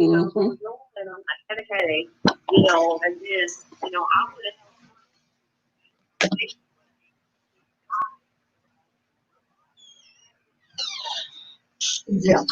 Mm-hmm. Yeah.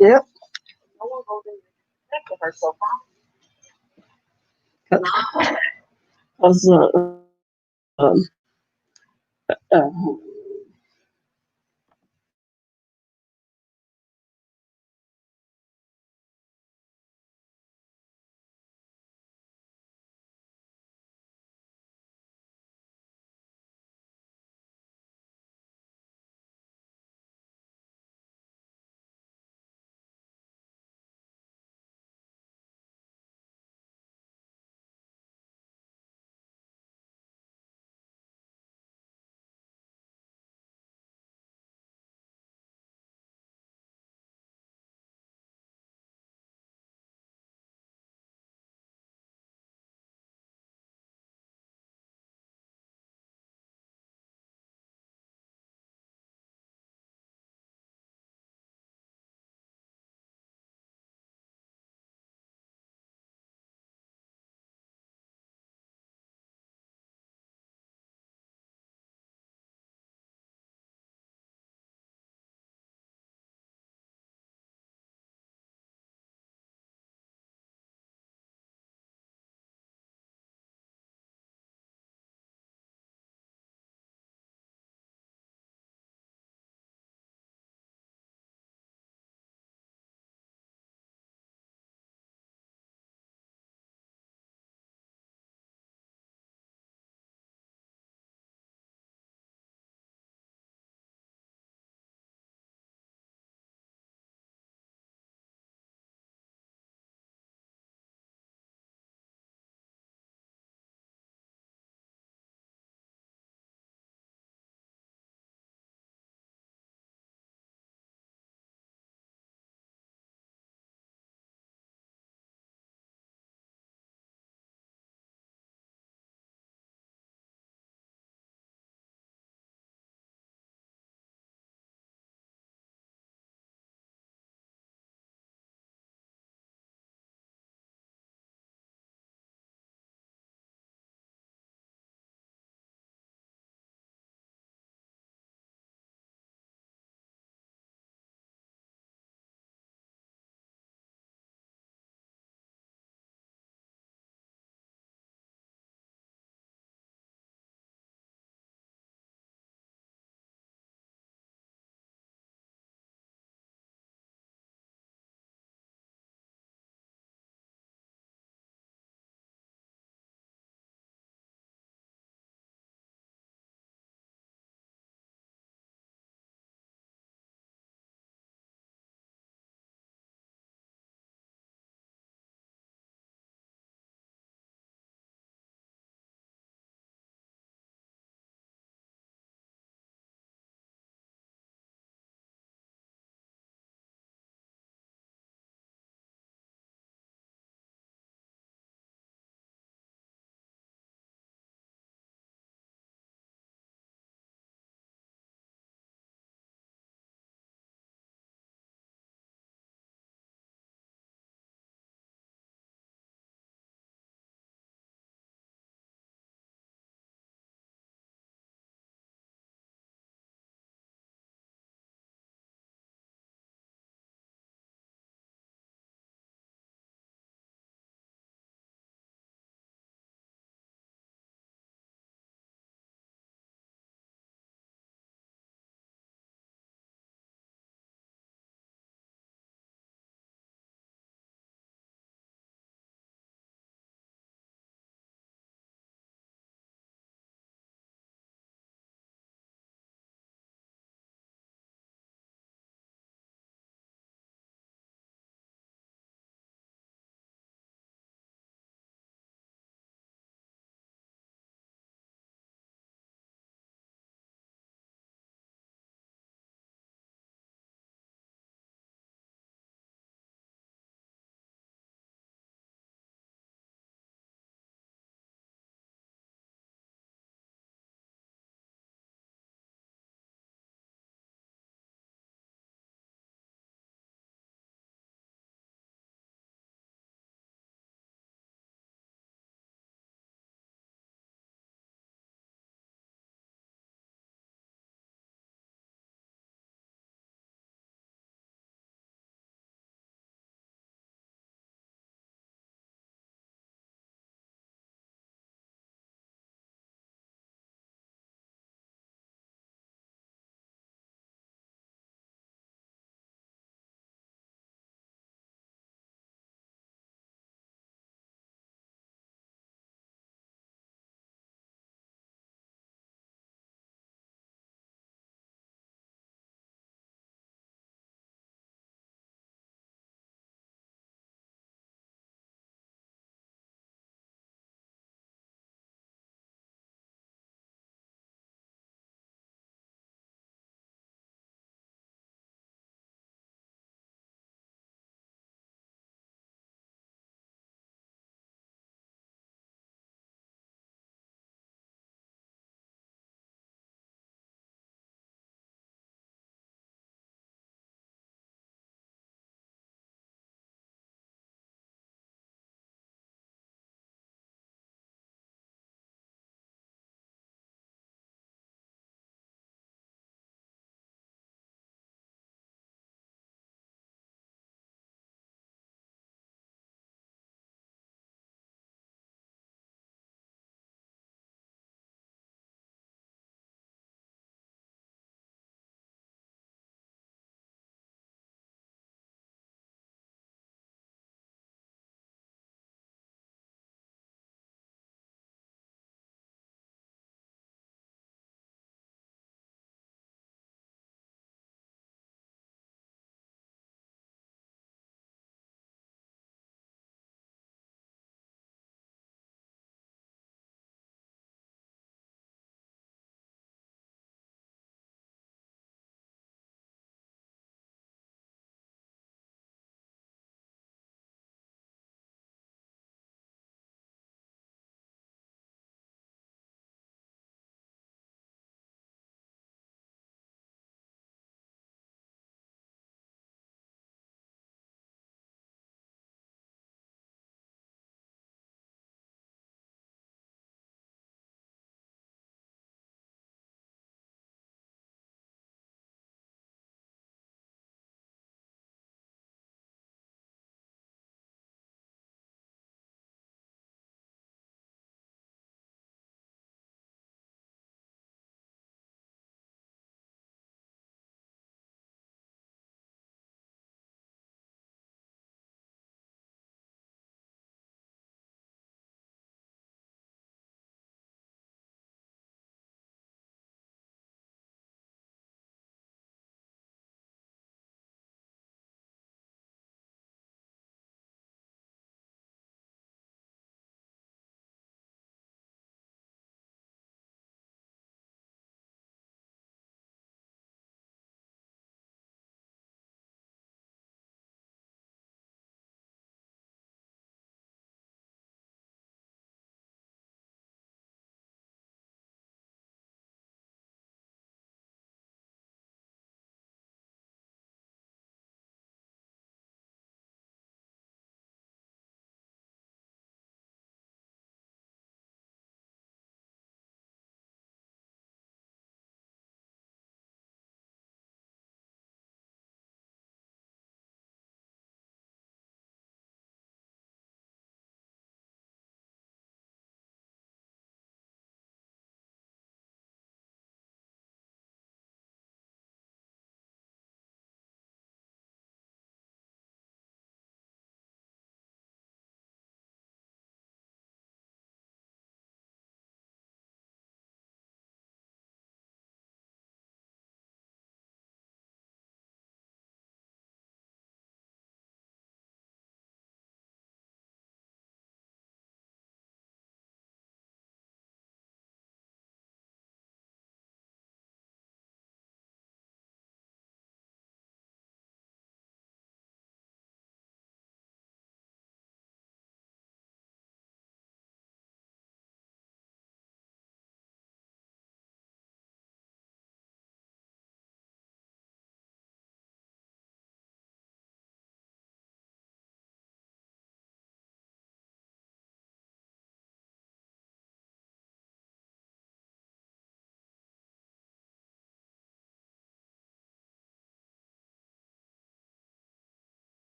Yep. Because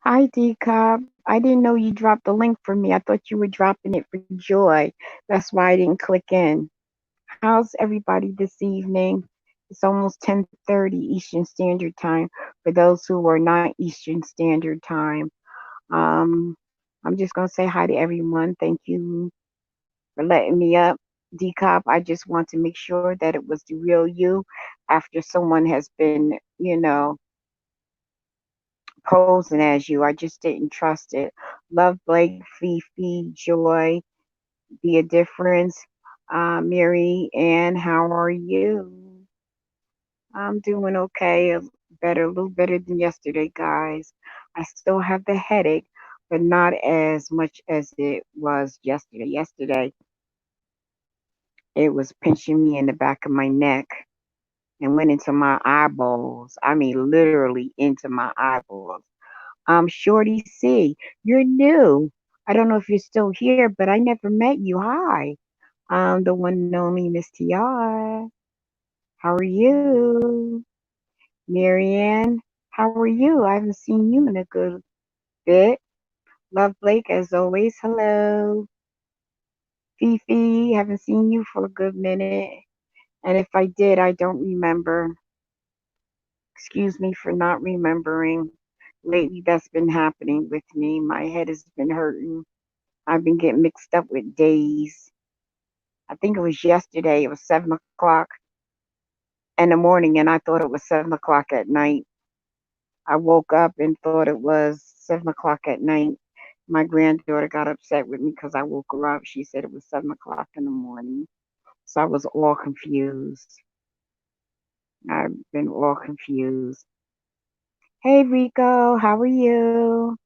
Hi, Dcop. I didn't know you dropped the link for me. I thought you were dropping it for Joy. That's why I didn't click in. How's everybody this evening? It's almost 10:30 Eastern Standard Time for those who are not Eastern Standard Time. Um, I'm just going to say hi to everyone. Thank you for letting me up. Decop, I just want to make sure that it was the real you after someone has been, posing as you. I just didn't trust it. Love, Blake, Fifi, Joy, Be a Difference. Mary Ann, how are you? I'm doing okay. A little better than yesterday, guys. I still have the headache, but not as much as it was yesterday. Yesterday, it was pinching me in the back of my neck and went into my eyeballs. I mean, literally into my eyeballs. Shorty C, you're new. I don't know if you're still here, but I never met you. Hi. The one and only Miss TR. How are you? Marianne, how are you? I haven't seen you in a good bit. Love Blake, as always. Hello. Fifi, haven't seen you for a good minute. And if I did, I don't remember. Excuse me for not remembering. Lately, that's been happening with me. My head has been hurting. I've been getting mixed up with days. I think it was yesterday. It was 7 o'clock in the morning, and I thought it was 7 o'clock at night. I woke up and thought it was 7 o'clock at night. My granddaughter got upset with me because I woke her up. She said it was 7 o'clock in the morning. So I was all confused. I've been all confused. Hey Rico, how are you?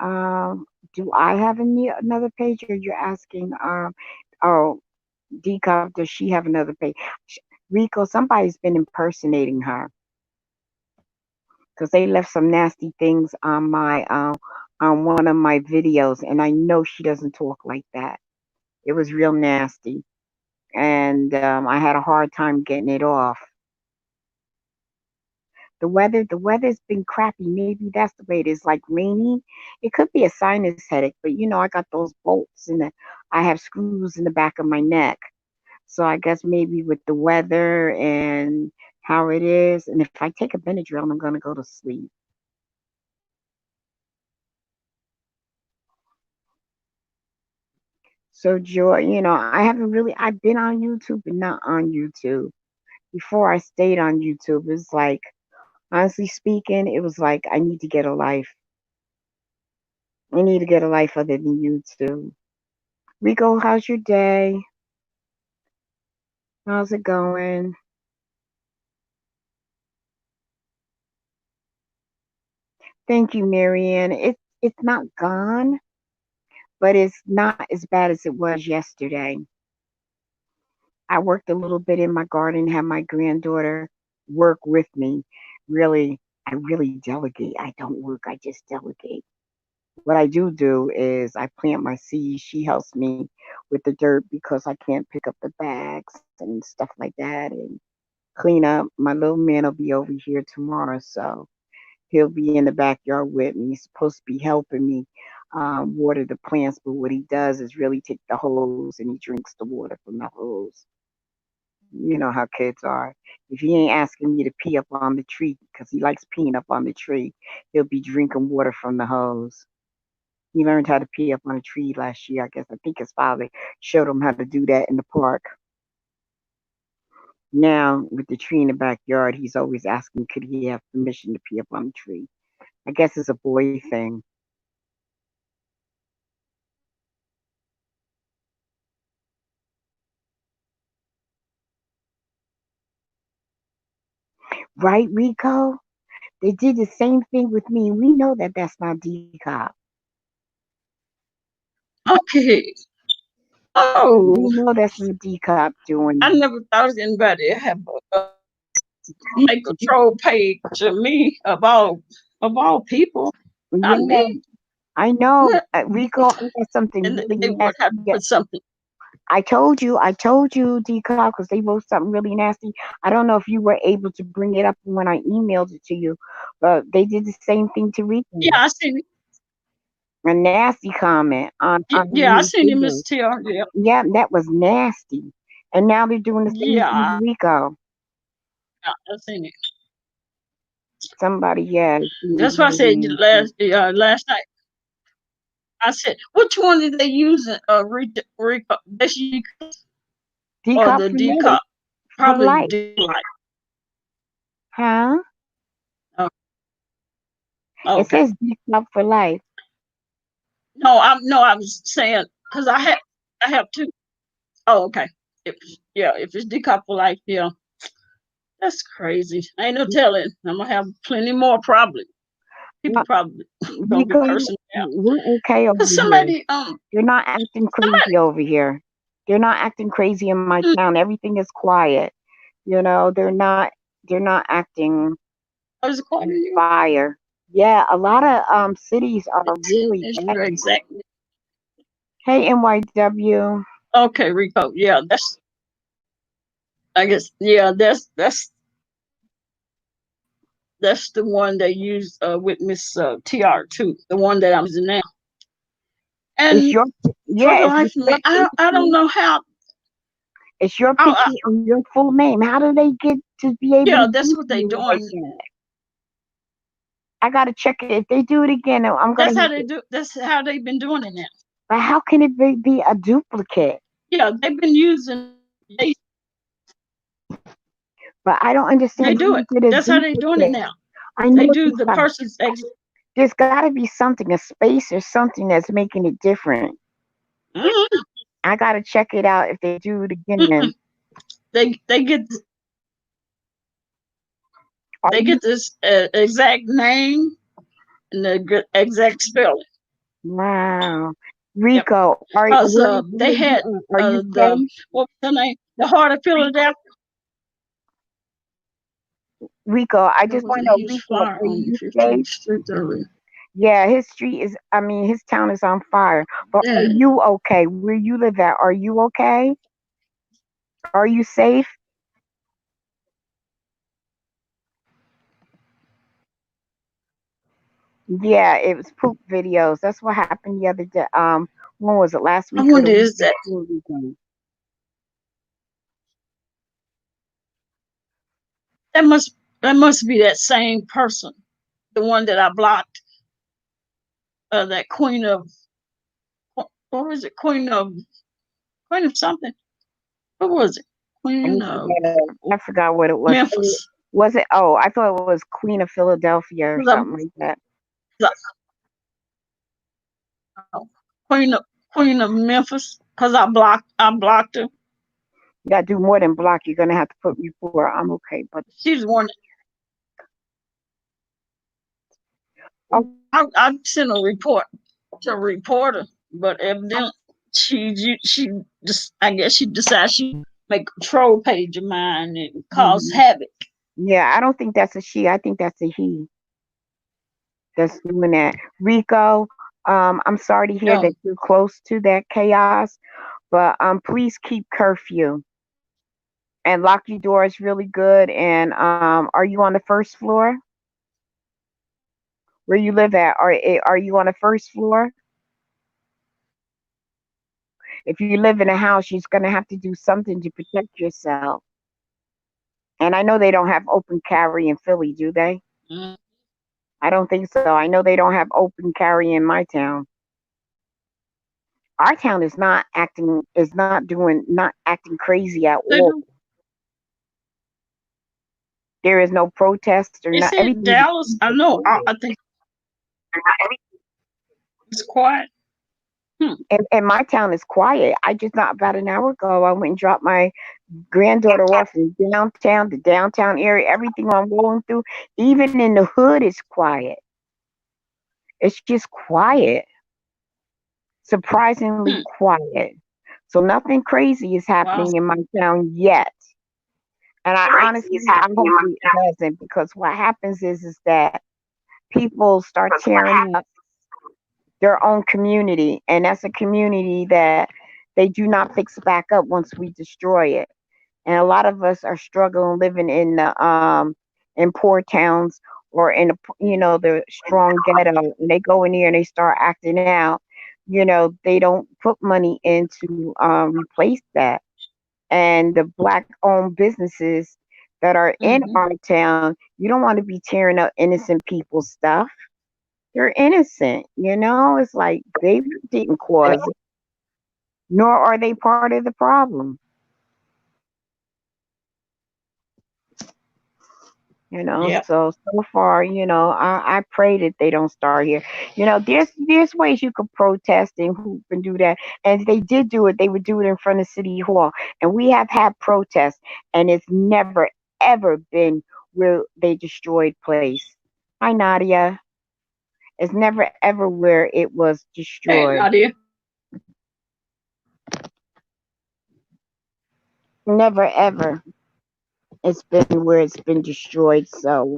Um, do I have another page, or you're asking? Oh, Decop, does she have another page? Rico, somebody's been impersonating her because they left some nasty things on one of my videos, and I know she doesn't talk like that. It was real nasty, and I had a hard time getting it off. The weather's been crappy. Maybe that's the way it is, like rainy. It could be a sinus headache, but I got those bolts I have screws in the back of my neck. So I guess maybe with the weather and how it is, and if I take a Benadryl, I'm gonna go to sleep. So Joy, I haven't really. I've been on YouTube, but not on YouTube. Before I stayed on YouTube, it was like, honestly speaking, it was like I need to get a life. I need to get a life other than YouTube. Rico, how's your day? How's it going? Thank you, Marianne. It's not gone, but it's not as bad as it was yesterday. I worked a little bit in my garden, had my granddaughter work with me. Really, I really delegate. I don't work, I just delegate. What I do is I plant my seeds. She helps me with the dirt because I can't pick up the bags and stuff like that and clean up. My little man will be over here tomorrow, so he'll be in the backyard with me. He's supposed to be helping me water the plants, but what he does is really take the hose and he drinks the water from the hose. You know how kids are. If he ain't asking me to pee up on the tree because he likes peeing up on the tree, he'll be drinking water from the hose. He learned how to pee up on a tree last year, I guess. I think his father showed him how to do that in the park. Now, with the tree in the backyard, he's always asking could he have permission to pee up on the tree. I guess it's a boy thing. Right, Rico? They did the same thing with me. We know that that's not Dcop. Okay. Oh, We know that's not Dcop doing I that. never thought anybody have make a troll page to me of all people, not Yeah, me. I know. Rico, I got something And really they would have nasty. to put something. I told you, Dcop, because they wrote something really nasty. I don't know if you were able to bring it up when I emailed it to you, but they did the same thing to Yeah, Rico. I seen it. A nasty comment on one Yeah, of I his seen it, Miss videos. Tr. Yeah, Yeah, that was nasty. And now they're doing the same thing yeah, to Rico. I seen it. Somebody, yeah, is being That's why I really said nasty. last night. I said, which one did they use? Rico, that's or Decop the for decop? life. For Probably life. D like. Huh? Oh, It okay. says Decop for life. No, I was saying because I have two. Oh, okay. If if it's decouple life, yeah, that's crazy. Ain't no telling. I'm gonna have plenty more probably. People Uh, probably gonna be Rico, cursing me out. we're okay over Cause here. somebody They're not acting crazy over here. They're not acting crazy in my mm, town. Everything is quiet. You know, they're not acting was according to you. fire. Yeah, a lot of cities are really That's true, acting. exactly. Hey NYW. Okay, Rico. Yeah, that's I guess that's the one they used with Miss TR too. The one that I'm using now. It's And your for yeah, the it's life of me, I don't know how. it's your I, picture and your full name. How do they get to be able to yeah, do that's what they you like doing. that? I gotta check it. If they do it again, I'm gonna That's how have they to. do. That's how they've been doing it now. But how can it be a duplicate? Yeah, they've been using. But I don't They understand how do it. you get a That's how they're doing it duplicate. now. I They know do the person's there's got to be something, a space or something that's making it different. mm, I gotta check it out if they do it mm-mm. again. They get Are you this exact name and the exact spelling. wow, Yep. Rico? Cause Where they you had at? Are you the safe, what was the name? The Heart of Philadelphia. Rico? I There just was want a to know, huge Rico, fire are on you safe? 15th Street earlier. Yeah, his street is. I mean, his town is on fire. But are Yeah. you okay? Where you live at? Are you okay? Are you safe? Yeah, it was poop videos. That's what happened the other day. When was it? Last I week or the wonder week is that before weekend? that must be that same person, the one that I blocked. That what was it? Queen of something. What was it? Queen of I forgot what it was. Memphis. Was it? Oh, I thought it was Queen of Philadelphia or Was something like that. Queen of Memphis? Cause I blocked her. You gotta do more than block. You're gonna have to put me for. I'm okay, but She's the one. oh, I sent a report to a reporter, but evidently she just I guess she decided she make a troll page of mine and cause mhm. havoc. Yeah, I don't think that's a she. I think that's a he that's doing that. Rico, I'm sorry to hear Um, that you're close to that chaos, but please keep curfew and lock your doors really good. And are you on the first floor where you live at? Are you on the first floor? If you live in a house, you're gonna have to do something to protect yourself. And I know they don't have open carry in Philly, do they? mm, I don't think so. I know they don't have open carry in my town. Our town not acting crazy at they all. do. There is no protest or They not. said Everything is Dallas. I peaceful, know. quiet. I think it's quiet. Hmm. And my town is quiet. I just not about an hour ago I went and dropped my granddaughter off in downtown, the downtown area. Everything I'm going through, even in the hood, is quiet. It's just quiet, surprisingly Hmm. quiet. So nothing crazy is Wow. happening in my town yet. And I hope it doesn't, because what happens is that people start tearing up their own community, and that's a community that they do not fix back up once we destroy it. And a lot of us are struggling living in poor towns or in the strong ghetto, and they go in here and they start acting out. They don't put money in to replace that. And the black owned businesses that are in Mm-hmm. our town, you don't want to be tearing up innocent people's stuff. They're innocent. It's like they didn't cause it, nor are they part of the problem. Yep. So far, I pray that they don't start here. There's ways you could protest and who can do that. And if they did do it, they would do it in front of City Hall. And we have had protests, and it's never ever been where they destroyed place. Hi, Nadia. It's never ever where it was Hey, destroyed. Nadia. Never ever. It's been where it's been destroyed. So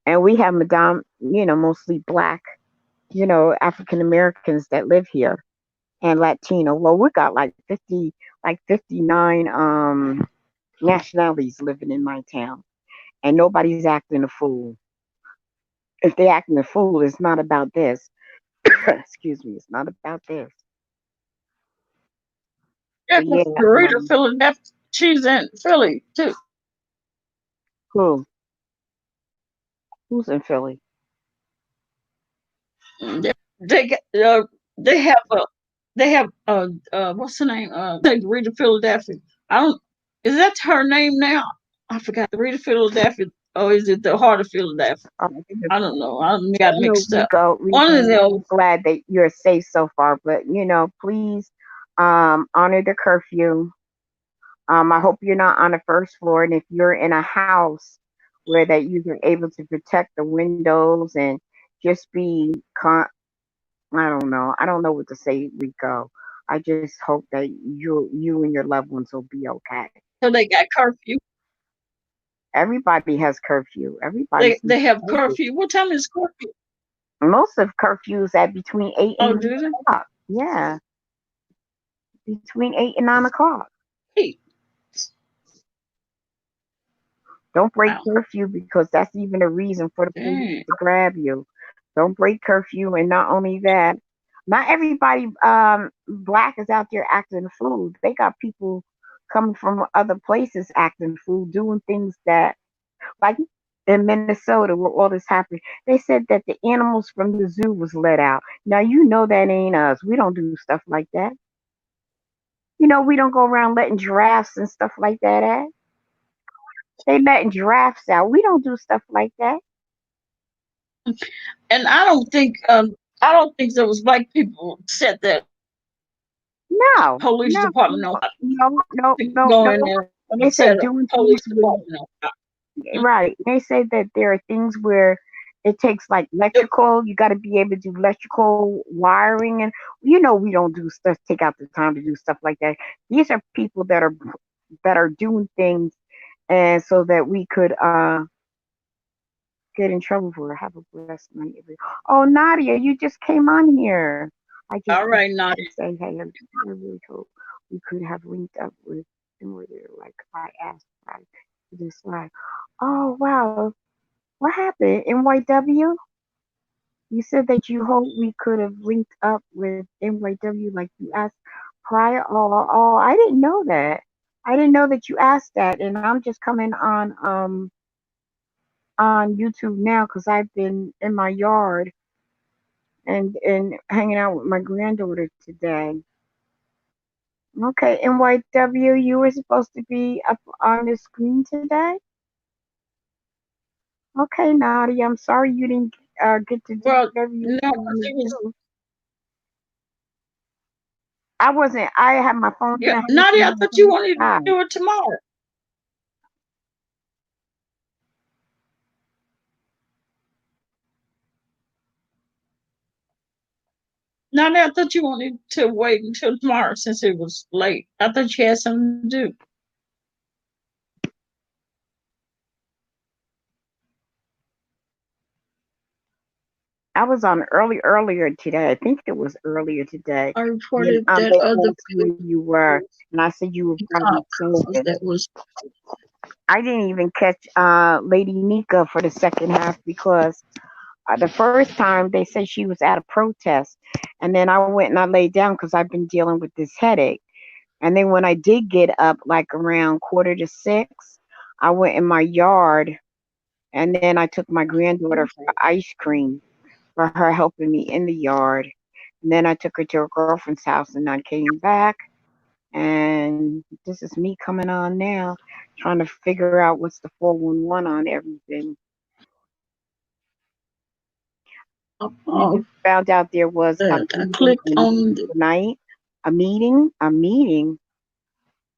and we have Madame, mostly black, African Americans that live here and Latino. Well, we got like 59 nationalities living in my town, and nobody's acting a fool. If they acting a fool, it's not about this. Excuse me, it's not about this. Yeah, But yeah, 'cause the reader Philadelphia, she's in Philly too. who who's in Philly? Mm, they got, they have they have what's the name? Rita Philadelphia. I don't. Is that her name now? I forgot. Rita Philadelphia. Or is it the Heart of Philadelphia? I think I don't know. I got I know mixed up. One of Rico, them. I'm glad that you're safe so far, but please honor the curfew. I hope you're not on the first floor, and if you're in a house where that you're able to protect the windows and just be I don't know. I don't know what to say, Rico. I just hope that you and your loved ones will be okay. So they got curfew. Everybody has curfew. Everybody They seems have to have it. curfew. What time is curfew? Most of curfews at between eight and Oh, nine do they? o'clock. Yeah, between 8 and 9 o'clock. Hey, Don't break wow. curfew because that's even a reason for the police Dang. to grab you. Don't break curfew, and not only that, not everybody black is out there acting a fool. They got people coming from other places acting fool, doing things that like in Minnesota where all this happened. They said that the animals from the zoo was let out. Now that ain't us. We don't do stuff like that. We don't go around letting giraffes and stuff like that out. They letting giraffes out. We don't do stuff like that. And I don't think there was black people said that No, police no, department no, know how no, no, to no, go no. in there And they and say set up doing things police with department know how. right. They say that there are things where it takes like Yep. electrical. You got to be able to do electrical wiring, and we don't do stuff. Take out the time to do stuff like that. These are people that are doing things, and so that we could get in trouble for it. Have a blessed night, Oh, Nadia, you just came on here. I just All right, wanted Nadia. to say, hey, I really hope we could have linked up with and where they're like I asked I just like, oh wow, what happened? NYW? You said that you hope we could have linked up with NYW like you asked prior. Oh, I didn't know that. I didn't know that you asked that, and I'm just coming on YouTube now because I've been in my yard and hanging out with my granddaughter today. Okay, NYW, you were supposed to be up on the screen today. Okay, Nadia, I'm sorry you didn't get to do Well, whatever you no, 'cause wanted it to was do. I wasn't. I had my phone in yeah, my hand Nadia. and I I was thought on you the wanted to side. do it tomorrow. Nadia, I thought you wanted to wait until tomorrow since it was late. I thought you had something to do. I was on earlier today. I think it was earlier today. I And reported that they other asked where you were, and I said you were probably cause sleeping. that was I didn't even catch Lady Nika for the second half because the first time they said she was at a protest, and then I went and I laid down because I've been dealing with this headache. And then when I did get up, like around 5:45, I went in my yard, and then I took my granddaughter for ice cream for her helping me in the yard. And then I took her to her girlfriend's house, and I came back. And this is me coming on now, trying to figure out what's the 411 on everything. I oh just found out there was a that I meeting clicked on the tonight. A meeting.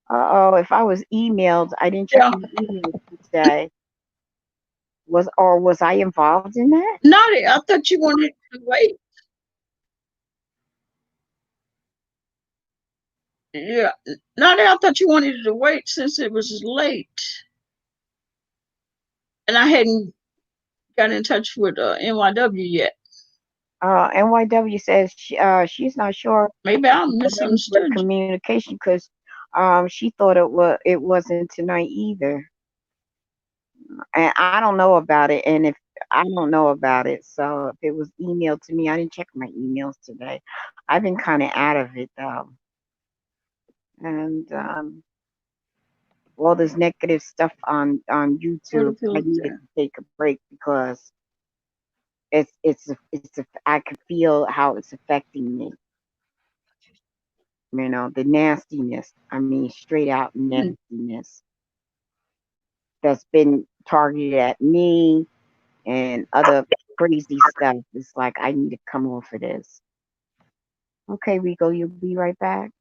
Uh oh, if I was emailed, I didn't check yeah. my emails today. Was I involved in that? Naughty, I thought you wanted to wait. Yeah. Naughty, I thought you wanted to wait since it was late. And I hadn't got in touch with NYW yet. NYW says she's not sure Maybe I they're ready for misunderstood you. communication because she thought it wasn't tonight either, and I don't know about it. And if I don't know about it, so if it was emailed to me, I didn't check my emails today. I've been kind of out of it though, and all this negative stuff on What YouTube. if it I was needed there? to take a break because I can feel how it's affecting me. The nastiness. I mean, straight out Hmm. nastiness that's been targeted at me and other crazy stuff. It's like I need to come off of this. Okay, Rico, you'll be right back.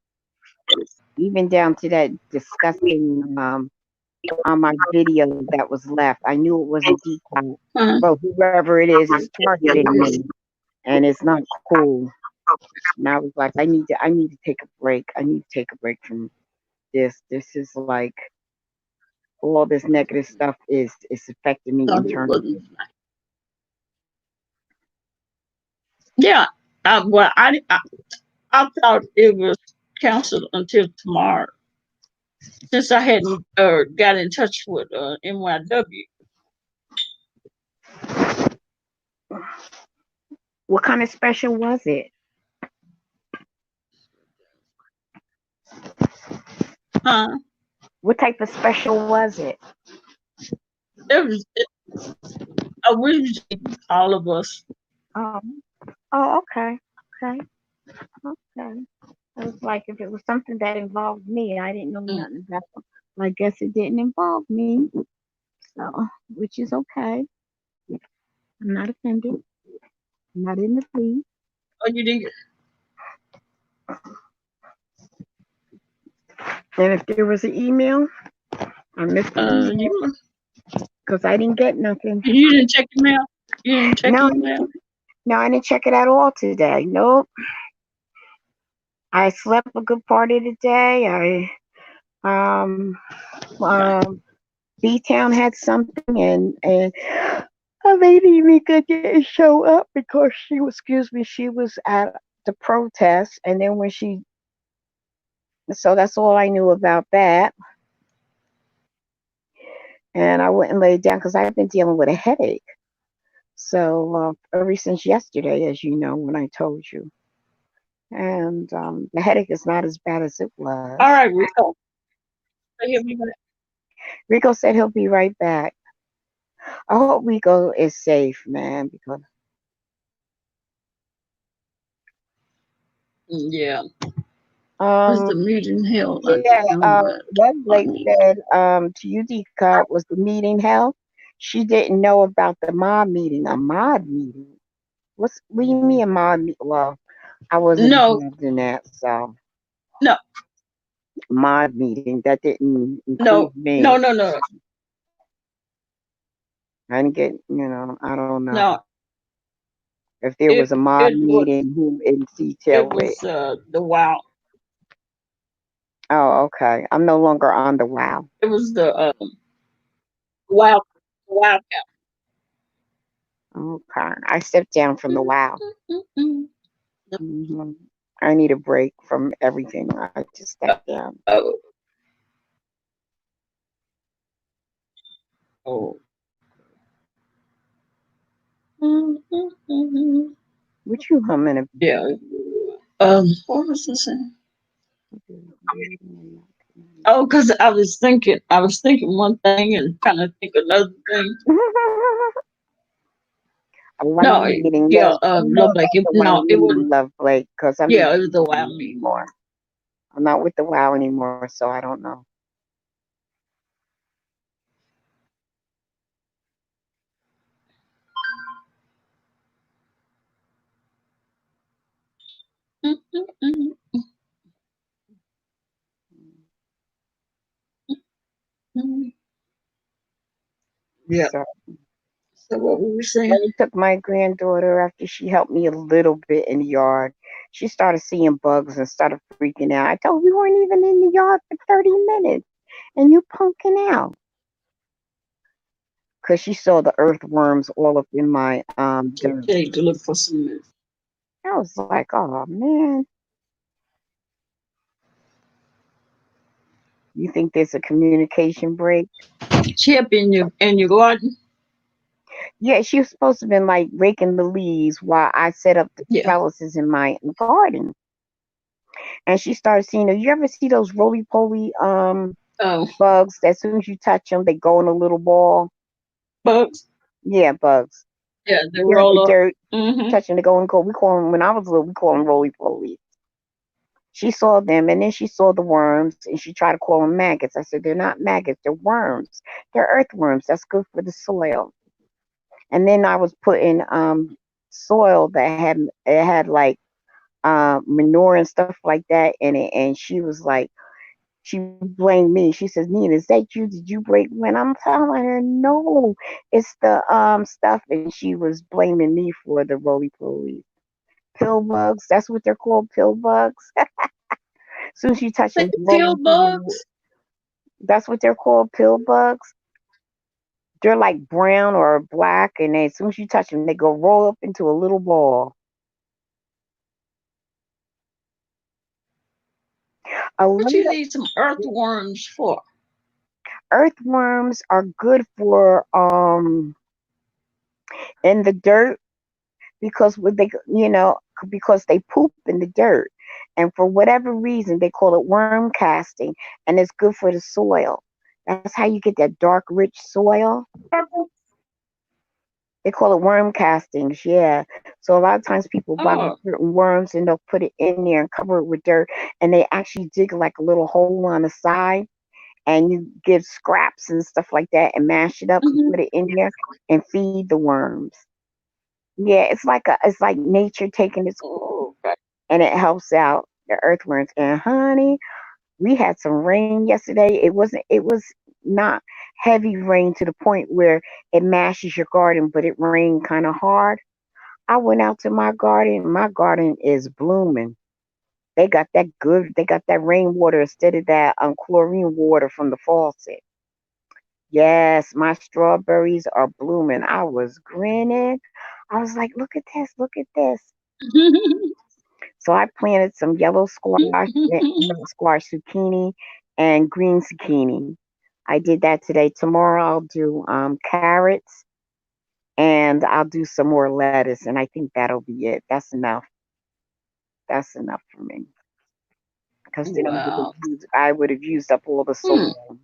Even down to that disgusting on my video that was left. I knew it wasn't Dcop, Huh? but whoever it is targeting me, and it's not cool. And I was like, I need to take a break. I need to take a break from this. This is like all this negative stuff is affecting me Thought it internally. wasn't. Yeah. Well, I thought it was canceled until tomorrow since I hadn't got in touch with NYW. What kind of special was it? Huh? What type of special was it? It was originally all of us. Oh, oh, okay, okay, okay. It was like if it was something that involved me, I didn't know Mm. nothing about it. I guess it didn't involve me, so which is okay. I'm not offended. I'm not in the lead. Oh, you didn't. And if there was an email, I missed the email You because I didn't get nothing. you didn't check your mail. You didn't check No, your email. no, I didn't check it at all today. Nope. I slept a good part of the day. Okay. B Town had something, and a lady Mika didn't show up because she was at the protest, and then so that's all I knew about that. And I went and laid down because I've been dealing with a headache. So ever since yesterday, as you know, when I told you, and the headache is not as bad as it was. All right, Rico. Hear me back. Rico said he'll be right back. I hope Rico is safe, man, because Yeah. Was um the meeting held? I yeah, didn't know that. Red I Blake mean, said to you, Cup, was the meeting held? She didn't know about the mob meeting. A mob meeting? What do you mean a mob meeting? Well, I wasn't no, involved in that, so no, mob meeting that didn't include no, me. no, no, no, I didn't get, I don't know no. if there It was a mob it was meeting, who in it detail it. was the wow. Oh, okay. I'm no longer on the WoW. It was the wow wow. Okay. I stepped down from the WoW. Mm. hmm I need a break from everything. I just stepped down. Oh, oh. Mm. What you humming about? Yeah. What was I saying? Oh, because I was thinking one thing and kind of think another thing. Why No, you meeting? yeah, Yes, I know Love Blake. that's the one No, you it mean, wasn't. Love Blake, because I'm not Yeah, it was the with Wow them Me. anymore. I'm not with the WoW anymore, so I don't know. Yeah. So So what were we I saying? took my granddaughter after she helped me a little bit in the yard. She started seeing bugs and started freaking out. I told her we weren't even in the yard for 30 minutes and you punking out. Because she saw the earthworms all up in my dirt. Okay, to look for some. I was like, oh man, you think there's a communication break? Chip in your garden. Yeah, she was supposed to have been like raking the leaves while I set up the Yeah. trellises in my garden. And she started seeing, you ever see those roly poly Oh, bugs that as soon as you touch them, they go in a little ball? bugs. Yeah, bugs. Yeah, they They're in the roll up. dirt, Mm-hmm. touching the go and go. We call them, when I was little, we call them roly polies. She saw them and then she saw the worms and she tried to call them maggots. I said, they're not maggots, they're worms. They're earthworms. That's good for the soil. And then I was putting soil that had like manure and stuff like that in it. And she was like, she blamed me. She says, Nina, is that you? Did you break when I'm telling her no, it's the stuff, and she was blaming me for the roly polies. Pill bugs, that's what they're called, pill bugs. As soon as you touch They them, they roll kill into the, bugs. that's what they're called, pill bugs. They're like brown or black, and as soon as you touch them, they go roll up into a little ball. A What you little need some earthworms for? earthworms are good for in the dirt because when they because they poop in the dirt, and for whatever reason they call it worm casting, and it's good for the soil. That's how you get that dark rich soil. Purple? They call it worm castings, yeah. So a lot of times people buy Oh. certain worms and they'll put it in there and cover it with dirt, and they actually dig like a little hole on the side, and you give scraps and stuff like that and mash it up and Mm-hmm. put it in there and feed the worms. Yeah, it's like nature taking its Oh, okay. and it helps out the earthworms. And honey, we had some rain yesterday. It was not heavy rain to the point where it mashes your garden, but it rained kind of hard. I went out to my garden. My garden is blooming. They got that rainwater instead of that chlorine water from the faucet. Yes, my strawberries are blooming. I was grinning. I was like, look at this, look at this. So I planted some yellow squash, not squash, zucchini, and green zucchini. I did that today. Tomorrow I'll do carrots and I'll do some more lettuce, and I think that'll be it. That's enough. That's enough for me because then Wow. I would have used up all the Hmm. soil.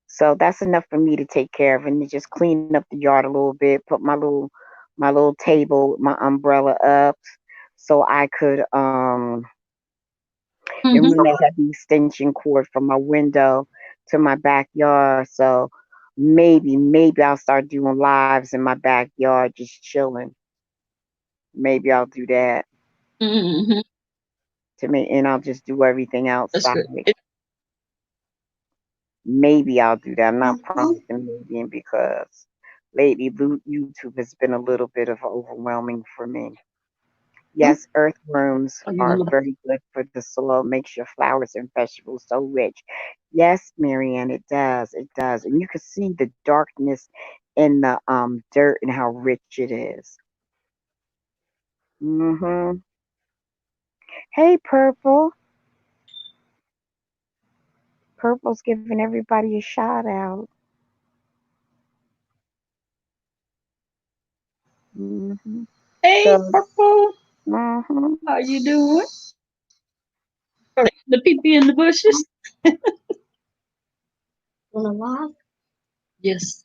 So that's enough for me to take care of and to just clean up the yard a little bit, put my little table, my umbrella up so I could and run Mm-hmm. a heavy extension cord from my window to my backyard. So maybe I'll start doing lives in my backyard, just chilling. Maybe I'll do that Mm-hmm. to me, and I'll just do everything That's outside. good. Maybe I'll do that. I'm not promising maybe because lately YouTube has been a little bit of overwhelming for me. Yes, earthworms Are you are gonna? very good for the soil, makes your flowers and vegetables so rich. Yes, Marianne, it does. It does. And you can see the darkness in the dirt and how rich it is. Mm-hmm. Hey, Purple. Purple's giving everybody a shout out. Mm-hmm. Hey, So, Purple, mm-hmm. how you doing? The people in the bushes? Wanna laugh? Yes.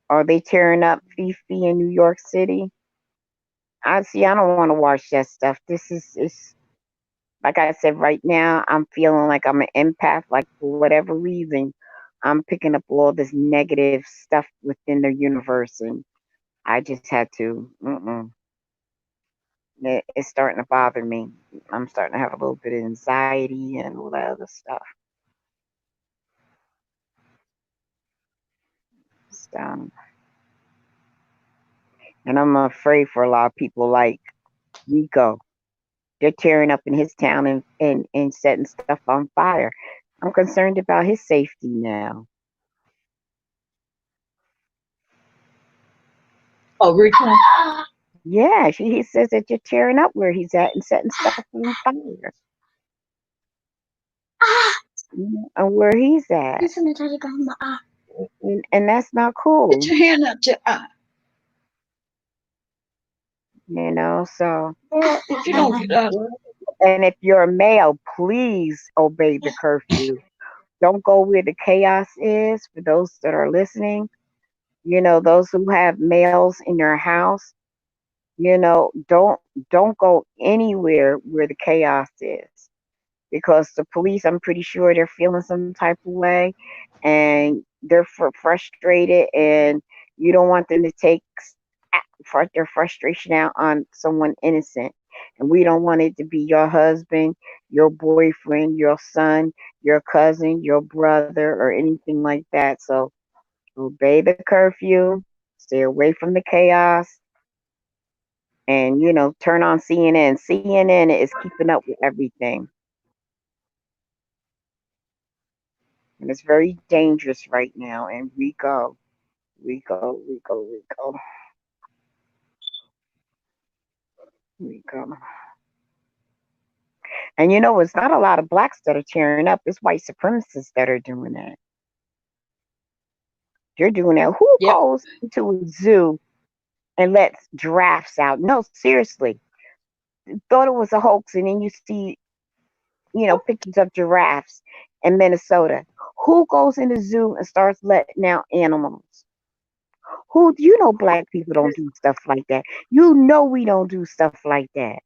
Are they tearing up Fifi in New York City? I see. I don't want to watch that stuff. This is like I said. Right now, I'm feeling like I'm an empath. Like for whatever reason, I'm picking up all this negative stuff within the universe, and I just had to. It's starting to bother me. I'm starting to have a little bit of anxiety and all that other stuff. So, and I'm afraid for a lot of people like Rico. They're tearing up in his town and setting stuff on fire. I'm concerned about his safety now. Oh, Rico. Yeah, he says that you're tearing up where he's at and setting stuff on fire. And where he's at. He's gonna try to grab my eye. And that's not Get cool, your hand out your eye. so. Well, if you don't get out, And if you're a male, please obey the curfew. Don't go where the chaos is. For those that are listening, those who have males in their house, don't go anywhere where the chaos is, because the police, I'm pretty sure they're feeling some type of way, and they're frustrated, and you don't want them to take their frustration out on someone innocent. And we don't want it to be your husband, your boyfriend, your son, your cousin, your brother, or anything like that. So obey the curfew, stay away from the chaos, and turn on CNN. CNN is keeping up with everything, and it's very dangerous right now. And we go. We go. And it's not a lot of blacks that are tearing up. It's white supremacists that are doing that. They're doing that. Who yep. goes into a zoo and lets giraffes out? No, seriously. Thought it was a hoax, and then you see, pictures of giraffes in Minnesota. Who goes in the zoo and starts letting out animals? Black people don't do stuff like that. We don't do stuff like that.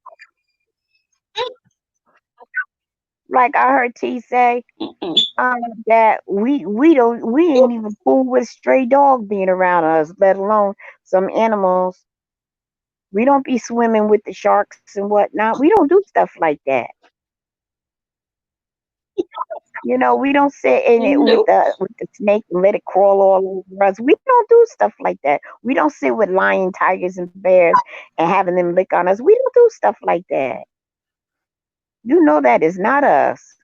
Like I heard T say, Mm-mm. that we ain't even cool with a stray dog being around us, let alone some animals. We don't be swimming with the sharks and whatnot. We don't do stuff like that. We don't sit in it with Nope. the snake and let it crawl all over us. We don't do stuff like that. We don't sit with lion, tigers, and bears and having them lick on us. We don't do stuff like that. That is not us.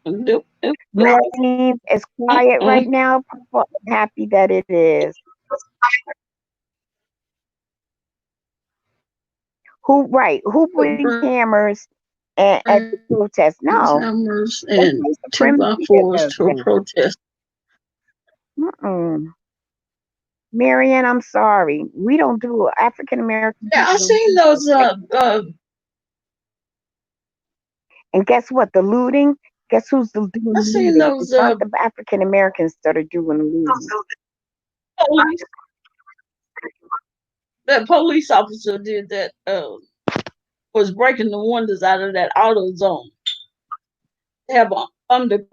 Nope. Nope. Melanie is quiet Mm-mm. right now. I'm happy that it is. Who brings hammers at the protest? No, Hammers that's and white two by supremacy that fours does to a that. protest. Mm-mm. Marianne, I'm sorry. We don't do African American Yeah, people I don't seen do stuff those. like that. And guess what? The looting. Guess who's doing I the seen looting? those. It's not the African Americans that are doing the looting. Police. That police officer did that. Was breaking the windows out of that auto zone. They have under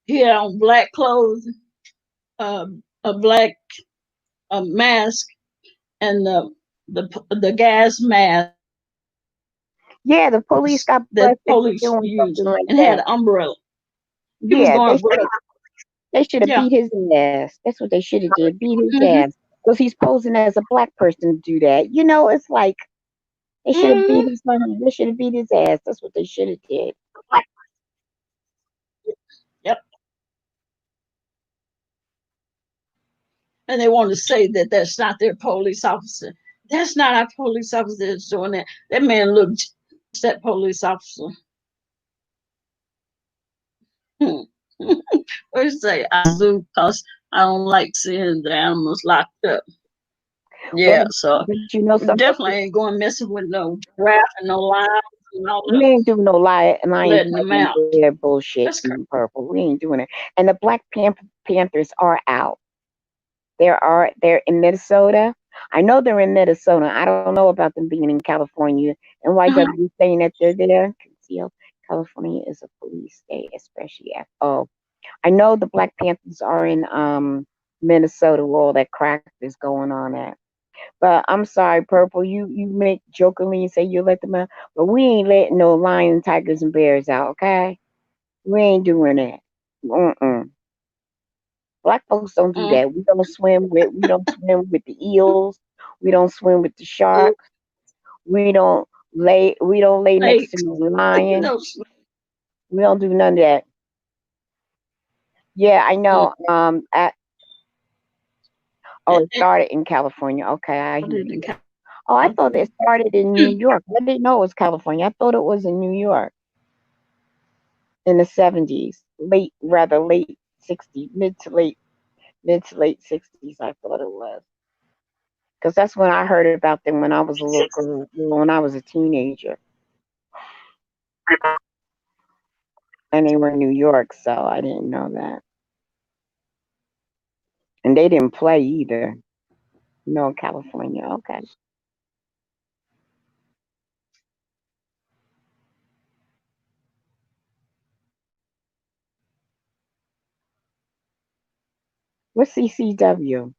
he had on black clothes, a black mask, and the gas mask Yeah, the police got that busted for police doing use, something like and had that. an umbrella. He was Yeah, going. they should have Yeah. beat his ass. That's what they should have did. Beat his Hmm. ass. because he's posing as a black person to do that. It's like they should have beat Mm-hmm. his son. They should have beat his ass. That's what they should have did. Yep. And they want to say that that's not their police officer. That's not our police officer that's doing that. That man looked that police officer. Hmm. What you say? I zoo because I don't like seeing the animals locked up. Well, Yeah, so but something. definitely ain't going messing with no giraffe and no lions and all We that. ain't doing no lion, Letting them tiger, and out. bear bullshit That's crazy. in purple. We ain't doing it. And the Panthers are out. They're in Minnesota. I know they're in Minnesota. I don't know about them being in California. Mhm. NYW saying that they're there. Conceal California is a police state, especially after. Oh, I know the Black Panthers are in Minnesota where all that crack is going on at. But I'm sorry, Purple. You make jokingly and say you let them out, but we ain't letting no lions, tigers, and bears out. Okay, we ain't doing that. Mm-mm. Black folks don't do Mm. that. We don't swim with the eels. We don't swim with the sharks. We don't lay next to Snakes. no You lion. know, We don't do none of that. Yeah, I mm, know. Oh, it it started in California. Okay, I hear didn't you. count. Oh, I thought it started in New York. I didn't know it was California. I thought it was in New York in the 70s, rather late 60s, mid to late 60s. I thought it was because that's when I heard about them when I was a little girl, when I was a teenager, and they were in New York, so I didn't know that. And they didn't play either. No, California. Okay, what's CCW?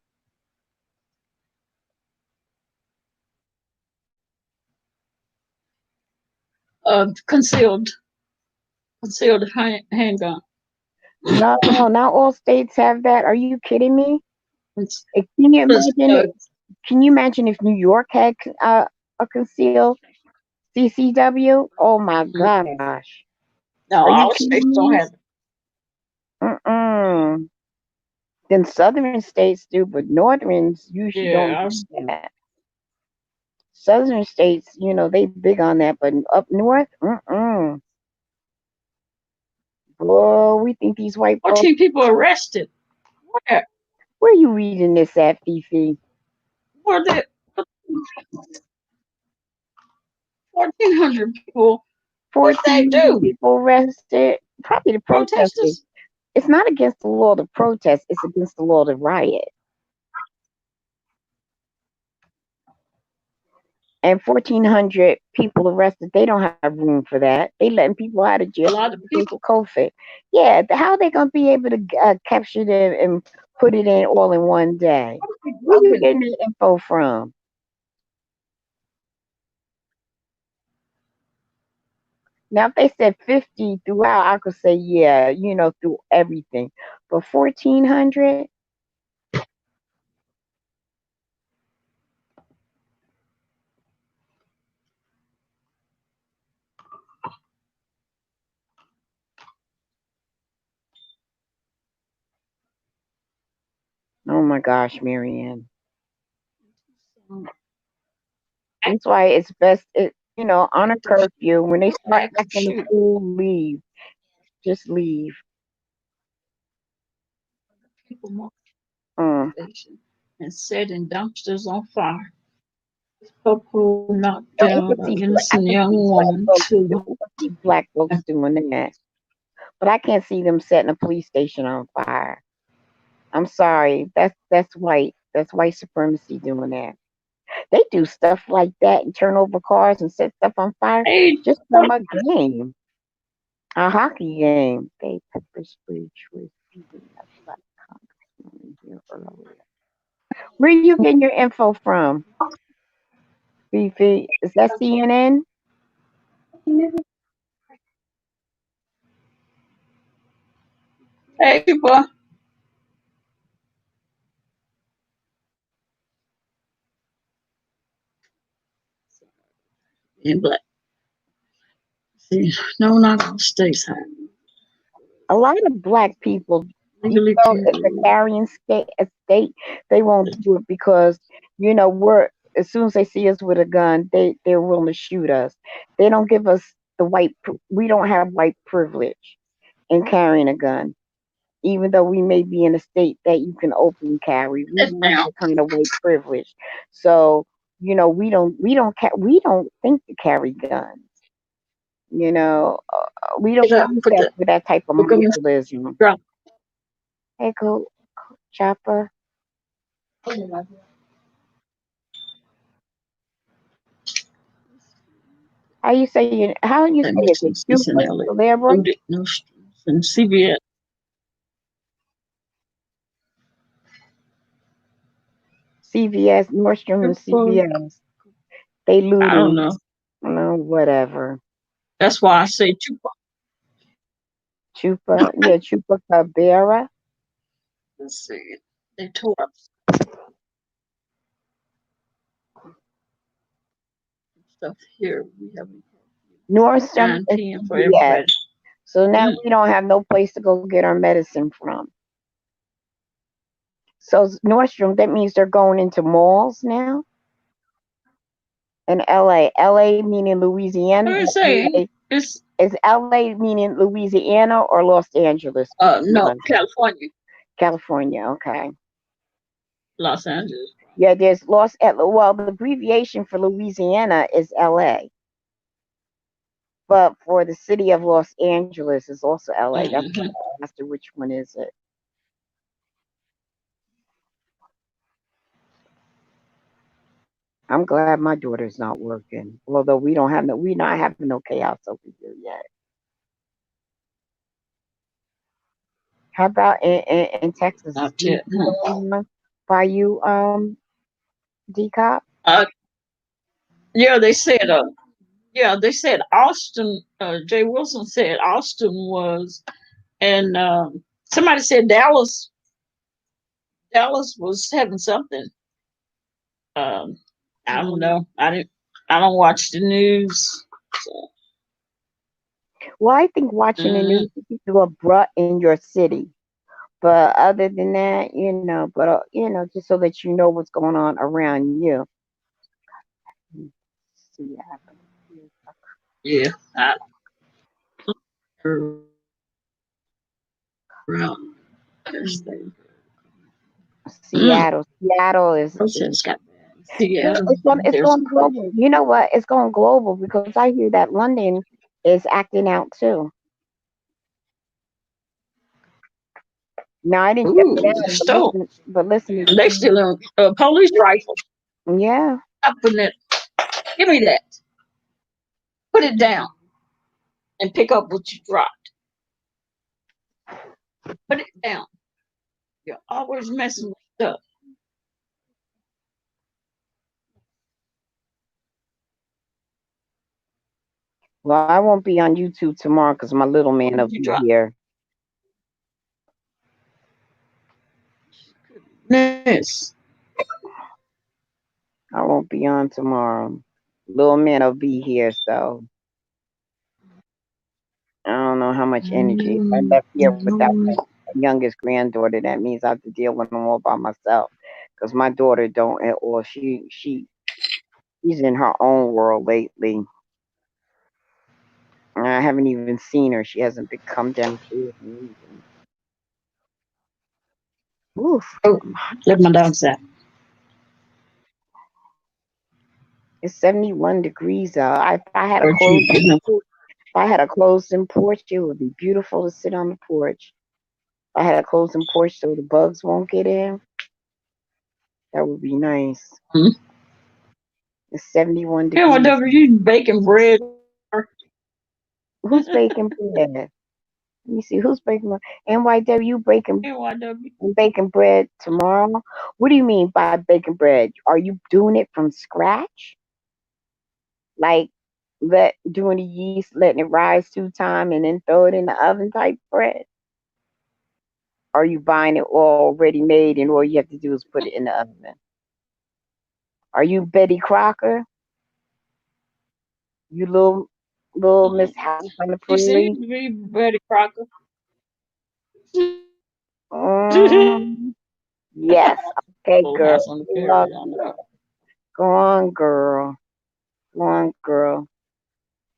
Concealed handgun. No, not all states have that. Are you kidding me? It's Can you just, imagine it? Can you imagine if New York had a concealed CCW? Oh my gosh. no, Are you all kidding states don't me? have it. Mm-mm. Then southern states do, but northerns usually don't Yeah, do that. Southern states, they big on that, but up north, mm-mm. Boy, we think these white folks. 14 people arrested. Where? Where you reading this at, Fifi? Where the 1,400 people? What they 1,400 do? people arrested. Probably the protesters. Protesters? It's not against the law to protest, it's against the law to riot. And 1,400 people arrested, they don't have room for that. They letting people out of jail A lot of because people. of COVID. Yeah, how are they going to be able to capture them and put it in all in one day? Where you Okay. getting the info from? Now, if they said 50 throughout, I could say, yeah, through everything. But 1,400? Oh my gosh, Marianne. That's why it's best, on a curfew, when they start Active acting the shooter. fool, leave. Just leave. People marched Mm. the station and setting dumpsters on fire. Couple knocked No, we down could an see, I innocent could young see black woman folks, too. we could see black folks doing that. But I can't see them setting a police station on fire. I'm sorry. That's white. That's white supremacy doing that. They do stuff like that and turn over cars and set stuff on fire Hey, just from a game, a hockey game. They pepper spray choice people that black congressman here earlier. Where you getting your info from, Fifi? Is that CNN? hey, people. in black. See, no, not all states have A lot of black people, even legally though it's a carry. carrying state, they won't do it because we're as soon as they see us with a gun, they're willing to shoot us. They don't give us we don't have white privilege in carrying a gun, even though we may be in a state that you can openly carry. We That's don't have now. that kind of white privilege, so we don't think to carry guns. We don't I use put that the for that type of book on the macherism. drop. Hey, Chopper. How you say That it? makes The no sense in Cuba LA. Libre? Looted, no streets. And CVS. CVS, Nordstrom and CVS. They I don't looting. know. Whatever. That's why I say Tupac. Chupa Cabera. Let's see. They tore up stuff here. We have Nordstrom and 9 p.m. for CVS. everybody. So now Mm. we don't have no place to go get our medicine from. So Nordstrom, that means they're going into malls now in LA. LA meaning Louisiana. What did I say? LA, It's is LA meaning Louisiana or Los Angeles? Which no, one? California, California. Okay. Los Angeles. Yeah, there's well, the abbreviation for Louisiana is LA, but for the city of Los Angeles is also LA. That's why Mm-hmm. I asked her which one is it. I'm glad my daughter's not working. Although we're not having no chaos over here yet. How about in Texas? Is Not yet. anything going on by you, Dcop? Uh, yeah, they said. They said Austin. Jay Wilson said Austin was, and somebody said Dallas. Dallas was having something. Um, I don't know. I didn't. I don't watch the news. So, Well, I think watching the mm, news is abrupt in your city. But other than that, just so that you know what's going on around you. yeah. I, around this thing. Mm, Seattle is protests got bad. Seattle. it's There's going global. You know what? It's going global because I hear that London is acting out too. Now I didn't check it ooh, the out, stove. but listen to They still in police rifle. yeah. Up in it. Give me that. Put it down and pick up what you dropped. Put it down. You're always messing with stuff. Well, I won't be on YouTube tomorrow because my little What man will did you be drop? here. Yes. I won't be on tomorrow. Little man will be here, so I don't know how much energy. If I left here without my youngest granddaughter, that means I have to deal with them all by myself. Because my daughter don't at all. She's in her own world lately. I haven't even seen her. She hasn't come downstairs or anything. Oof. Oh, let my dogs out. It's 71 degrees out. If I had a Or you, closed if I had a closed-in porch, it would be beautiful to sit on the porch. If I had a closed-in porch so the bugs won't get in, that would be nice. hmm? It's 71 Yeah, degrees. whatever you baking bread. Who's baking bread? Let me see. Who's baking bread? NYW NYW. baking bread tomorrow? What do you mean by baking bread? Are you doing it from scratch? Like doing the yeast, letting it rise 2 times and then throw it in the oven type bread? Are you buying it already made and all you have to do is put it in the oven? Are you Betty Crocker? You little Miss House on the She seemed Prairie. to be Betty Crocker. Mm, yes. Okay, Little girl. house on the Love prairie on it. there. Go on, girl. Go on, girl.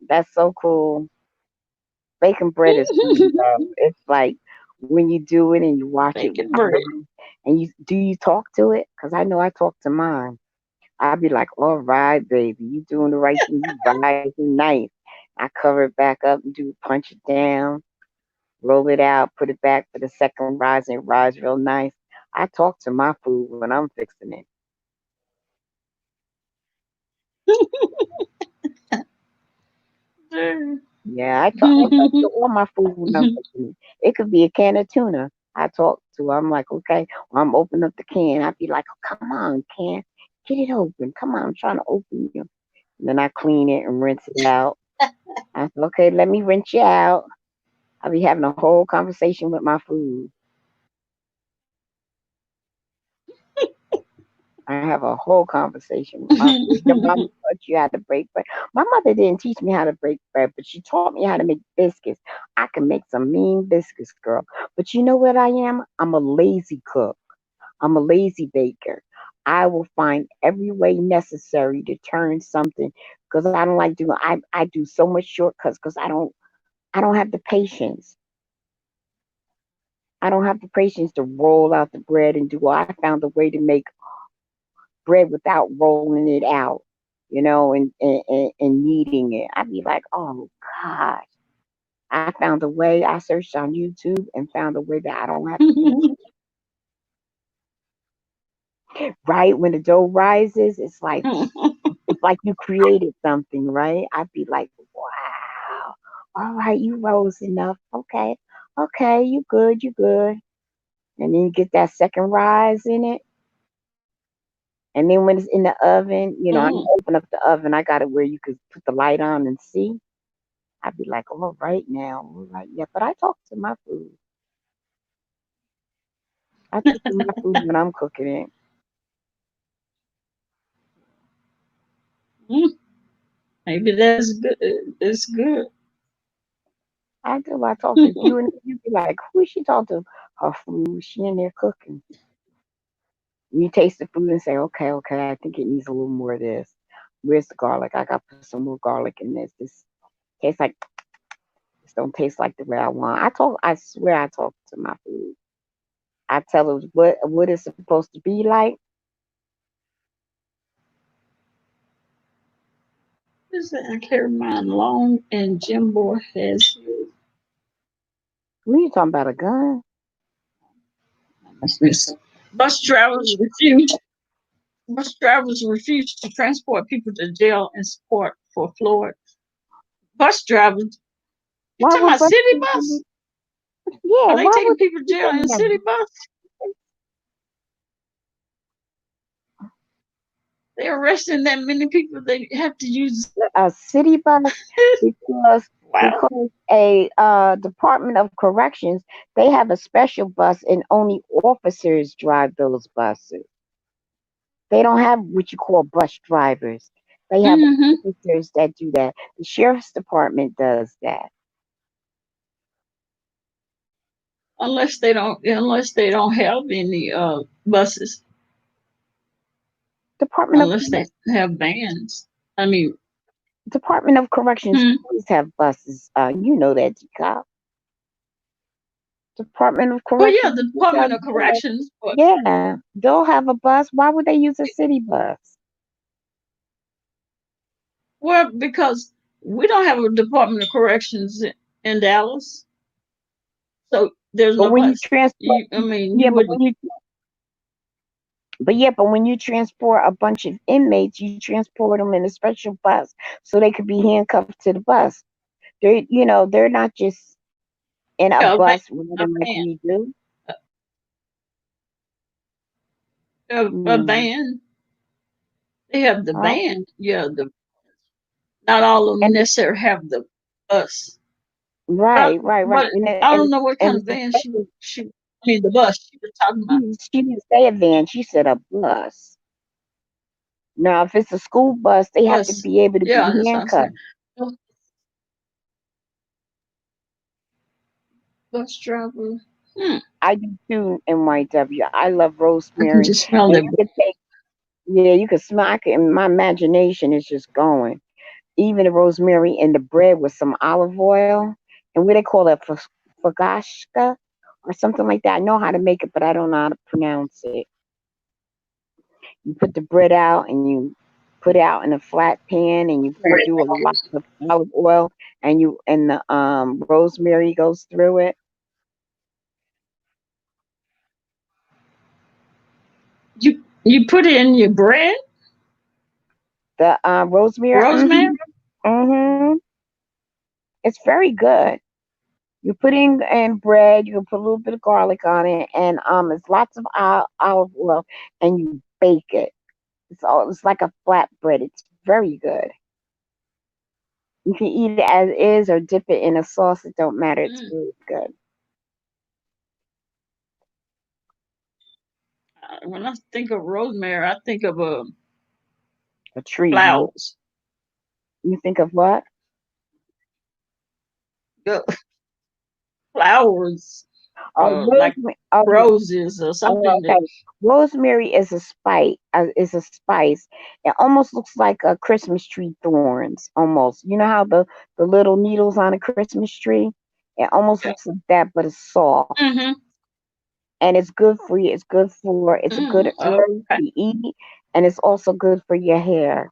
That's so cool. Baking bread is cool, though. It's like when you do it and you watch it with Bacon bread. mom, and you talk to it? Because I know I talk to mine. I'd be like, all right, baby, you doing the right thing. You rising nice. I cover it back up and do punch it down, roll it out, put it back for the second rise, and it rise real nice. I talk to my food when I'm fixing it. Yeah, I talk to all my food when I'm cooking it. It could be a can of tuna. I talk to. I'm like, okay, well, I'm opening up the can. I'd be like, oh, come on, can, get it open. Come on, I'm trying to open you. And then I clean it and rinse it out. I said, okay, let me rinse you out. I'll be having a whole conversation with my food. I have a whole conversation with my food. Your mama taught you how to break bread. My mother didn't teach me how to break bread, but she taught me how to make biscuits. I can make some mean biscuits, girl. But you know what I am? I'm a lazy cook. I'm a lazy baker. I will find every way necessary to turn something because I don't like doing. I do so much shortcuts because I don't have the patience. I don't have the patience to roll out the bread and do. I found a way to make bread without rolling it out, and kneading it. I'd be like, oh God. I found a way. I searched on YouTube and found a way that I don't have to do it. Right when the dough rises, it's like you created something, right? I'd be like, wow. All right, you rose enough. Okay. Okay, you good, you good. And then you get that second rise in it. And then when it's in the oven, I Mm. open up the oven. I got it where you could put the light on and see. I'd be like, all right now, all right, yeah. But I talk to my food. I talk to my food when I'm cooking it. Mm. Maybe that's good. It's good. I do. I talk to you, and you be like, who is she talking to? Her food. She in there cooking. You taste the food and say, okay, okay, I think it needs a little more of this. Where's the garlic? I got to put some more garlic in this. This tastes like this don't taste like the way I want. I talk. I swear, I talk to my food. I tell her what it's supposed to be like. Is that I carry mine long and Jimbo has his. When you talking about a gun? Bus drivers refuse. Bus drivers refuse to transport people to jail in support for Floyd. Bus drivers. You Why talking would about bus city people? bus? Yeah, Are they why taking would people to you jail think in that? city bus? They're arresting that many people. They have to use. A city bus? because Wow. because a Department of Corrections, they have a special bus and only officers drive those buses. They don't have what you call bus drivers. They have Mm-hmm. officers that do that. The sheriff's department does that. Unless they don't have any buses. Department of Unless they have vans. I mean, Department of Corrections hmm. always have buses. You know that, Dcop. Department of Well, yeah, Corrections the always have Department of a bus. Corrections, but Yeah, they'll have a bus. Why would they use a city bus? well, because we don't have a Department of Corrections in Dallas, so there's But no when you bus. transport, I mean, yeah, you wouldn't. but when you transport a bunch of inmates, you transport them in a special bus so they could be handcuffed to the bus. They're not just in a Yeah, bus a riding like van, we do. a Mm. van. They have the van. Okay. Yeah, not all of them And necessarily have the bus. But right, right, right. but I don't know what kind And of it's a van special. she. I mean, the bus she was talking about. She didn't say a van. She said a bus. Now, if it's a school bus, they have to Bus. be able to Yeah, be that's what I'm handcuffed. saying. Bus driver. Hmm. I do too, NYW. I love I can rosemary. just smell And that. you could take, yeah, you could smell it, and my imagination is just going. Even the rosemary in the bread with some olive oil, and what they call it, fagashka or something like that. I know how to make it, but I don't know how to pronounce it. You put the bread out and you put it out in a flat pan, and you do a lot of olive oil, and the rosemary goes through it. You put it in your bread, The rosemary, rosemary. hmm it's very good. You put in bread. You can put a little bit of garlic on it, and it's lots of olive oil, and you bake it. It's like a flatbread. It's very good. You can eat it as is or dip it in a sauce. It don't matter. It's Mm. really good. When I think of rosemary, I think of A tree, huh? flowers. You think of what? The flowers, Oh, like rosemary. Oh, roses or something that. okay. Rosemary is a spice. Is a spice. It almost looks like a Christmas tree thorns. Almost. You know how the little needles on a Christmas tree. It almost looks like that, but it's soft, Mm-hmm. and it's good for you. It's good for. It's a good herb Okay. to eat, and it's also good for your hair,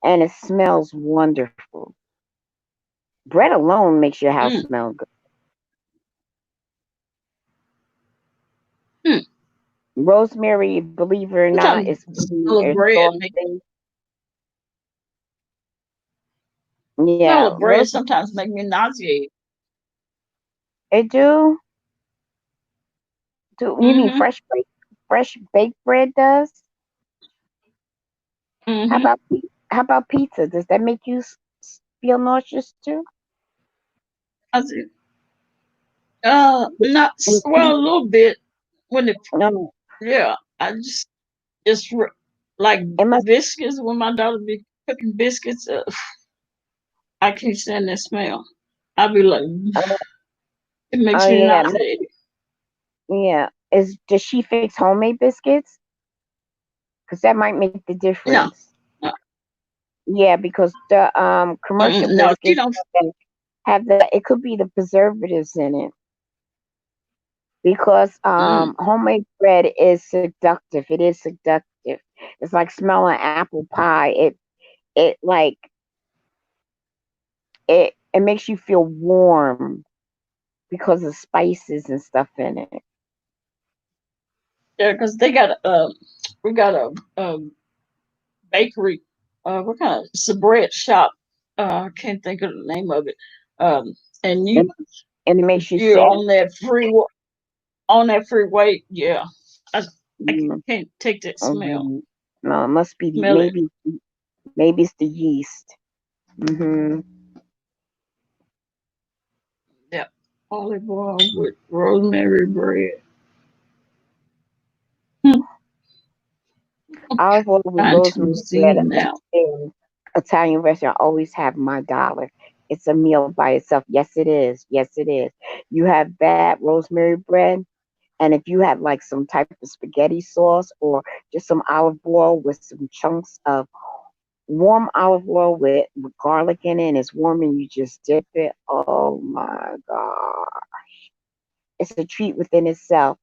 and it smells wonderful. Bread alone makes your house Mm. smell good. Hmm. Rosemary, believe it or not, Sometimes is the smell of it's bread make saucy. Yeah, smell of bread rosemary. sometimes make me nauseated. It do. Do you mean Mm-hmm. fresh baked bread does? How Mm-hmm. about how about pizza? Does that make you feel nauseous too? I said, not With well, a pizza? little bit when it. No, Yeah, I just like it must. biscuits when my daughter be cooking biscuits. I can't stand that smell. I be like, Oh, it makes oh me yeah, nauseated. yeah. Is does she fix homemade biscuits? Because that might make the No, difference. no, Yeah, because the commercial no, she biscuits don't. have the, it could be the preservatives in it, because Mm, homemade bread is seductive. It is seductive. It's like smelling apple pie. It like it makes you feel warm because of spices and stuff in it. yeah, because they got we got a bakery. What kind of it's a bread shop? I can't think of the name of it. Um, and And, and it makes you you're sick. on that freeway. Yeah, I Mm, can't take that smell. no, it must be Smell it. maybe it's the yeast. Hmm. Yeah, olive oil with rosemary bread. Hmm. Olive oil with Trying to rosemary bread zen now. in Italian restaurant always have my dollar. It's a meal by itself. Yes, it is. Yes, it is. You have that rosemary bread, and if you have like some type of spaghetti sauce or just some olive oil with some chunks of warm olive oil with garlic in it, and it's warm, and you just dip it. Oh my god, it's a treat within itself.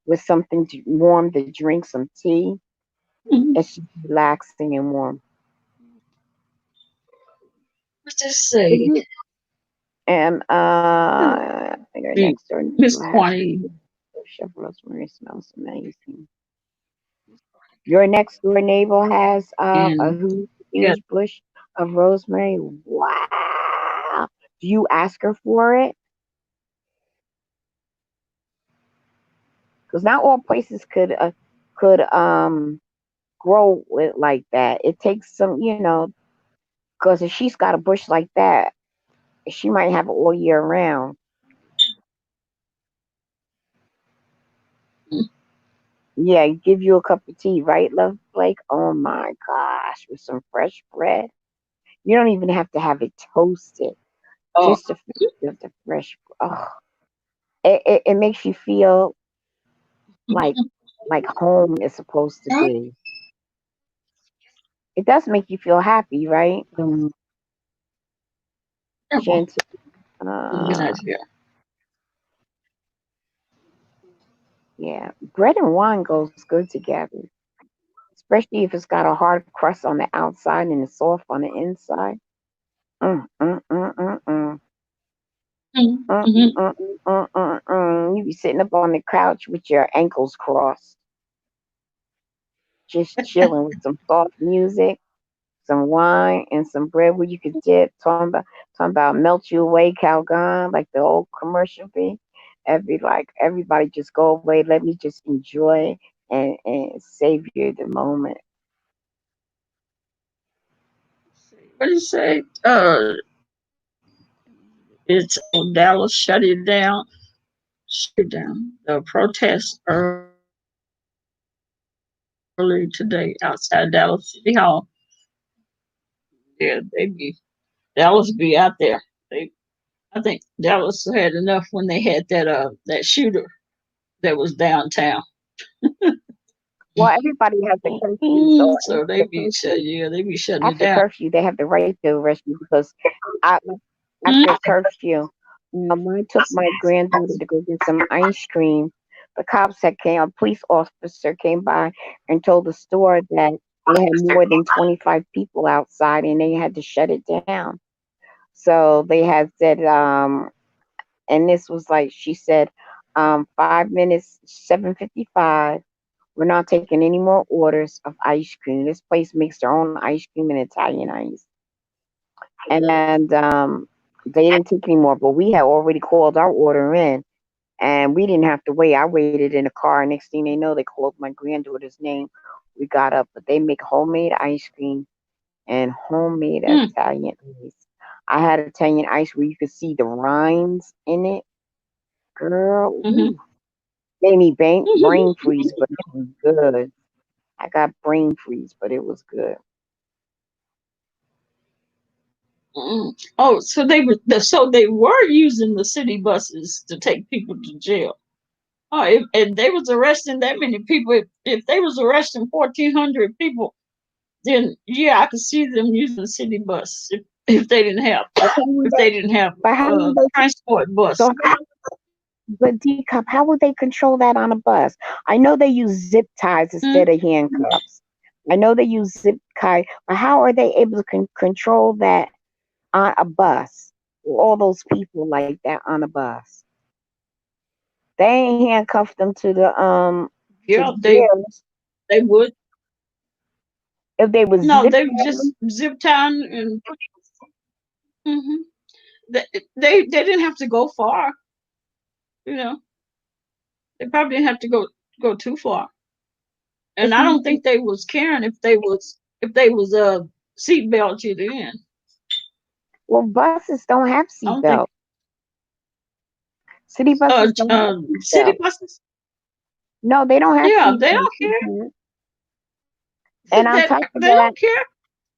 With something warm to drink, some tea. Mhm. It's just relaxing and warm. Let's just Did say, you? And I think our be next door Miss neighbor has Quantity chef rosemary smells amazing. Your next door neighbor has a and got huge bush of rosemary. Wow. Do you ask her for it? Because not all places could grow it like that. It takes some, because if she's got a bush like that, she might have it all year round. Yeah, give you a cup of tea, right, Love Blake? Oh my gosh, with some fresh bread. You don't even have to have it toasted. oh Just the fact of the fresh. Oh, It makes you feel like home is supposed to be. It does make you feel happy, right? Terrible. Shanty. Good Uh, idea. yeah, bread and wine goes good together, especially if it's got a hard crust on the outside and it's soft on the inside. Mm, mm, mm, mm, mm. Mm, Mm-hmm. mm, You be sitting up on the couch with your ankles crossed, just chilling with some soft music, some wine, and some bread where you could dip. Talking about melt you away, Calgon, like the old commercial be. Everybody just go away. Let me just enjoy and savor the moment. What do you say? It's Dallas shut it down. Shut it down. The protest early today outside Dallas City Hall. Yeah, Dallas be out there. They, I think Dallas had enough when they had that shooter that was downtown. Well, everybody has a curfew, so So they after be curfew, they be shutting it after down. curfew, they have the right to arrest you because I, after curfew, I took my granddaughter to go get some ice cream. The cops had came, a police officer came by and told the store that they had more than 25 people outside and they had to shut it down. So they had said, and this was like she said, 5 minutes, 7:55. We're not taking any more orders of ice cream. This place makes their own ice cream and Italian ice. And they didn't take any more, but we had already called our order in and we didn't have to wait. I waited in the car. Next thing they know, they called my granddaughter's name. We got up, but they make homemade ice cream and homemade Mm, Italian ice. I had Italian ice where you could see the rinds in it. Girl, mm-hmm. ooh, made me brain freeze, but it was good. I got brain freeze, but it was good. Oh, so they were using the city buses to take people to jail. Oh, if they was arresting that many people, if they was arresting 1,400 people, then yeah, I could see them using the city bus if they didn't have But how would if they didn't have but how would they transport bus. so but Dcop, how would they control that on a bus? I know they use zip ties Mm, instead of handcuffs. I know they use zip tie, but how are they able to control that on a bus? All those people like that on a bus. They ain't handcuffed them to yeah, the they jails. they would. If they was No, zip they tying just them, zip town and hmm they didn't have to go far. You know, they probably didn't have to go too far. but And I see, don't think they was caring if they was seat belted in. well, buses don't have I don't think seatbelts. City buses don't have city seatbelts. buses. No, they don't have Yeah, they seatbelts. don't care. And on That top of they that, don't care.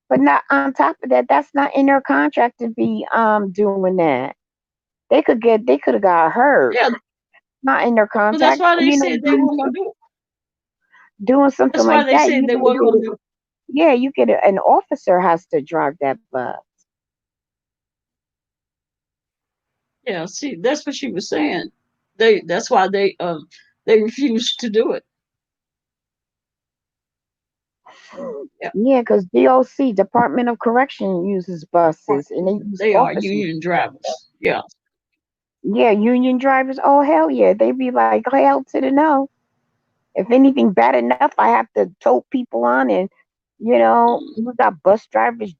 but not on top of that, that's not in their contract to be doing that. They could have got hurt. Yeah, Not in their but that's contract. why they You know, said they weren't gonna do it. doing something That's why like they that, said they weren't gonna do it. you get an officer has to drive that bus. Yeah, see, that's what she was saying. That's why they refused to do it. Yeah, Yeah, because DOC, Department of Correction, uses buses and they use they are officers. union drivers. Yeah. Yeah, union drivers. Oh hell yeah, they be like hell to the no. If anything bad enough, I have to tote people on, and we got bus drivers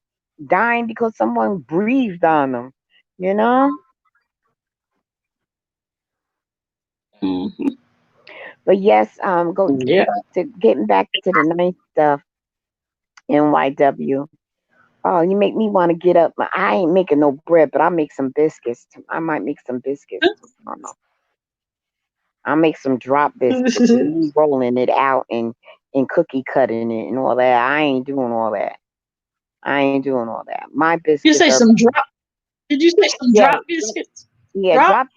dying because someone breathed on them. You know, Hmm. but yes, Yeah. to getting back to the nice stuff. NYW. Oh, you make me want to get up. I ain't making no bread, but I'll make some biscuits. I might make some biscuits tomorrow. I'll make some drop biscuits with me rolling it out and cookie cutting it and all that. I ain't doing all that. I ain't doing all that. My You biscuits say are some drop? Did you say some yeah, drop biscuits? yeah, Drop?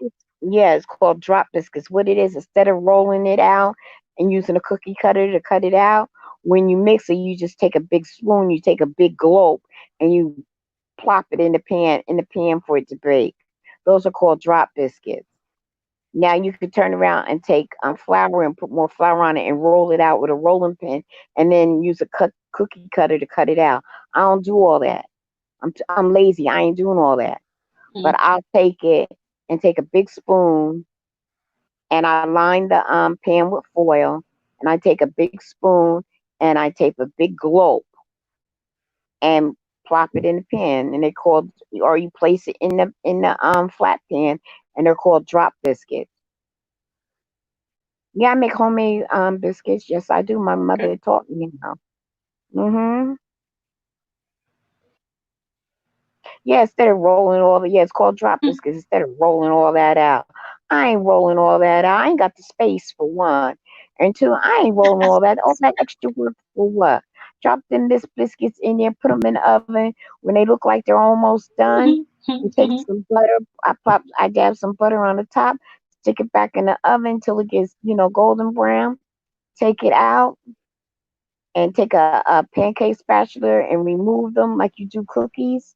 Yeah, it's called drop biscuits. What it is, instead of rolling it out and using a cookie cutter to cut it out, when you mix it, you just take a big spoon, you take a big globe, and you plop it in the pan for it to bake. Those are called drop biscuits. Now you could turn around and take flour and put more flour on it and roll it out with a rolling pin, and then use a cookie cutter to cut it out. I don't do all that. I'm lazy. I ain't doing all that. But Mm. I'll take it and take a big spoon and I line the pan with foil, and I take a big spoon and I take a big globe and plop it in the pan, and they called, or you place it in the flat pan, and they're called drop biscuits. Yeah, I make homemade biscuits. Yes, I do. My Okay. mother taught me how. Mhm. Yeah, instead of rolling all the, yeah, it's called drop Mm. biscuits. Instead of rolling all that out, I ain't rolling all that out. I ain't got the space for one, and two, I ain't rolling all that extra work for what? Drop them biscuits in there, put them in the oven. When they look like they're almost done, you take some butter. I dab some butter on the top, stick it back in the oven till it gets, golden brown. Take it out and take a pancake spatula and remove them like you do cookies.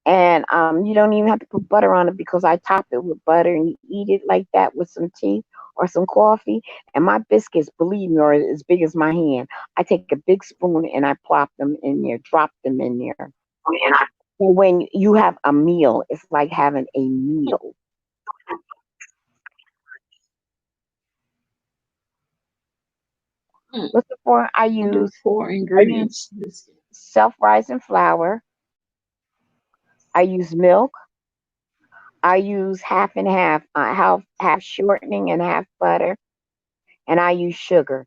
And you don't even have to put butter on it because I top it with butter and you eat it like that with some tea or some coffee. And my biscuits, believe me, are as big as my hand. I take a big spoon and I plop them in there, drop them in there. So when you have a meal, it's like having a meal. Mm. What's the for? Do four I use ingredients. self-rising flour. I use milk. I use half and half, half shortening and half butter, and I use sugar.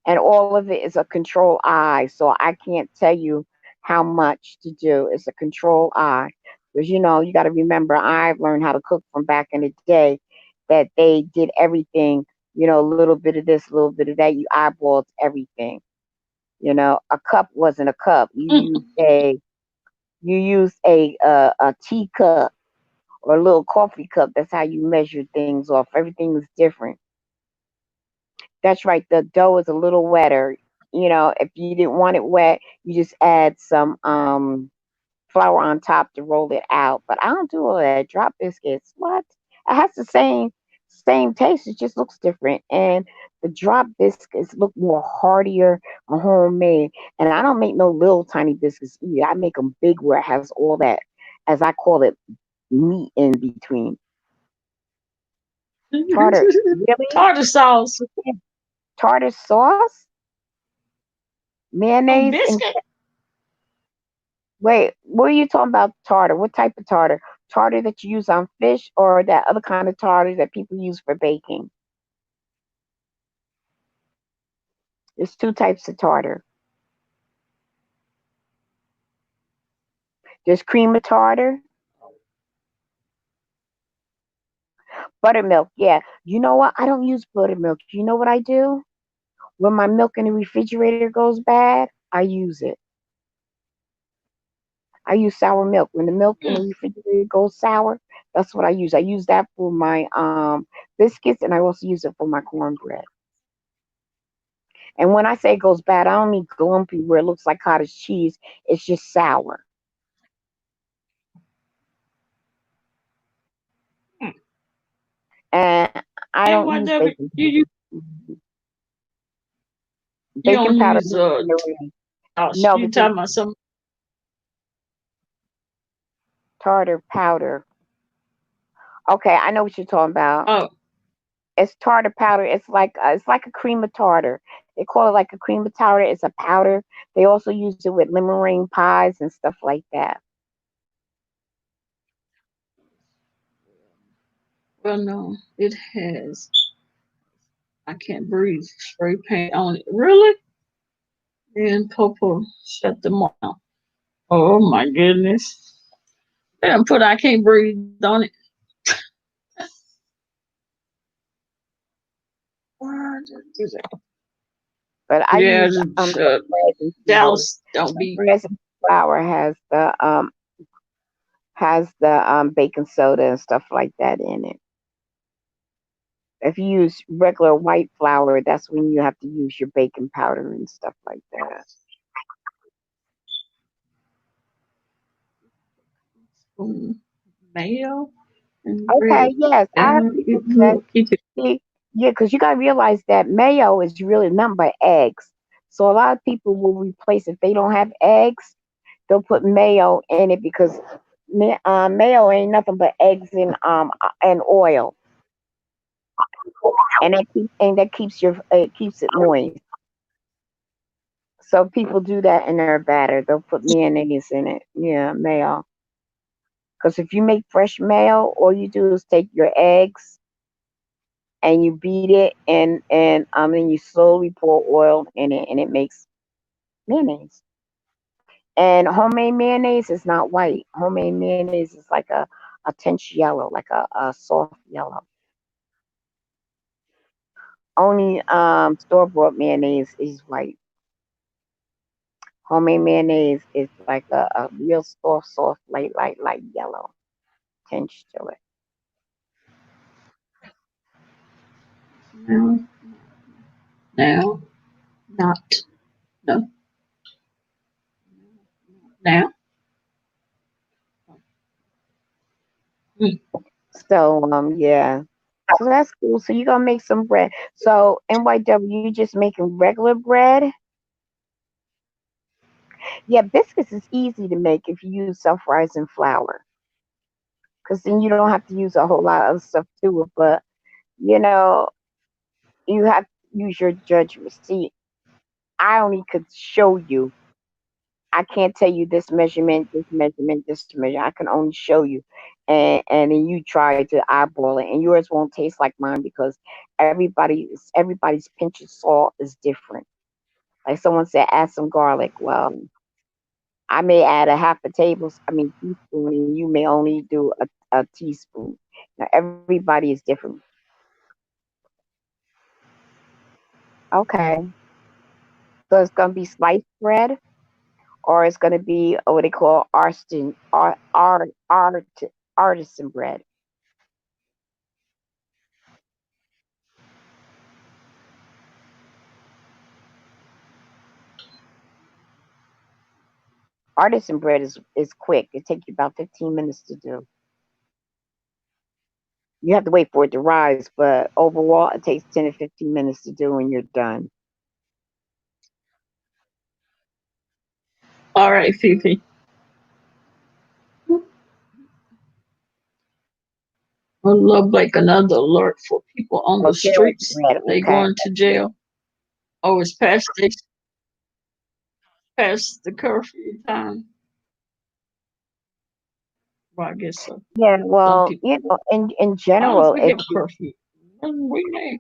And all of it is a control I. So I can't tell you how much to do. It's a control I. Because you got to remember, I've learned how to cook from back in the day that they did everything, a little bit of this, a little bit of that. You eyeballed everything. A cup wasn't a cup. Mm. You used a teacup or a little coffee cup. That's how you measure things off. Everything is different. That's right. The dough is a little wetter. If you didn't want it wet, you just add some flour on top to roll it out. But I don't do all that. Drop biscuits. What? It has the same taste. It just looks different. And the drop biscuits look more heartier and homemade. And I don't make no little tiny biscuits either. I make them big where it has all that, as I call it, meat in between. Tartar. Really? Tartar sauce Tartar sauce? on Mayonnaise and biscuit. wait, what are you talking about tartar? What type of tartar? Tartar that you use on fish or that other kind of tartar that people use for baking? There's two types of tartar. There's cream of tartar, buttermilk. Yeah. You know what? I don't use buttermilk. You know what I do? When my milk in the refrigerator goes bad, I use it. I use sour milk. When the milk in the Mm. refrigerator goes sour, that's what I use. I use that for my biscuits and I also use it for my cornbread. And when I say it goes bad, I don't mean glumpy where it looks like cottage cheese. It's just sour. And I And don't what use W baking you powder. Mhm. you Baking don't powder use makes it really sauce. no You because talking about some tartar powder. Okay, I know what you're talking about. oh It's tartar powder. It's like a cream of tartar. They call it like a cream of tartar. It's a powder. They also use it with lemon meringue pies and stuff like that. well no. It has I can't breathe spray paint on it. Really? And Popo shut them off. Oh my goodness. They done put I can't breathe on it. Why did they do that? But I Yeah, use some bread and flour. Dallas don't Some be bread and flour has the has the baking soda and stuff like that in it. If you use regular white flour, that's when you have to use your baking powder and stuff like that. Spoon mayo and bread. Okay, yes, I heard Yeah, you it that. will keep it. See, yeah, because you gotta realize that mayo is really nothing but eggs. So a lot of people will replace if they don't have eggs, they'll put mayo in it because mayo ain't nothing but eggs and oil, and that keeps your it keeps it moist. So people do that in their batter. They'll put mayonnaise in it. Yeah, mayo. Because if you make fresh mayo, all you do is take your eggs and you beat it, and you slowly pour oil in it, and it makes mayonnaise. And homemade mayonnaise is not white. Homemade mayonnaise is like a tinge yellow, like a soft yellow. Only store bought mayonnaise is white. Homemade mayonnaise is like a real soft, light yellow tinge to it. No, now, not, no, now. Mm. So yeah. So that's cool. So you're gonna make some bread. So NYW, you just making regular bread? Yeah, biscuits is easy to make if you use self-rising flour, because then you don't have to use a whole lot of other stuff to it. But you know, you have to use your judgment. See, I only could show you. I can't tell you this measurement, this measurement, this measurement. I can only show you, and then you try to eyeball it, and yours won't taste like mine because everybody's pinch of salt is different. Like someone said, add some garlic. Well, I may add a half a teaspoon, and you may only do a teaspoon. Now everybody is different. Okay, so it's gonna be sliced bread, or it's gonna be what they call artisan bread. Artisan bread is quick. It takes you about 15 minutes to do. You have to wait for it to rise, but overall, it takes 10 to 15 minutes to do, and you're done. All right, Fifi. I love like another alert for people on Oh, the jail streets. bread. They Okay. going to jail. Oh, it's past the curfew time. Well, I guess so. Yeah. Some Well, people. in I don't know if general, we if have a curfew. We may.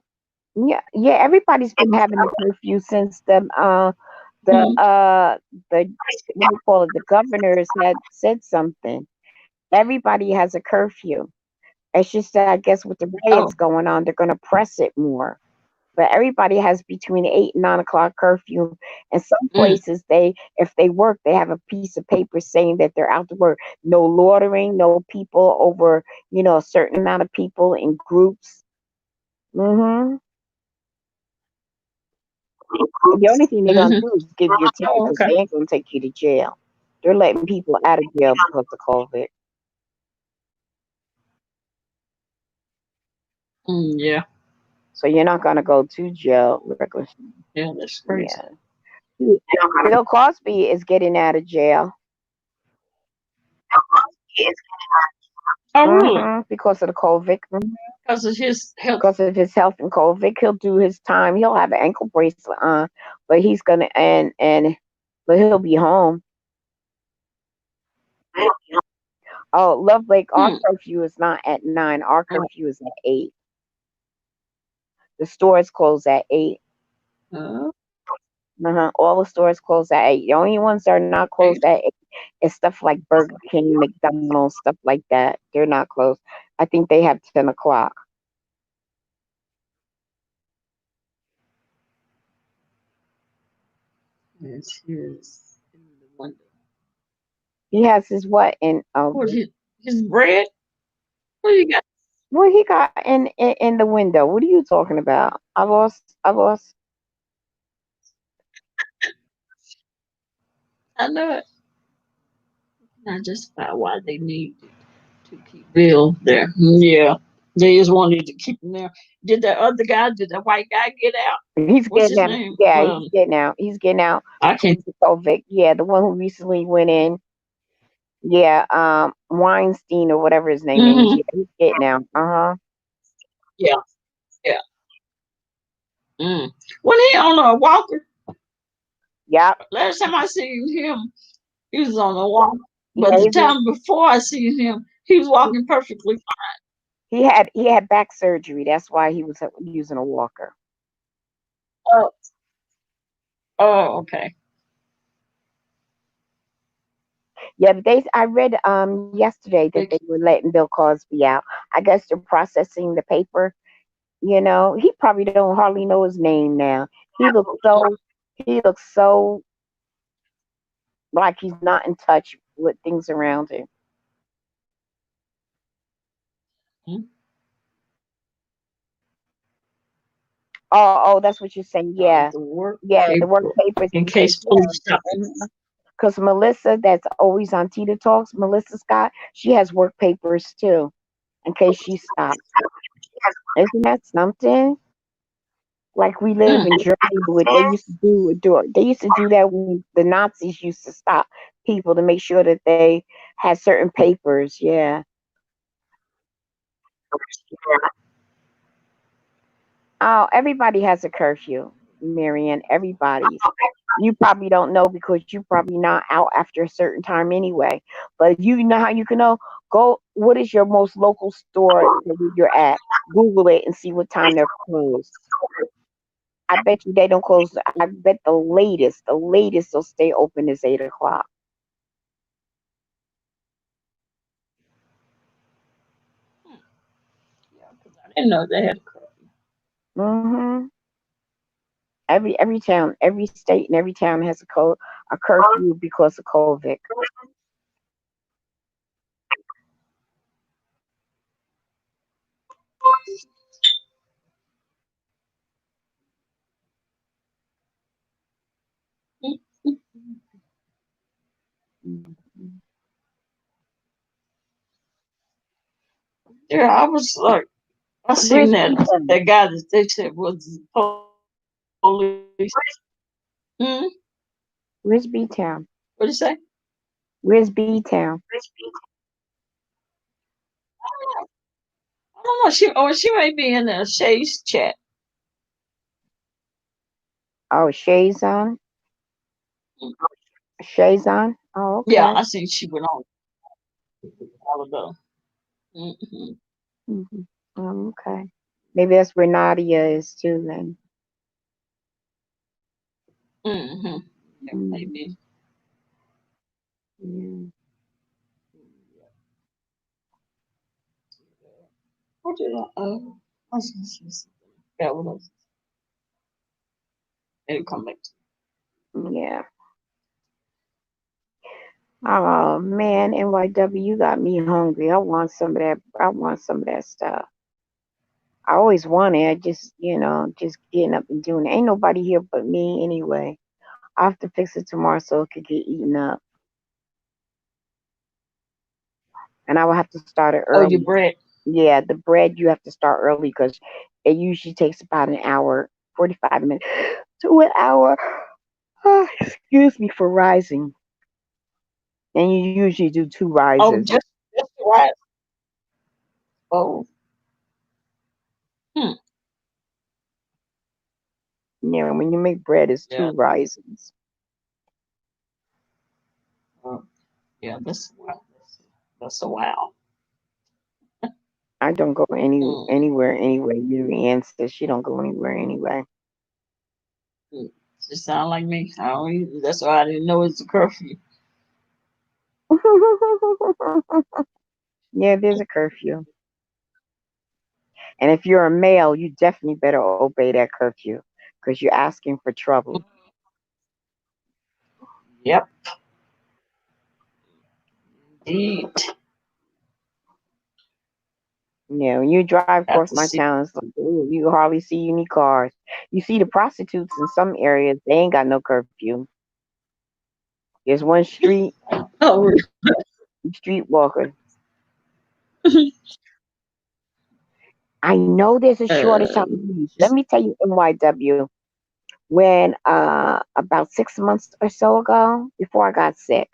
yeah, everybody's been having a curfew since the Mm. the what do you call it? The governors had said something. Everybody has a curfew. It's just that I guess with the riots Oh. going on, they're going to press it more. But everybody has between 8 and 9 o'clock curfew. And some Mm. places, if they work, they have a piece of paper saying that they're out to work. No loitering, no people over, a certain amount of people in groups. hmm The only thing they're gonna Mm-hmm. do is give you time Oh, because okay. they ain't gonna take you to jail. They're letting people out of jail because of COVID. Mm, yeah. So you're not gonna go to jail. Yeah, that's crazy. Yeah. Bill Cosby is getting out of jail. Oh, really? Because of the COVID. Because of his health. Because of his health and COVID, he'll do his time. He'll have an ankle bracelet on, but he's gonna but he'll be home. Oh, Love Lake, our Hmm. curfew is not at 9. Our curfew is at 8. The stores close at 8. Uh, All the stores close at 8. The only ones that are not closed okay. at 8 is stuff like Burger King, McDonald's, stuff like that. They're not closed. I think they have 10 o'clock. Yes, he is in the window. He has his what in What is it? his bread. What do you got? What he got in the window? What are you talking about? I lost. I lost. I know it. Not justify why they need to keep Bill there. Yeah, they just wanted to keep him there. Did that other guy? Did that white guy get out? He's What's getting his out. name? Yeah, he's getting out. He's getting out. I can't. He's the convict. Yeah, the one who recently went in. Yeah, Weinstein or whatever his name is. Hmm. Yeah, he's getting out. Uh-huh. Yeah, yeah. Mm. When he on a walker, Yep. last time I seen him, he was on a walker. But Yeah, the time before I seen him, he was walking perfectly he had back surgery. That's why he was using a walker. fine. Oh, okay. Yeah, but I read yesterday that they They, were letting Bill Cosby out. I guess they're processing the paper. He probably don't hardly know his name now. He looks so like he's not in touch with things around him. Oh, that's what you're saying. Yeah, the work yeah, the work paper papers in in case. case police stop. Yeah, because Melissa, that's always on Tita Talks, Melissa Scott, she has work papers too, in case she stops. Isn't that something? Like we live Mm. in Germany, what they used to they used to do that when the Nazis used to stop people to make sure that they had certain papers. Yeah. Oh, everybody has a curfew, Marianne. Everybody's. You probably don't know because you probably not out after a certain time anyway. But you know how you can know. Go. What is your most local store where you're at? Google it and see what time they're closed. I bet you they don't close. I bet the latest they'll stay open is 8 o'clock. Yeah, 'cause I didn't know they had a curfew. Hmm. Every town, every state, and every town has a curfew because of COVID. Mhm. Yeah, I was like, I seen Where's that B Town? that guy that they said was police. Hmm? Where's B Town? What did you say? Where's B Town? I don't know. She may be in the Shay's chat. Oh, Shay's on. Shay's on. Oh, Yeah, okay. I seen she went on a while ago. Hmm. Hmm. Okay. Maybe that's where Nadia is too. Then. Hmm. Yeah, Mm, maybe. yeah. What did I was gonna say something. Yeah, what else? It'll come back to Yeah. Oh man, NYW, you got me hungry. I want some of that. I want some of that stuff. I always wanted. I just getting up and doing it. Ain't nobody here but me anyway. I have to fix it tomorrow so it could get eaten up. And I will have to start it oh, your early. bread. Yeah, the bread you have to start early because it usually takes about an hour, 45 minutes to an hour. Excuse me for rising. And you usually do two Oh, rises. just right. Oh, hmm. Yeah, when you make bread, it's two Yeah. risings. Oh, yeah. That's a wow. I don't go Mm. anywhere anyway. Usually Ann says she don't go anywhere anyway. Mm. Just sound like me. I don't either. That's why I didn't know it's a curfew. Yeah, there's a curfew. And if you're a male, you definitely better obey that curfew because you're asking for trouble. Yep. Indeed. Yeah, when you drive Have across to my see. town, it's like, ooh, you hardly see any cars. You see the prostitutes in some areas, they ain't got no curfew. There's one Oh, really? street walker. I know there's a shortage on these. Let Just, me tell you, NYW, when about 6 months or so ago, before I got sick,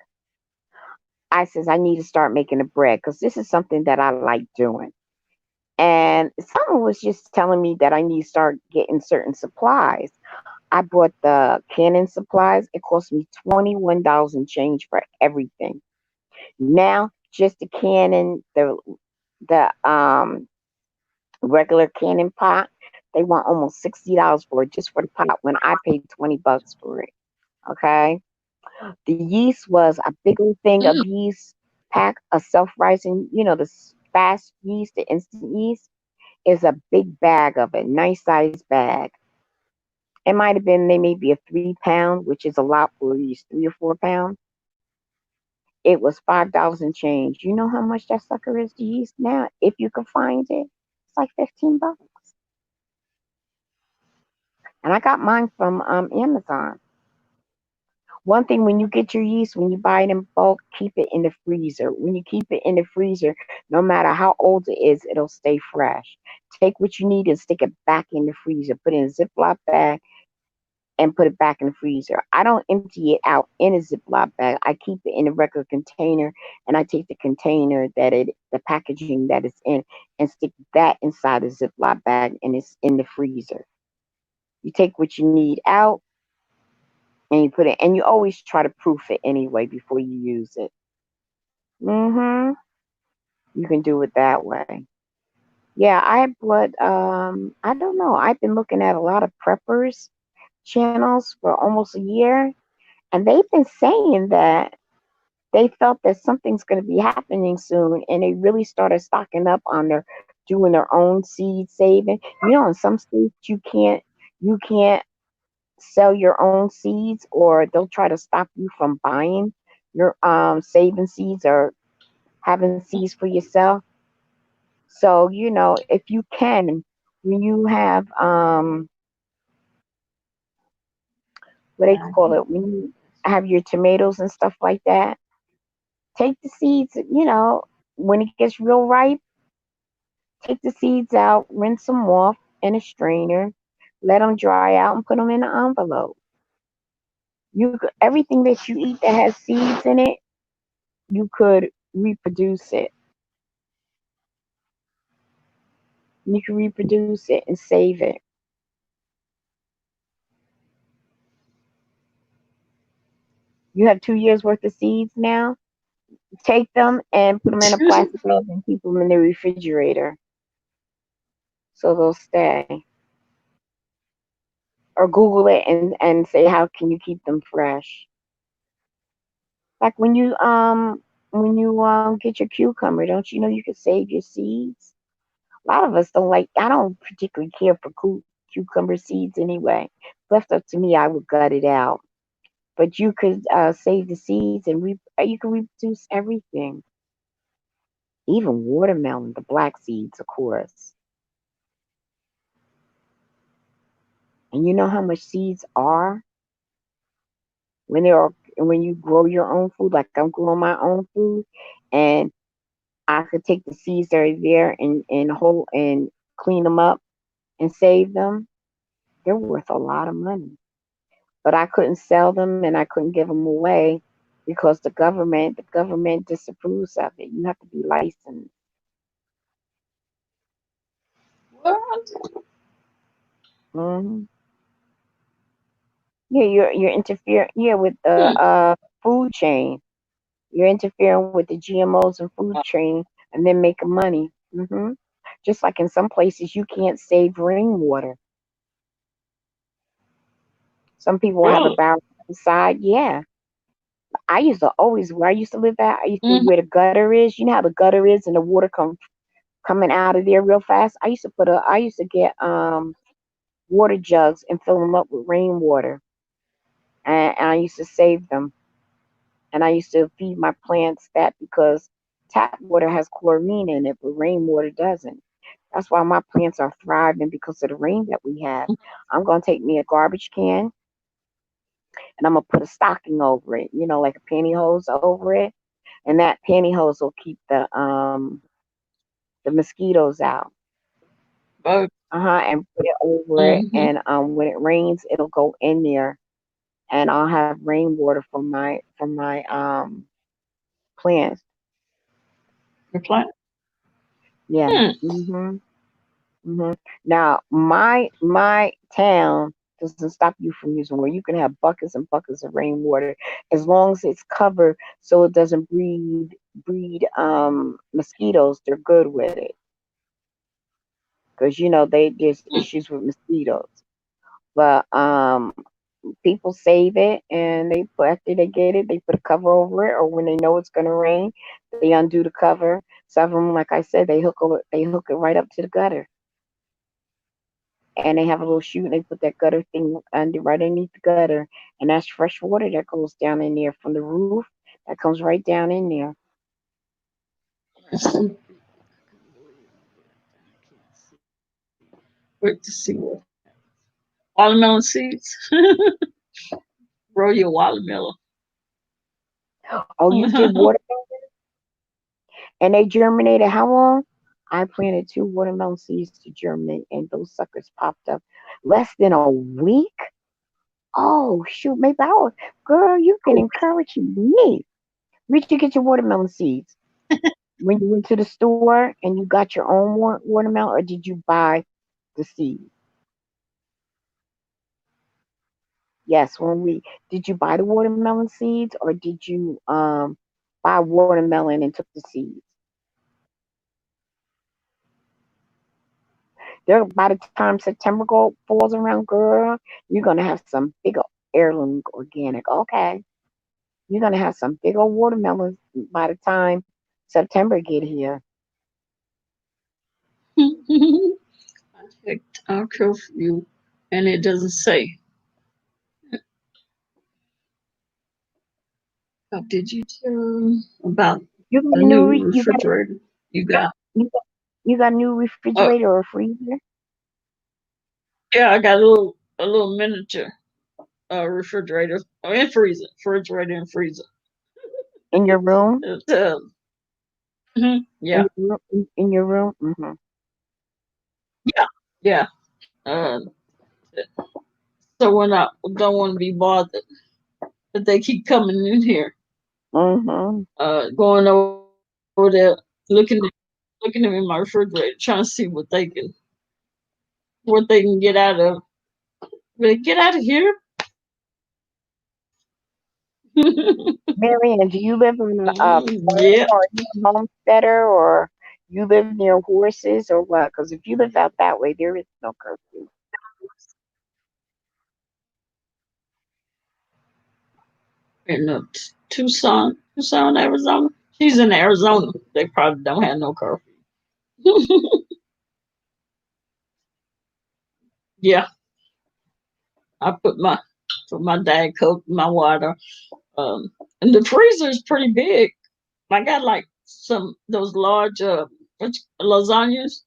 I says I need to start making the bread because this is something that I like doing. And someone was just telling me that I need to start getting certain supplies. I bought the canning supplies. It cost me $21 and change for everything. Now, just the canning, the regular canning pot, they want almost $60 for it just for the pot when I paid $20 for it. Okay. The yeast was a big old thing of mm, yeast pack, a self-rising, the fast yeast, the instant yeast is a big bag of it, nice size bag. It might have been they maybe a 3 pound, which is a lot for these 3 or 4 pounds. It was $5 and change. You know how much that sucker is to yeast now? If you can find it, it's like $15. And I got mine from Amazon. One thing when you get your yeast, when you buy it in bulk, keep it in the freezer. When you keep it in the freezer, no matter how old it is, it'll stay fresh. Take what you need and stick it back in the freezer. Put it in a Ziploc bag and put it back in the freezer. I don't empty it out in a Ziploc bag. I keep it in a regular container and I take the container the packaging that it's in and stick that inside a Ziploc bag and it's in the freezer. You take what you need out and you put it, and you always try to proof it anyway before you use it. Mhm. You can do it that way. Yeah, I don't know. I've been looking at a lot of preppers channels for almost a year, and they've been saying that they felt that something's going to be happening soon, and they really started stocking up on their doing their own seed saving. In some states you can't sell your own seeds, or they'll try to stop you from buying your saving seeds or having seeds for yourself. So if you can, when you have what they call it, when you have your tomatoes and stuff like that, take the seeds. When it gets real ripe, take the seeds out, rinse them off in a strainer, let them dry out, and put them in an envelope. Everything that you eat that has seeds in it, you could reproduce it. You can reproduce it and save it. You have 2 years worth of seeds now. Take them and put them in a plastic bag and keep them in the refrigerator so they'll stay. Or Google it and say how can you keep them fresh. Like when you get your cucumber, don't you know you can save your seeds? A lot of us don't like. I don't particularly care for cucumber seeds anyway. Left up to me, I would gut it out. But you could save the seeds and you can reproduce everything, even watermelon, the black seeds, of course. And you know how much seeds are when you grow your own food. Like I'm growing my own food, and I could take the seeds that are there and clean them up and save them. They're worth a lot of money, but I couldn't sell them and I couldn't give them away because the government disapproves of it. You have to be licensed. Hmm. Yeah, you're interfering. Yeah, with the food chain. You're interfering with the GMOs and food chain, and then making money. Just like in some places, you can't save rainwater. Some people have a Really? barrel inside. Yeah, I used to always where I used to live at. I used to Mm, where the gutter is. You know how the gutter is, and the water coming out of there real fast. I used to get water jugs and fill them up with rainwater, and I used to save them, and I used to feed my plants that because tap water has chlorine in it, but rainwater doesn't. That's why my plants are thriving because of the rain that we have. I'm gonna take me a garbage can and I'm gonna put a stocking over it, like a pantyhose over it, and that pantyhose will keep the mosquitoes out. Oh, And put it over it, mm-hmm. and when it rains, it'll go in there, and I'll have rainwater from my plants. The plant. Yeah. Hmm. Now, my town doesn't stop you from using water. You can have buckets and buckets of rainwater as long as it's covered so it doesn't breed mosquitoes. They're good with it because there's issues with mosquitoes. But people save it and they put after they get it, they put a cover over it, or when they know it's gonna rain, they undo the cover. Some of them, like I said, they hook it right up to the gutter, and they have a little chute and they put that gutter thing under right underneath the gutter, and that's fresh water that goes down in there from the roof that comes right down in there. Wait to see what watermelon seeds. Grow your watermelon. Oh, you did water and they germinated how long? I planted 2 watermelon seeds to germinate and those suckers popped up less than a week. Oh shoot, maybe girl, you've been encouraging me. Where'd you get your watermelon seeds? When you went to the store and you got your own watermelon, or did you buy the seed? Yes, when we did you buy the watermelon seeds or did you buy watermelon and took the seeds? There by the time September falls around, girl, you're gonna have some big heirloom organic. Okay. You're gonna have some big old watermelons by the time September get here. I checked our curfew, and it doesn't say. Did you tell about You got the a new new re- you got refrigerator you got? you got a new Oh, refrigerator or freezer yeah, I got a little miniature refrigerator and freezer, refrigerator and freezer. in your room? It, yeah, In your room? yeah, yeah. Uh, so when I don't want to be bothered, that they keep coming in here, Mhm. going over there, looking at me in my refrigerator, trying to see what they can get out of. But get out of here. Marianne, do you live on a farm Yeah. or are you a homesteader or you live near horses or what? Because if you live out that way, there is no curfew. In Tucson, Arizona. She's in Arizona. They probably don't have no curfew. Yeah, I put my Diet Coke, my water, and the freezer is pretty big. I got like some those large lasagnas.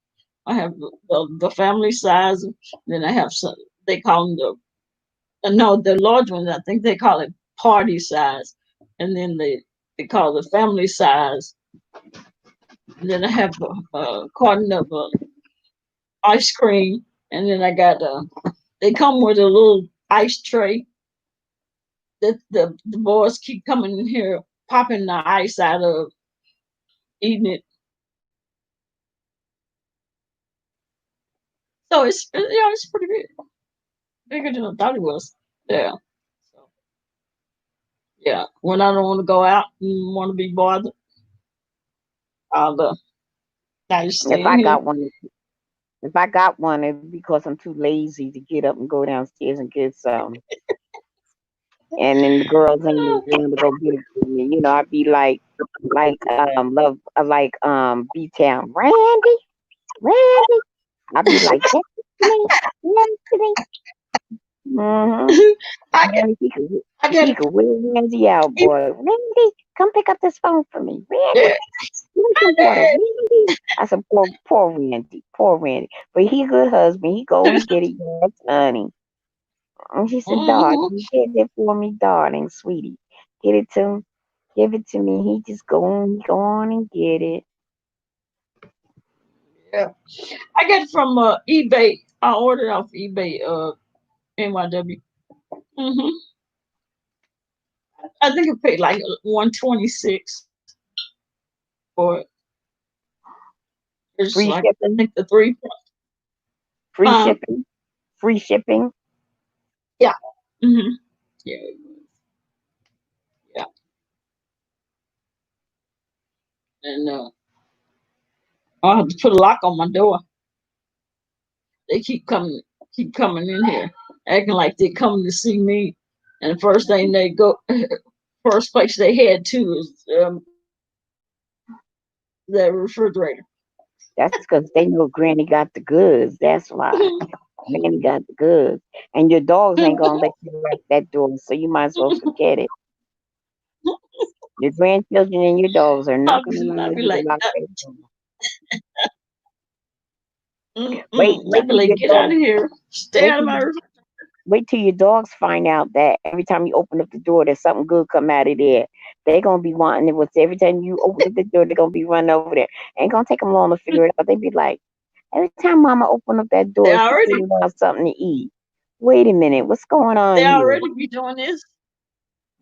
I have the family size. Then I have some. They call them no, the large ones. I think they call it party size, and then they call the family size. And then I have a carton of ice cream, and then I got they come with a little ice tray that the boys keep coming in here popping the ice out of, eating it. So it's pretty big, bigger than I thought it was. Yeah. So yeah, when I don't want to go out and want to be bothered, I'll I just If stay I in here. got one, if I got one, it's because I'm too lazy to get up and go downstairs and get some. And then the girls ain't around to go get it for me. I'd be like B Town, Randy. I'd be like, yesterday. Mm-hmm. I get Randy, I he get could wear Randy out, boy. Randy, come pick up this phone for me. Randy. yeah. Give me some water, Randy. I said, poor Randy, poor Randy. But he a good husband. He go and get it. Yes, honey. And she said, Mhm. darling, get it for me, darling, sweetie. Get it to him. Give it to me. He just go on and get it. Yeah. I got it from eBay. I ordered off eBay, NYW. Hmm. I think I paid like 126 for it. It's Free like I shipping, think the three. free Uh, shipping, free shipping. yeah. Hmm. Yeah. Yeah. And I have to put a lock on my door. They keep coming in here, acting like they're coming to see me. And the first thing they go, first place they head to is the refrigerator. That's because they know Granny got the goods. That's why. Granny got the goods. And your dogs ain't gonna let you lock that door, so you might as well forget it. Your grandchildren and your dogs are not gonna allow I'll be you to like, lock that door. they Wait be till like, your get out dogs of here, stay wait out of till my you refrigerator. wait till your dogs find out that every time you open up the door, there's something good come out of there. They're gonna be wanting it. With every time you open up the door, they're gonna be running over there. Ain't gonna take them long to figure it out. They be like, every time Mama open up that They door, she already figuring out something to eat. Wait a minute, what's going they on here? already be doing this.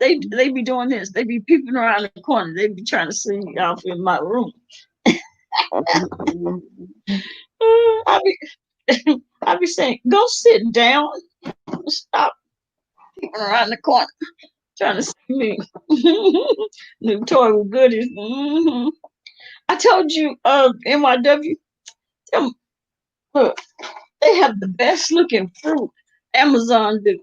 They be doing this. They be peeping around the corner. They be trying to see me off in my room. I be I be saying, go sit down. Stop peeping around the corner trying to see me. New toy with goodies. I told you, NYW, them, look, they have the best looking fruit. Amazon do.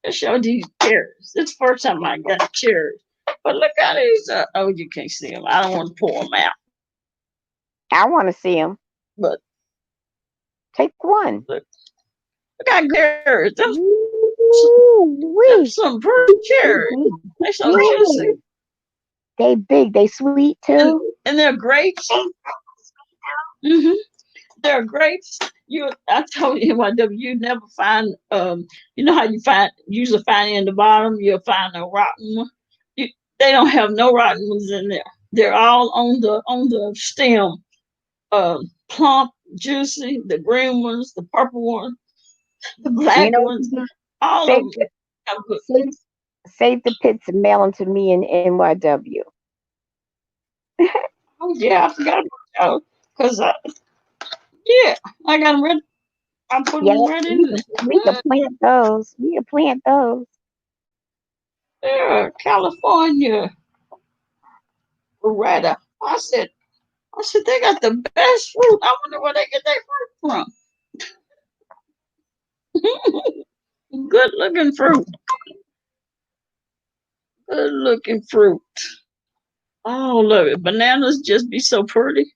They show these cherries. It's the first time I got cherries. But look at these. Oh, you can't see them. I don't want to pull them out. I want to see them. But Take one. look how good cherries. Them Woo-wee. some pretty cherries. They They so juicy. big. They big. They sweet And too. and they're grapes. Hmm. They're grapes. I told you, NYW, you never find, you know how you usually find in the bottom, you'll find a rotten one. You, they don't have no rotten ones in there. They're all on the stem, plump, juicy. The green ones, the purple ones, the You black know what ones, you do? all of Save them the have good. save, save the pits and mail them to me in NYW. Oh yeah, I forgot about those. Cause yeah, I got them ready. I put Yeah, them right in we can there. plant those. We can plant those. Yeah, California, Beretta. I said they got the best fruit. I wonder where they get their fruit from. Good looking fruit. Good looking fruit. Oh, look, bananas just be so pretty.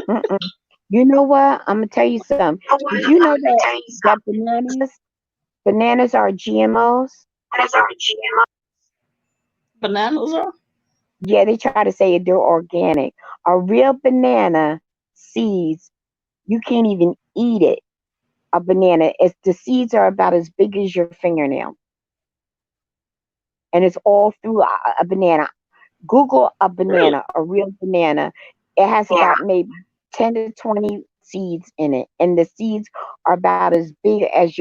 Mm-mm. You know what? I'm gonna tell you something. Did you know that bananas are GMOs? Bananas are. Yeah, they try to say they're organic. A real banana seeds, you can't even eat it. A banana, the seeds are about as big as your fingernail, and it's all through a banana. Google a Really? banana, a real banana. It has about maybe 10 to 20 seeds in it, and the seeds are about as big as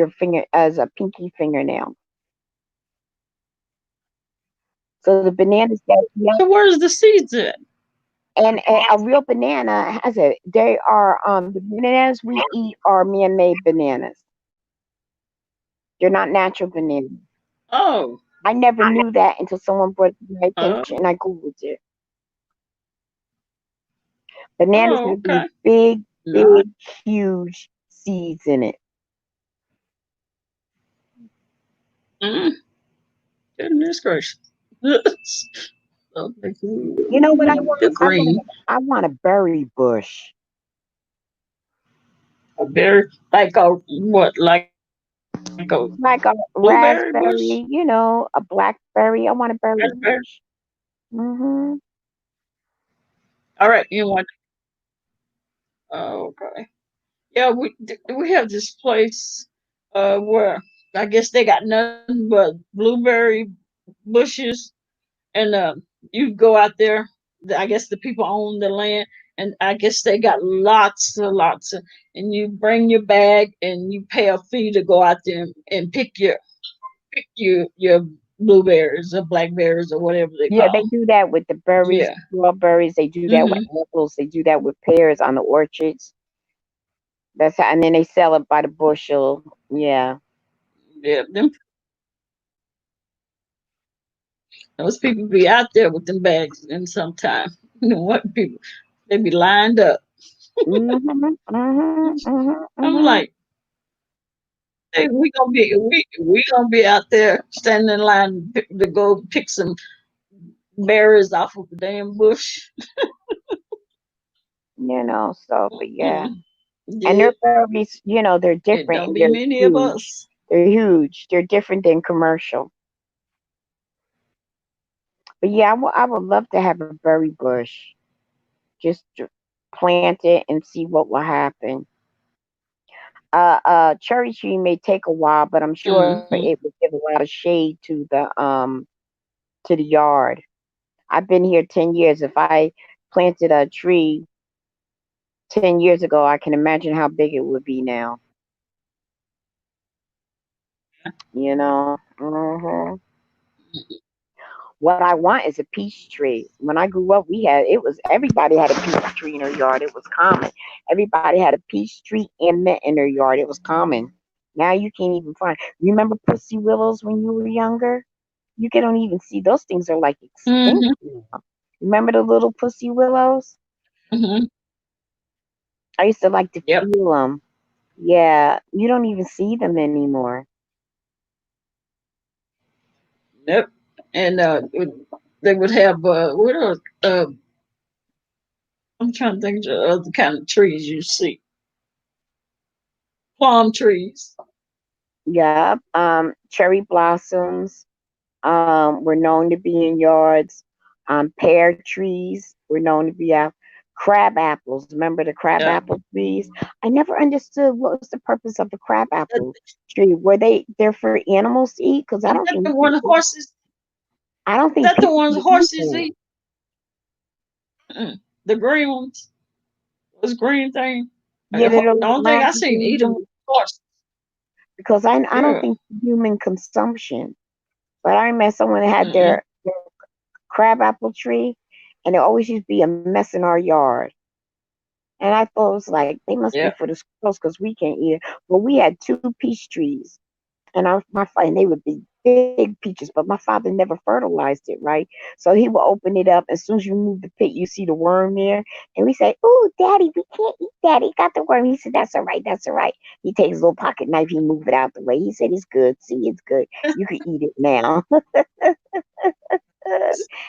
as a pinky fingernail. So the bananas that, yeah, So where's the seeds at? and a real banana has it. They are the bananas we eat are man-made bananas. They're not natural bananas. Oh, I never knew that until someone brought it to my attention and oh, I googled it. Bananas oh, have these okay. big, Nice. big, huge seeds in it. Mm, goodness gracious. Okay, You know what I the want? green, I want a berry bush. a berry, like a what, like a Like a blueberry bush, raspberry, a blackberry. I want a berry raspberry. bush. Hmm All right, you want? Oh, okay. Yeah, we have this place where I guess they got nothing but blueberry bushes, and you go out there. I guess the people own the land, and I guess they got lots of, and you bring your bag and you pay a fee to go out there and pick your blueberries or blackberries or whatever they Yeah, call they 'em. do that with the berries, Yeah. strawberries. They do that with Mhm. apples. They do that with pears on the orchards. That's how, and then they sell it by the bushel. Yeah. Yeah. Those people be out there with them bags, and sometimes you know what people they be lined up. Mhm. Mhm. Mhm. I'm Mhm. like, hey, we gonna be out there standing in line to go pick some berries off of the damn bush. So, but yeah. Mm-mm. And Yeah, their berries, they're it different don't and be they're many of huge. us. They're huge. They're different than commercial. But yeah, I would love to have a berry bush. Just to plant it and see what will happen. Cherry tree may take a while, but I'm sure it Hmm. would give a lot of shade to the yard. I've been here 10 years. If I planted a tree 10 years ago, I can imagine how big it would be now. Mhm. What I want is a peach tree. When I grew up, everybody had a peach tree in their yard. It was common. Everybody had a peach tree and mint in their yard. It was common. Now you can't even find. Remember pussy willows when you were younger? You can don't even see those things are like extinct Hmm. now. Remember the little pussy willows? Hmm. I used to like to Yep. feel them. Yeah, you don't even see them anymore. Yep. And they would have what are I'm trying to think of the other kind of trees you see. Palm trees. Yeah, cherry blossoms were known to be in yards. Pear trees were known to be out. Crab apples, remember the crab Yeah. apple trees? I never understood what was the purpose of the crab apple tree. Were they there for animals to eat? Because Is that the one horses? I don't think That the people ones would eat horses them. eat? Mm. The green ones. Those green thing. Yeah, they're the The little only thing I round seen green eat them things. was horses. Because I don't Yeah. think human consumption. But I remember someone that had Mm-mm. their crab apple tree, and there always used to be a mess in our yard. And I thought it was like they must be Yeah. for the squirrels because we can't eat it. But we had two peach trees, and they would be big peaches. But my father never fertilized it, right? So he would open it up. As soon as you move the pit, you see the worm there, and we say, "Oh, Daddy, we can't eat that. He got the worm." He said, "That's all right. That's all right." He takes his little pocket knife. He move it out the way. He said, "It's good. See, it's good. You can eat it now."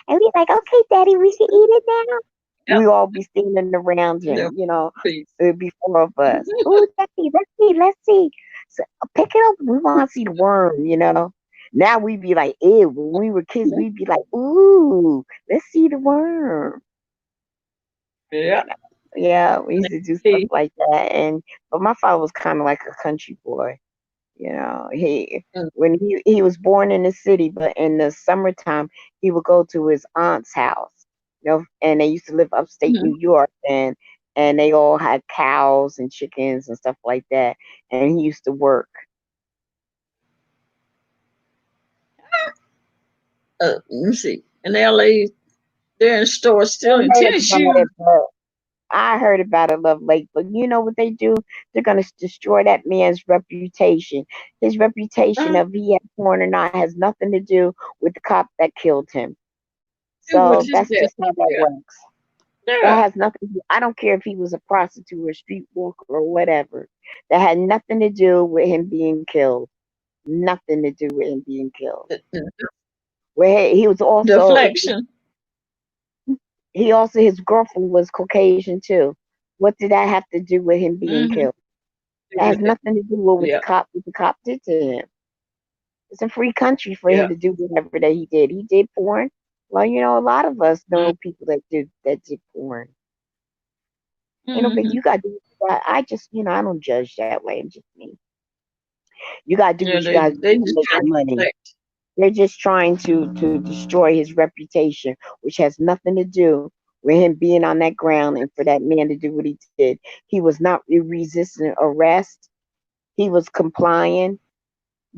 And we like, "Okay, Daddy, we can eat it now." Yep. We all be standing around Yep. him, Peace. it'd be four of us. Oh, Daddy, let's see, let's see. So pick it up. We want to see the worm. Now we be like, ew. When we were kids, we'd be like, ooh, let's see the worm. Yeah. Yeah, we used to do stuff Hey. like that. But my father was kind of like a country boy. He Mm. when he was born in the city, but in the summertime he would go to his aunt's house. And they used to live upstate Mhm. New York, and they all had cows and chickens and stuff like that. And he used to work. Let me see. In LA, they're in stores I still in heard tennis about shoes. it, I heard about it, Love Lake, but you know what they do? They're gonna destroy that man's reputation. His reputation Uh, of he had porn or not has nothing to do with the cop that killed him. with So his that's death. just how that Yeah. works. That Yeah. has nothing. I don't care if he was a prostitute or street walker or whatever. That had nothing to do with him being killed. Nothing to do with him being killed. The Where he was also deflection. he also his girlfriend was Caucasian too. What did that have to do with him being Mm-hmm. killed? That has nothing to do with Yeah. what the cop did to him. It's a free country for him Yeah. to do whatever that he did. He did porn. Well, a lot of us know Mm. people that did porn. Ain't no big. Hmm. You got to do. I just, I don't judge that way. I'm just me. You got to do Yeah, what you got to they do to just make trying the to money. collect. They're just trying to destroy his reputation, which has nothing to do with him being on that ground and for that man to do what he did. He was not resisting arrest. He was complying,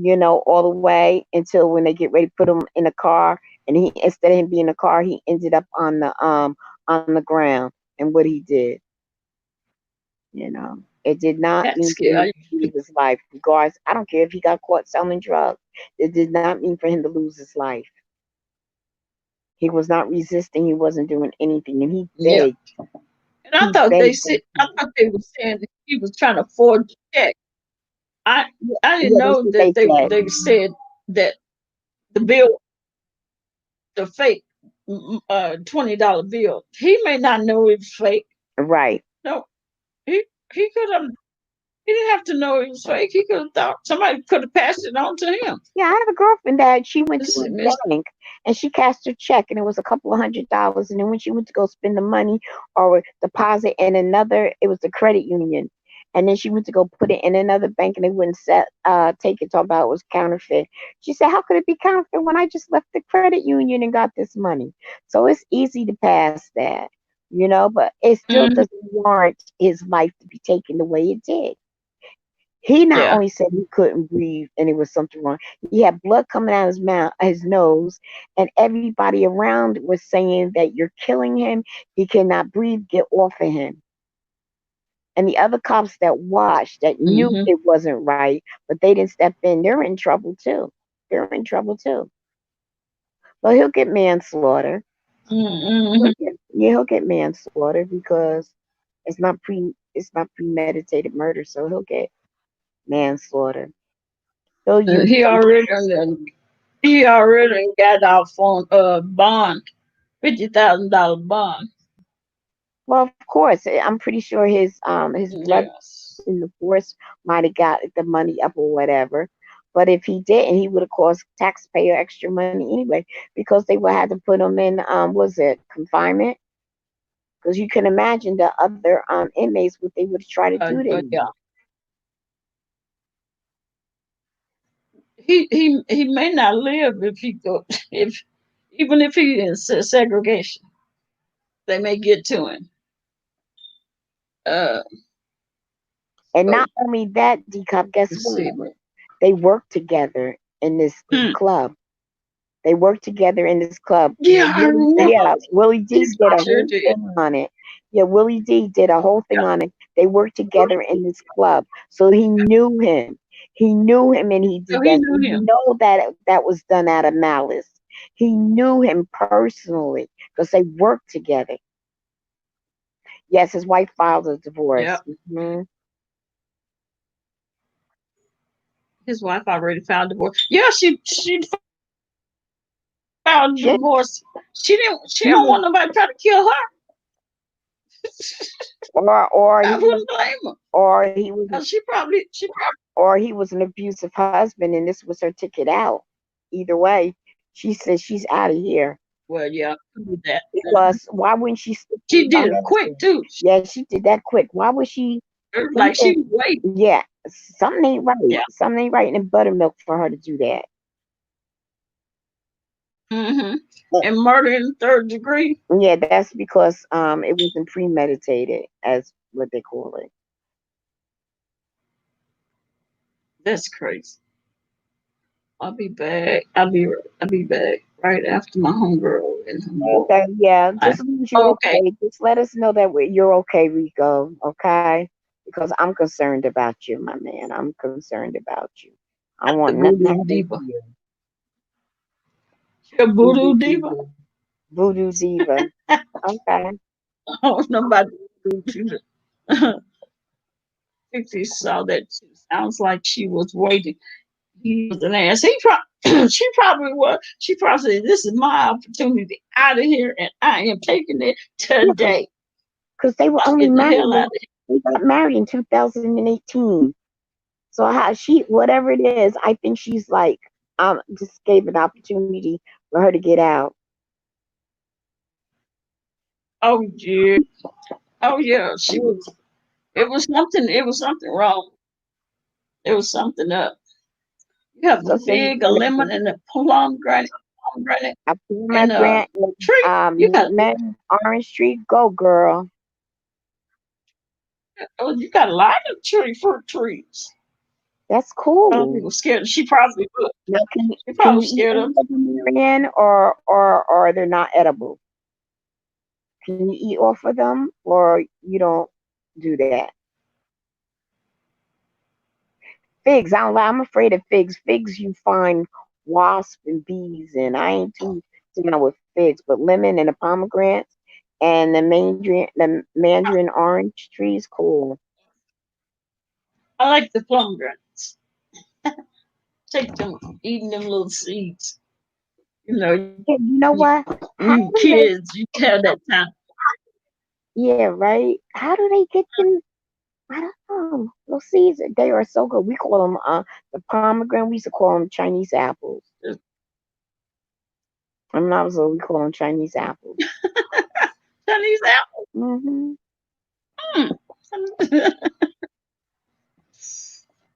all the way until when they get ready to put him in a car. And he, instead of him being in the car, he ended up on the ground. And what he did, it did not That mean for him scare to lose his life. Regardless, I don't care if he got caught selling drugs. It did not mean for him to lose his life. He was not resisting. He wasn't doing anything, and he you. begged. And I He thought they begged them said, to I do it. thought they were saying that he was trying to forge a check. I I didn't Yeah, that's know what that they said. they said that the bill, the fake $20 bill. He may not know it's fake. Right. No, he he could have. He didn't have to know it was fake. He could have thought somebody could have passed it on to him. Yeah, I have a girlfriend that she went to a Miss. bank and she cashed her check and it was a couple of $100. And then when she went to go spend the money or deposit in another, it was the credit union. And then she went to go put it in another bank and they wouldn't take it, talk about it was counterfeit. She said, how could it be counterfeit when I just left the credit union and got this money? So it's easy to pass that, but it still Hmm. doesn't warrant his life to be taken the way it did. He not Yeah. only said he couldn't breathe and it was something wrong, he had blood coming out of his mouth, his nose, and everybody around was saying that you're killing him. He cannot breathe. Get off of him. And the other cops that watched that knew Hmm. it wasn't right, but they didn't step in. They're in trouble too. They're in trouble too. But he'll get manslaughter. Hmm. Yeah, he'll get manslaughter because it's not premeditated murder. So he'll get manslaughter. He'll use He already he already got off on bond, $50,000 bond. Well, of course, I'm pretty sure his blood Yes. in the force might have got the money up or whatever. But if he didn't, he would have cost taxpayer extra money anyway because they would have to put him in was it confinement? Because you can imagine the other inmates what they would try to do to Yeah. him. He may not live if he go if even if he is segregation, they may get to him. Uh, And so not only that, Decop, guess let's see. what? They work together in this Hmm. club. They worked together in this club. Yeah, I remember. Yeah, Willie D He's did I a sure whole did. thing on it. Yeah, Willie D did a whole thing Yeah. on it. They worked together in this club, so he knew him. He knew him, and he So did he that. So knew you him. know that that was done out of malice. He knew him personally because they worked together. Yes, his wife filed a Yeah. divorce. His wife already filed divorce. Yeah, she filed She, divorce. She she don't was, want nobody try to kill her. or I he was, wouldn't blame her. or he was, She probably or he was an abusive husband, and this was her ticket out. Either way, she says she's out of here. well, yeah, she did that. Because why wouldn't she stick with She her did it quick husband? too. Yeah, she did that quick. Why would she? It was like Something, she was waiting. yeah, something ain't right. Yeah. Something ain't right in buttermilk for her to do that. Hmm. Uh, And murder in the third degree. Yeah, that's because it wasn't premeditated, as what they call it. That's crazy. I'll be back. I'll be back right after my homegirl and her boy. Okay, yeah, just I, as long as you're okay. okay, just let us know that you're okay, Rico. Okay, because I'm concerned about you, my man. I'm concerned about you. I Not the want nothing to voodoo happen to diva. you. She a Voodoo voodoo diva. diva. Voodoo diva. Okay. I don't know about the voodoo. She saw that. She sounds like she was waiting. He was an ass. She probably was. She probably said, "This is my opportunity out of here, and I am taking it Yeah, today. because they were I'm only getting the married. hell out of here." They got married in 2018. So how whatever it is, I think she's like, just gave an opportunity for her to get out. Oh, yeah. Oh yeah, I she mean, was. It was something wrong. There was something up. You have a so say fig, a lemon, and a pomegranate, a and a pomegranate, tree. You got mint, orange tree. Go, girl. you got a lot of fruit trees. That's Other cool. people scared. She probably would. Now, She can probably you eat scared any of. of them, Marianne, or they're not edible? Can you eat off of them, or you don't do that? Figs, I don't like. I'm afraid of figs. Figs, you find wasps and bees, and I ain't too down with figs. But lemon and the pomegranates and the mandarin orange trees, cool. I like the pomegranates. Take them, eating them little seeds. You know, Yeah, you know what? How you do they? kids, you tell that time. Yeah, right. How do they get them? I don't know. Those seeds, they are so good. We call them the pomegranate. We used to call them Chinese apples. When I was little, we call them Chinese apples. Chinese Hmm. apple.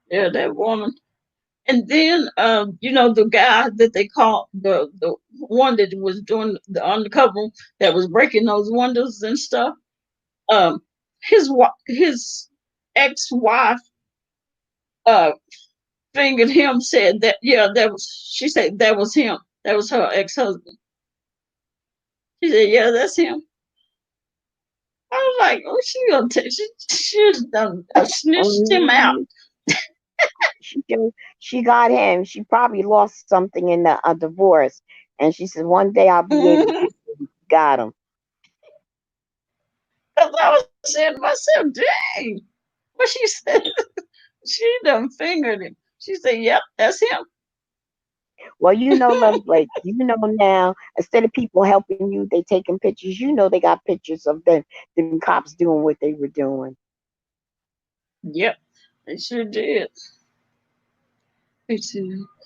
Yeah, that woman. And then, the guy that they called the one that was doing the undercover that was breaking those windows and stuff. Um, his ex wife uh fingered him. Said that yeah, that was she said that was him. That was her ex husband. She said yeah, that's him. I was like, oh, she gonna take she done snitched him out. Hmm. She got him. She probably lost something in the divorce, and she said one day I'll be able to get him. Got him. Because I was saying to myself, dang. But she said she done fingered him. She said, yep, that's him. Well, Love Blake. Now, instead of people helping you, they taking pictures. They got pictures of them cops doing what they were doing. Yep, they sure did. They said,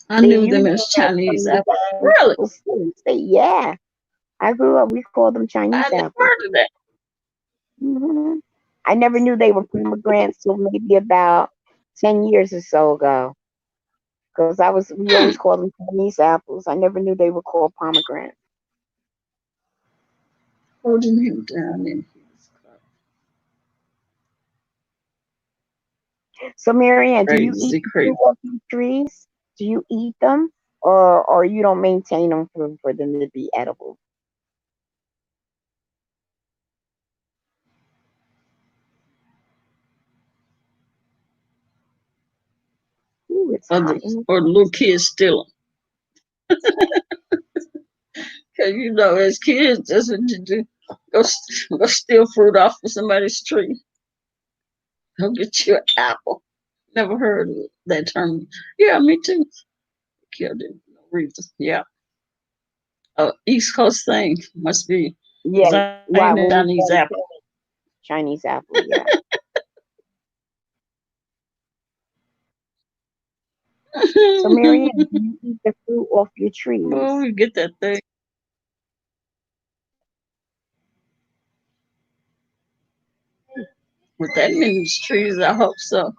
I See, knew them as Chinese the apple. guys Really? will say, yeah. I grew up. We called them I Chinese never apples. heard of that. Hmm. I never knew they were pomegranates till maybe about 10 years or so ago. Because we Hmm. always called them Chinese apples. I never knew they were called pomegranates. Holding him down in his cup. So, Marianne, do you eat Crazy, the fruit crazy. off your trees? Do you eat them, or you don't maintain them for them to be edible? Ooh, it's Or hot the, in the or the little kids steal them. Because, as kids, that's what you do. Go steal fruit off of somebody's tree. Go get you an apple. Never heard of that term. Yeah, me too. Killed it. No reason. Yeah. East Coast thing must be Yeah, because I ain't a right. When we Chinese say apple. Chinese apple, yeah. So, Marianne, do you eat the fruit off your Oh, trees? we get that thing. With that many trees, I hope so.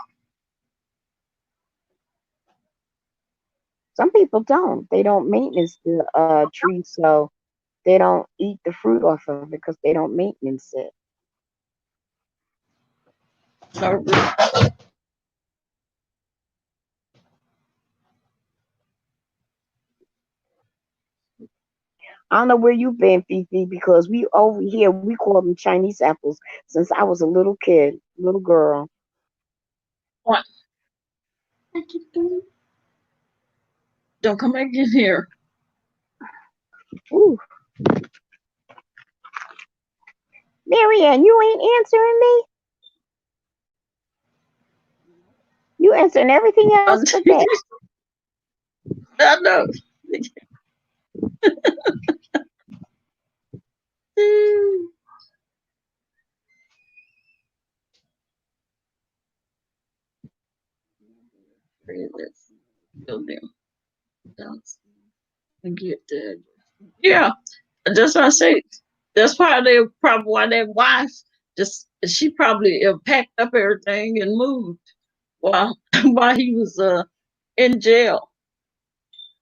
Some people don't. They don't maintenance the trees, so they don't eat the fruit off of it because they don't maintenance it. So, I don't know where you've been, Fifi, because we over here we call them Chinese apples since I was a little kid, little girl. what? Don't come back in here. Ooh, Marianne, you ain't answering me. You answering everything else but that. I know. Kill them. Get that. Yeah, that's what I say. That's probably why their wife Just she probably packed up everything and moved while while he was in jail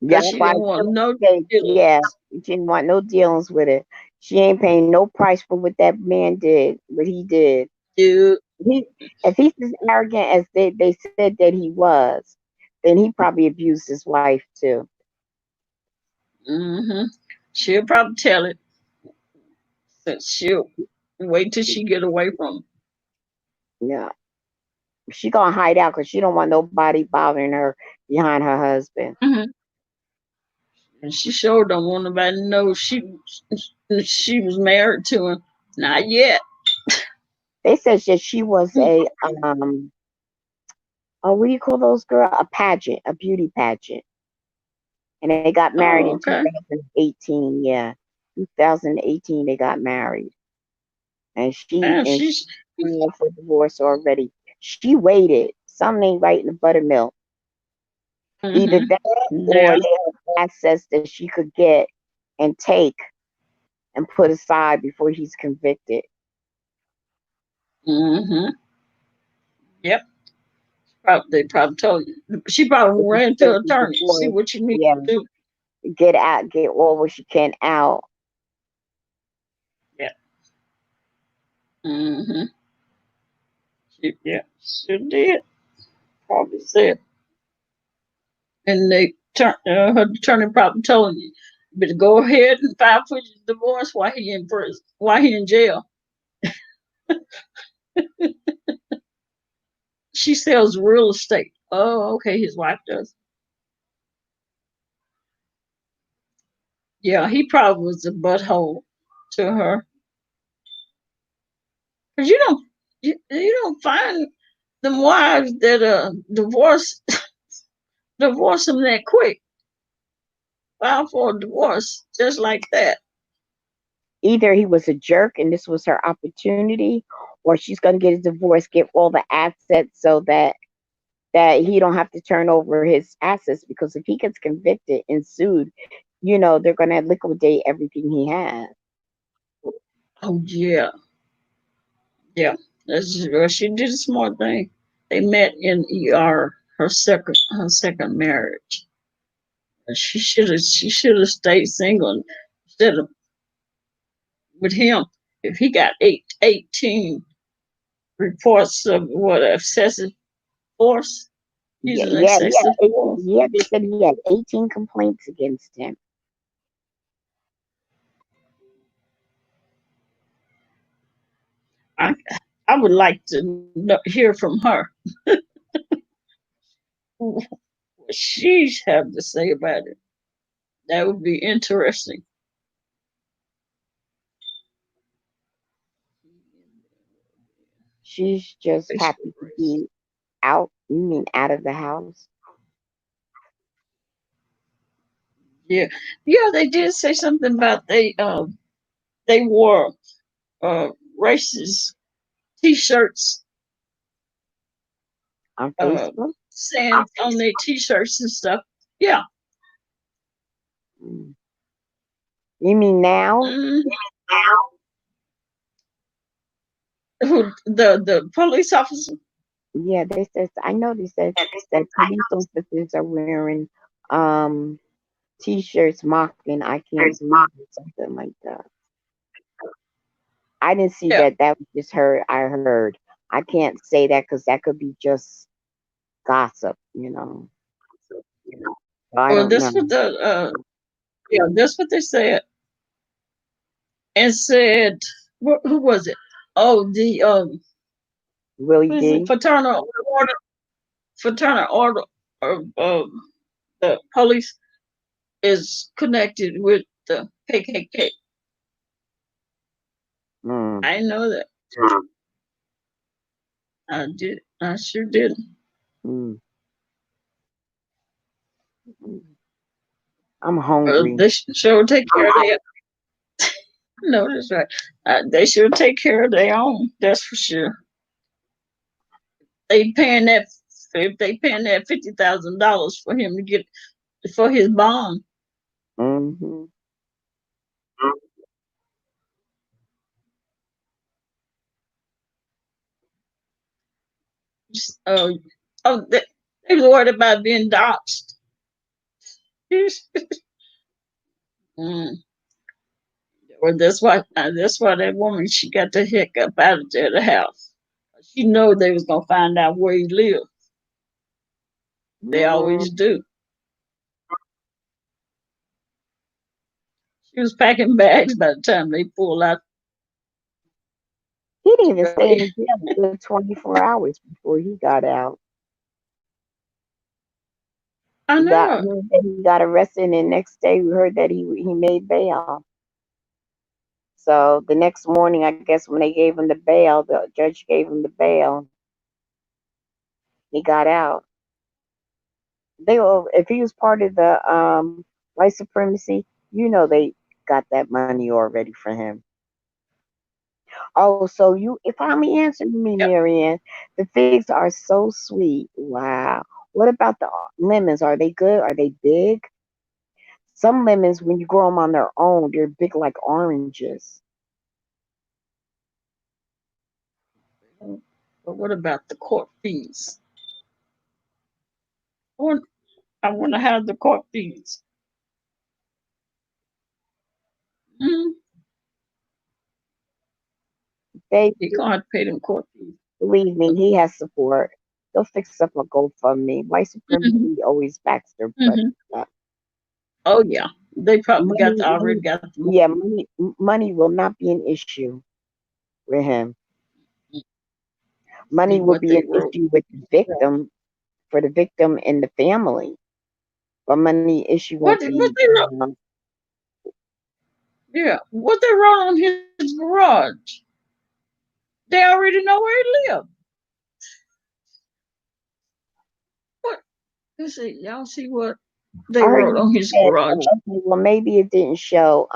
Yeah, because she why didn't want no yeah, dealings. she didn't want no dealings with it. She ain't paying no price for what that man did, what he did. Dude. He, if he's as arrogant as they said that he was, then he probably abused his wife too. Hmm. She'll probably tell it since she'll wait till she get away from Yeah, she gonna hide out because she don't want nobody bothering her behind her husband. him. Hmm. And she sure don't want nobody to know she was married to him. Not yet. They said that she was a oh, what do you call those girl? A pageant, a beauty pageant, and they got married Oh, in okay. 2018. Yeah, 2018 they got married, and And she she's filed for divorce already. She waited. Something ain't right in the buttermilk. Either hmm that or yeah. they have assets that she could get and take and put aside before he's convicted. Hmm. Yep. Probably, they probably told you. She probably If ran to you an take the attorney, see divorce, what you need yeah, to do. get out, get all what she can out. Yeah. Hmm. Yeah. She did. Probably said. And her attorney probably told you, but go ahead and file for your divorce while he in prison, while he in jail. She sells real estate. Oh, okay, his wife does. Yeah, he probably was a butthole to her. Cause you don't find them wives that divorce them that quick. File for a divorce just like that. Either he was a jerk and this was her opportunity, or she's gonna get a divorce, get all the assets so that he don't have to turn over his assets because if he gets convicted and sued, they're gonna liquidate everything he has. Oh yeah, yeah. She did a smart thing. They met in ER, her second marriage. She should have stayed single instead of with him. If he got 18 reports of what excessive force, he's Yeah, an yeah, excessive yeah. force. Yeah, they said he had 18 complaints against him. I I would like to hear from her what she have to say about it. That would be interesting. She's just Facebook happy to race. be out. You mean out of the house? Yeah, yeah. They did say something about they wore uh racist T-shirts, On uh Facebook? saying on their T-shirts and stuff. Yeah. Mm. You mean now? Mm. The police officer. Yeah, they said. I know they said that police officers are wearing um t-shirts mocking "I can't breathe" or something like that. I didn't see Yeah. that. That was just heard. I heard. I can't say that because that could be just gossip. So I Well, don't that's know. what the yeah, that's what they said. And said, who was it? Oh, the Willie what is it? D. Fraternal order of the police is connected with the KKK. Mm, I know that. I did. I sure did. mm, mm. I'm hungry. They sure take care of their. No, that's right. They sure take care of their own. That's for sure. They paying that if they paying that $50,000 for him to get for his bond. Hmm. uh, oh, they was worried about being doxxed. Mm. Well, that's why that woman she got the heck up out of there, the house. She know they was gonna find out where he lived. They Mm, always do. She was packing bags by the time they pulled out the he didn't even stay in driveway. the jail a good 24 hours before he got out. I Got know. we heard that he got arrested, and next day we heard that he made bail. So the next morning, I guess when they gave him the bail, the judge gave him the bail. He got out. They will, if he was part of the white supremacy, they got that money already for him. Oh, so you finally answered me, Yep. Marianne. The figs are so sweet. Wow. What about the lemons? Are they good? Are they big? Some lemons, when you grow them on their own, they're big like oranges. But what about the court fees? I want, I want to have the court fees. Mm, They you gonna have to pay them court fees. believe me, he has support. They'll fix up a GoFundMe. White Hmm. supremacy always backs their butt Hmm. up. Oh yeah, they probably got Money, already money, got the money. yeah, money will not be an issue with him. See Money will what be they an wrote. issue with the victim, for the victim and the family. But money issue won't What be. they wrote? Yeah, what they wrote on his garage? They already know where he lived. What? You see, y'all see what I they heard wrote you on his said, garage? okay, well, maybe it didn't show,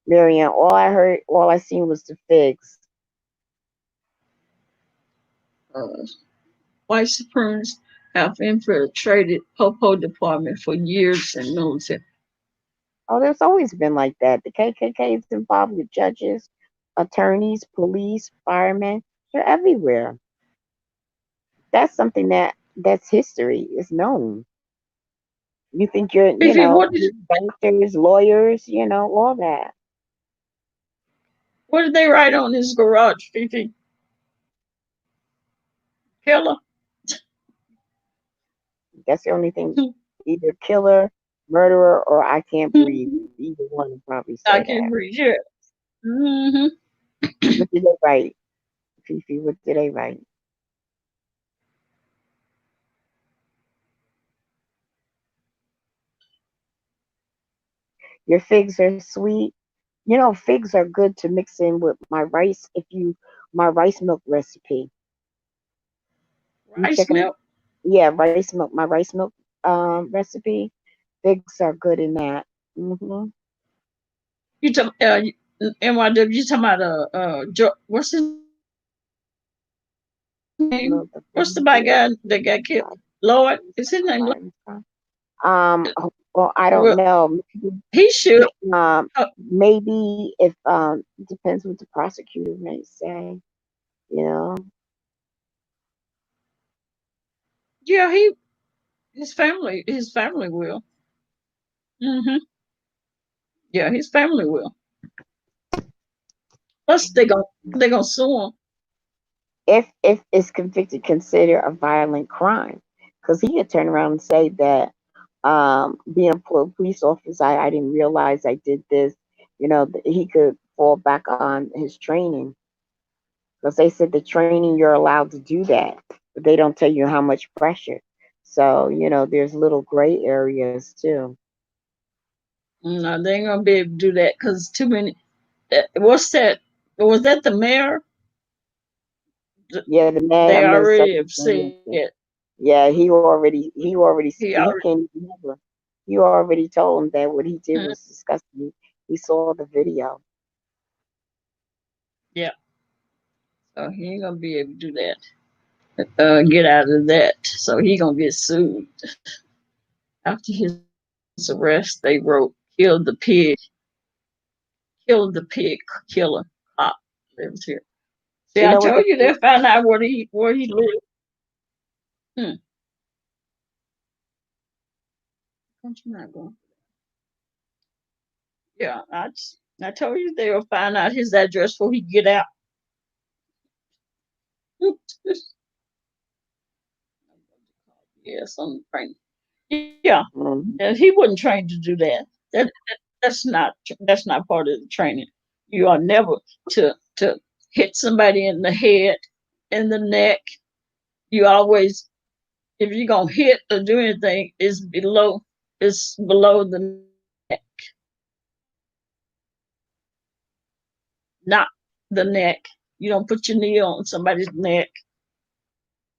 Marianne. All I seen was the figs. Uh, White supremacists have infiltrated Popo department for years in military. Oh, there's always been like that. The KKK is involved with judges, attorneys, police, firemen. They're everywhere. That's something that's history. It's known. You think Fifi, doctors, lawyers, all that. what did they write on his garage, Fifi? Killer? That's the only thing. Either killer, murderer, or I can't breathe. Either one would probably I say can that. read it. Hmm. What did they write, Fifi? What did they write? Your figs are sweet. Figs are good to mix in with my rice. My rice milk recipe. You Rice check it out. milk? Yeah, rice milk. My rice milk recipe. Figs are good in that. You talk, NYW, you talking about what's his name? Milk, the What's the figs, bad yeah. guy that got killed? Lloyd? Is his name Lloyd? Well, I don't Well, know. he should. Um, Uh, maybe if it depends what the prosecutor may say. You know, yeah, his family will. Hmm. Yeah, his family will. Plus, they gonna sue him. if it's convicted, consider a violent crime, because he could turn around and say that being a police officer, I didn't realize I did this. He could fall back on his training, because they said the training you're allowed to do that, but they don't tell you how much pressure. So there's little gray areas too. No, they ain't gonna be able to do that because too many. What's that? Was that the mayor? Yeah, the man They of already Minnesota. have said Yeah, he he already. can't even never. You already told him that what he did was disgusting. He saw the video. Yeah, so he ain't gonna be able to do that. Get out of that. So he gonna get sued. After his arrest, they wrote "Kill the pig, kill the pig killer cop lives here." See, You I know what told you they found out where he lived. Hmm. Don't you not going? Yeah, I told you they will find out his address before he get out. Yes, I'm trained. Yeah, Mhm. he wasn't trained to do that. That's not part of the training. You are never to hit somebody in the head, in the neck. You always, if you're gonna hit or do anything, it's below the neck, not the neck. You don't put your knee on somebody's neck,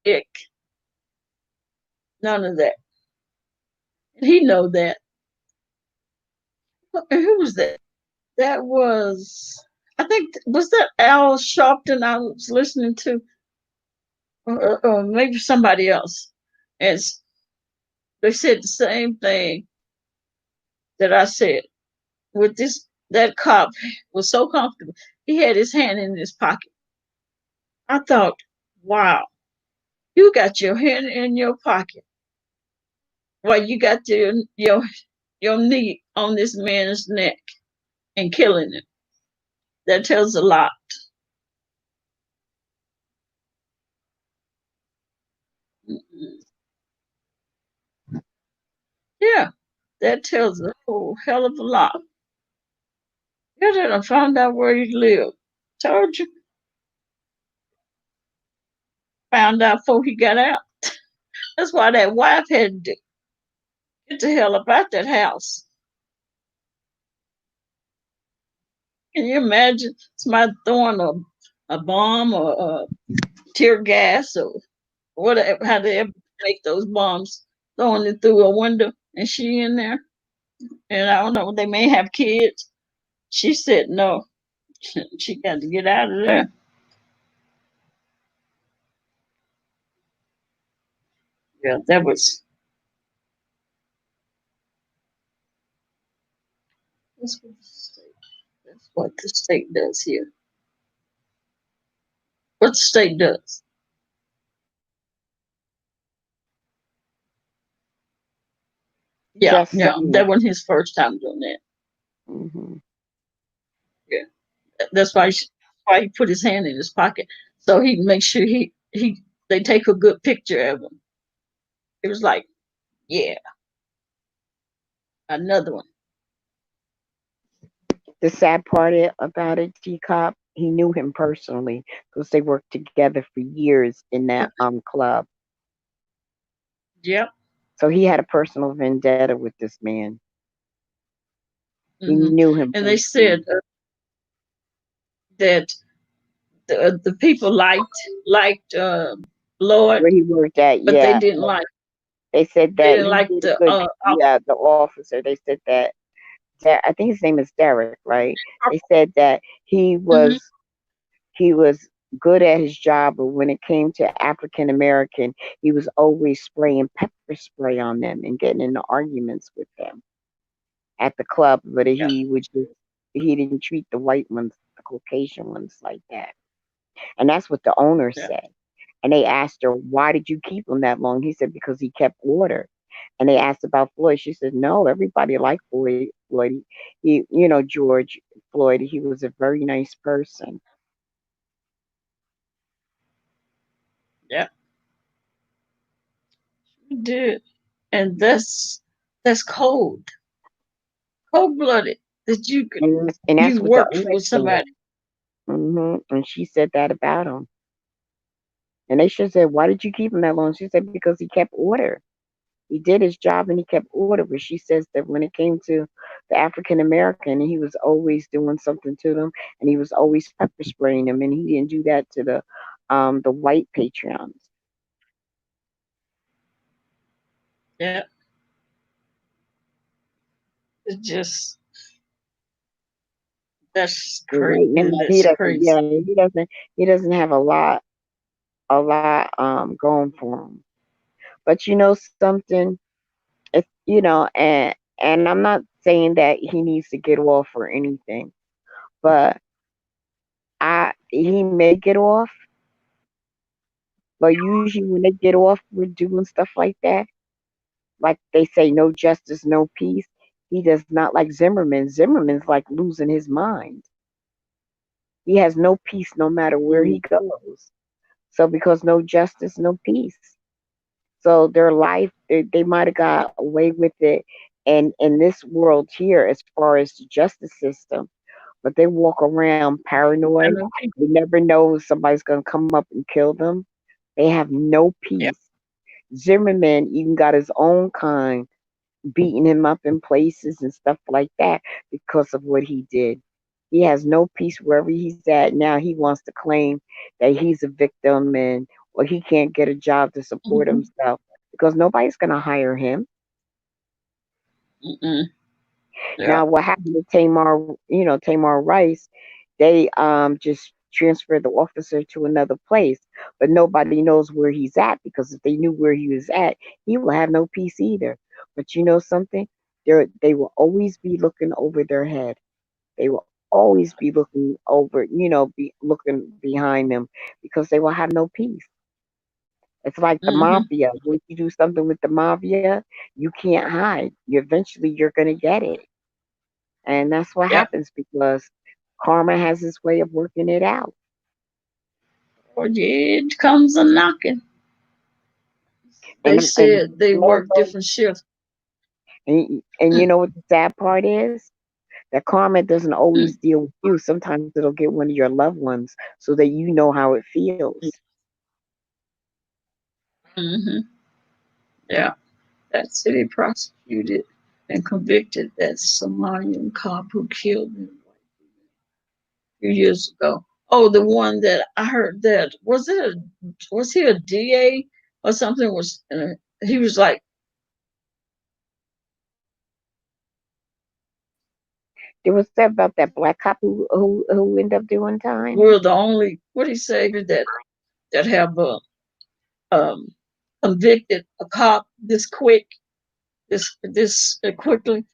ick, none of that. And he know that. Who was that? That was, I think, was that Al Sharpton I was listening to, or maybe somebody else. And they said the same thing that I said. With this, that cop was so comfortable. He had his hand in his pocket. I thought, wow, you got your hand in your pocket while you got your knee on this man's neck and killing him. That tells a lot. Yeah, that tells a whole hell of a lot. Yeah, then I found out where he lived. Told you, found out before he got out. That's why that wife had to get the hell up out that house. Can you imagine somebody throwing a bomb or tear gas or whatever, how they ever make those bombs, throwing it through a window and she in there? And I don't know, they may have kids. She said no. She got to get out of there. Yeah, that's what the state, that's what the state does here. What the state does. Yeah, Just yeah. That saying. wasn't his first time doing that. Hmm. Yeah. That's why he put his hand in his pocket. So he can make sure he they take a good picture of him. It was like, yeah, another one. The sad part about it, Dcop, he knew him personally because they worked together for years in that club. Yep. So he had a personal vendetta with this man. He Hmm. knew him And they said personally. that the people liked Lord, Where he worked at, but they yeah. didn't like They said they that didn't he like did a the good, yeah, the officer. They said that, I think his name is Derek, right? They said that hmm he was good at his job, but when it came to African American, he was always spraying pepper spray on them and getting into arguments with them at the club. But yeah, he didn't treat the white ones, the Caucasian ones, like that. And that's what the owner yeah, said. And they asked her, "Why did you keep him that long?" He said, "Because he kept order." And they asked about Floyd. She said, "No, everybody liked Floyd. Floyd, George Floyd. He was a very nice person." yeah. He did, and that's cold blooded. That And that's you what the work owner for said. somebody. And she said that about him. And they should said, "Why did you keep him that long?" She said, "Because he kept order. He did his job and he kept order." But she says that when it came to the African American, he was always doing something to them, and he was always pepper spraying them, and he didn't do that to the white patrons. Yeah, it's just that's But right now, crazy. That's crazy. he doesn't have a lot going for him. But you know something, it's and I'm not saying that he needs to get off or anything, but he may get off, But usually when they get off with doing stuff like that, like they say, no justice, no peace. He does not like Zimmerman. Zimmerman's like losing his mind. He has no peace no matter where he Mm, goes. So because no justice, no peace. So their life, they might have got away with it, and in this world here, as far as the justice system, but they walk around I paranoid. know people. They never know if somebody's gonna come up and kill them. They have no Yeah. peace. Zimmerman even got his own kind beating him up in places and stuff like that because of what he did. He has no peace wherever he's at. Now he wants to claim that he's a victim and or he can't get a job to support Mm-hmm. himself because nobody's going to hire him. Mm-mm. Yeah. Now what happened to Tamar, Tamar Rice, they just transferred the officer to another place, but nobody knows where he's at because if they knew where he was at, he will have no peace either. But you know something? They will always be looking over their head. They will always be looking over, be looking behind them because they will have no peace. It's like the Mm-hmm. mafia. When you do something with the mafia, you can't hide. Eventually, you're gonna get it, and that's what Yeah. happens because karma has its way of working it out. Or it comes a knocking. They And said they work also, different shifts. and you know what the sad part is? That karma doesn't always deal with you. Sometimes it'll get one of your loved ones so that you know how it feels. Mm-hmm. Yeah. That city prosecuted and convicted that Somalian cop who killed him a few years ago. Oh, the one that I heard that was he a DA or something? He was like There was said about that black cop who ended up doing time. we're the only what do you say that have um convicted a cop this quick this quickly.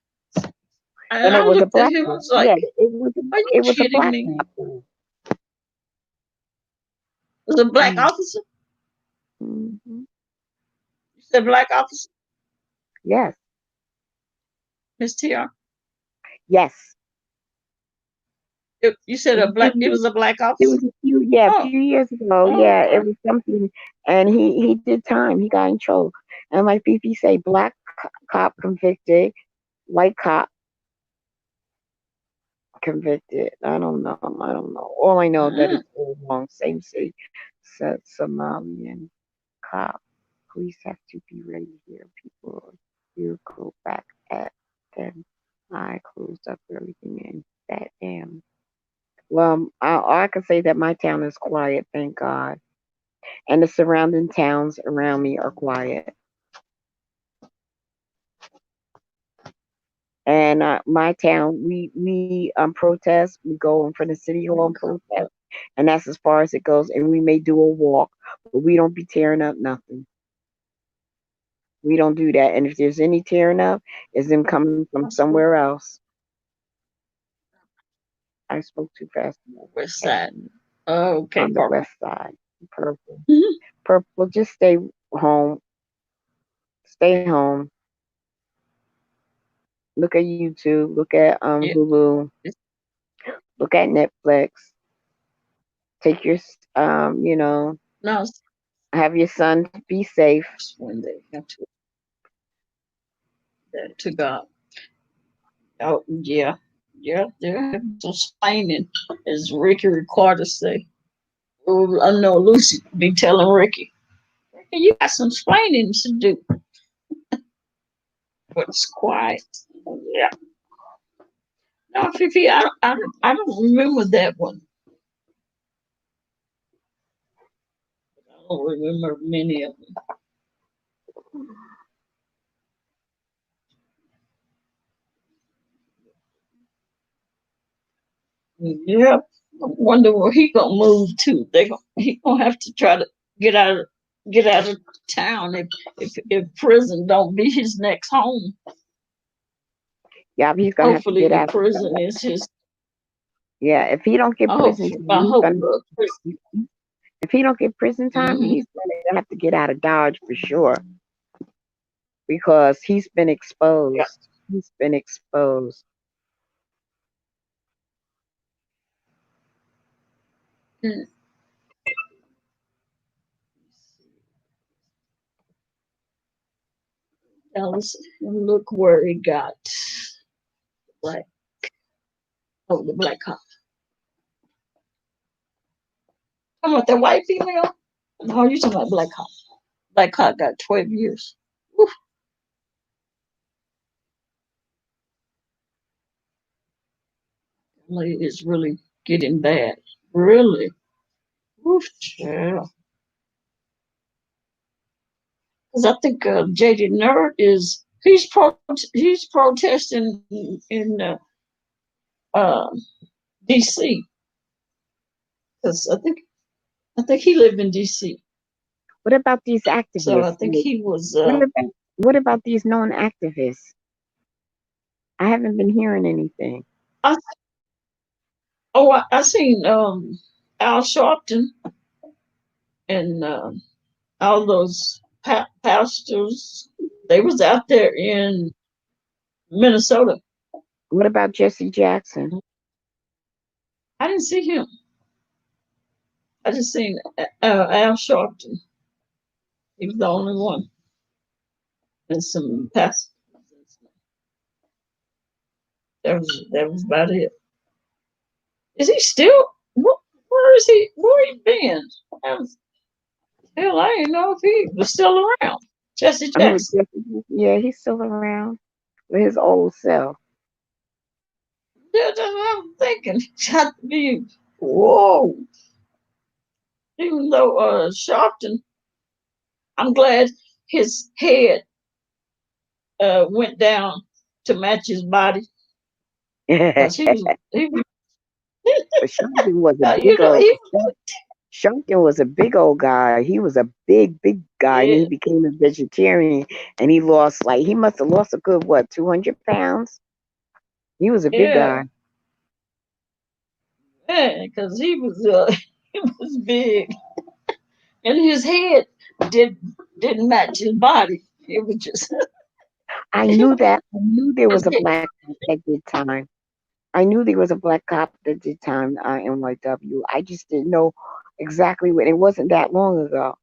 And And it I was a looked at black him and cop. was like, Yeah, "Are you it was a kidding black me?" cop. It was a black Mm, officer. hmm. You said black officer, Yes, Miss Tr. yes. You said It was a a few black. It years. was a black It officer. was a few. Yeah, a Oh, few years ago. oh, Yeah, it okay. was something, and he did time. He got in trouble. And like Fifi say, black cop convicted, white cop convicted. I don't know. I don't know. All I know that Mm, it's all wrong. Same city, said Somalian cop. Police have to be ready here. People here go back at them. I closed up everything and sat down. Well, I can say that my town is quiet, thank God, and the surrounding towns around me are quiet. And my town, we protest. We go in front of city hall and protest, and that's as far as it goes. And we may do a walk, but we don't be tearing up nothing. We don't do that. And if there's any tearing up, it's them coming from that's what somewhere else. I spoke too fast. West Side. And Oh, okay, on the Purple. west side, purple, Mhm. purple. Just stay home. Stay home. Look at YouTube. Look at Yeah. Hulu. Look at Netflix. Take your No, have your son be safe. it's when they have to that to God. Oh, yeah, yeah. They're having some explaining, as Ricky Ricardo say. Oh, I know Lucy be telling Ricky, "Ricky, you got some explaining to do." But it's quiet. Yeah. No, Fifi, I don't remember that one. I don't remember many of them. Yeah. I wonder where he gonna move to. He gonna have to try to get out of get out of town if prison don't be his next home. Yeah, he's gonna have to Hopefully get the out. prison is his. Yeah, if he don't get I hope prison I time, hope the prison. If he don't get prison time, Hmm. he's gonna have to get out of Dodge for sure because he's been Yeah. exposed. He's been exposed. Mm. Alice, and look where he got black. Oh, the black cop. Talking about that white female? No, you talking about black cop. Black cop got 12 years. Oof, it's really getting bad. Really. Oof, yeah. Because I think JD Nerd is he's protesting in uh, DC because I think he lived in DC. What about these So I activists? think he was. What about these known activists? I haven't been hearing anything. I I seen Al Sharpton and all those pastors. They was out there in Minnesota. What about Jesse Jackson? I didn't see him. I just seen Al Sharpton. He was the only one, and some pastors. That was about it. Is he still? Where is he? Where he been? Hell, I didn't know if he was still around. Jesse Who Jackson. Jesse? Yeah, he's still around with his old self. Yeah, that's what I'm thinking. He got to be. Whoa. Even though Sharpton, I'm glad his head went down to match his body because he was Sharpton was a you big know old. he Sharpton was a big old guy. He was a big, big guy, and yeah he became a vegetarian. And he lost like he must have lost a good what 200 pounds. He was a big yeah guy. yeah because he was he was big and his head did didn't match his body. It was just I it knew was that. I knew there his was a head. black cop at the time. I knew there was a black cop at the time. NYW. I just didn't know exactly when. It wasn't that long ago.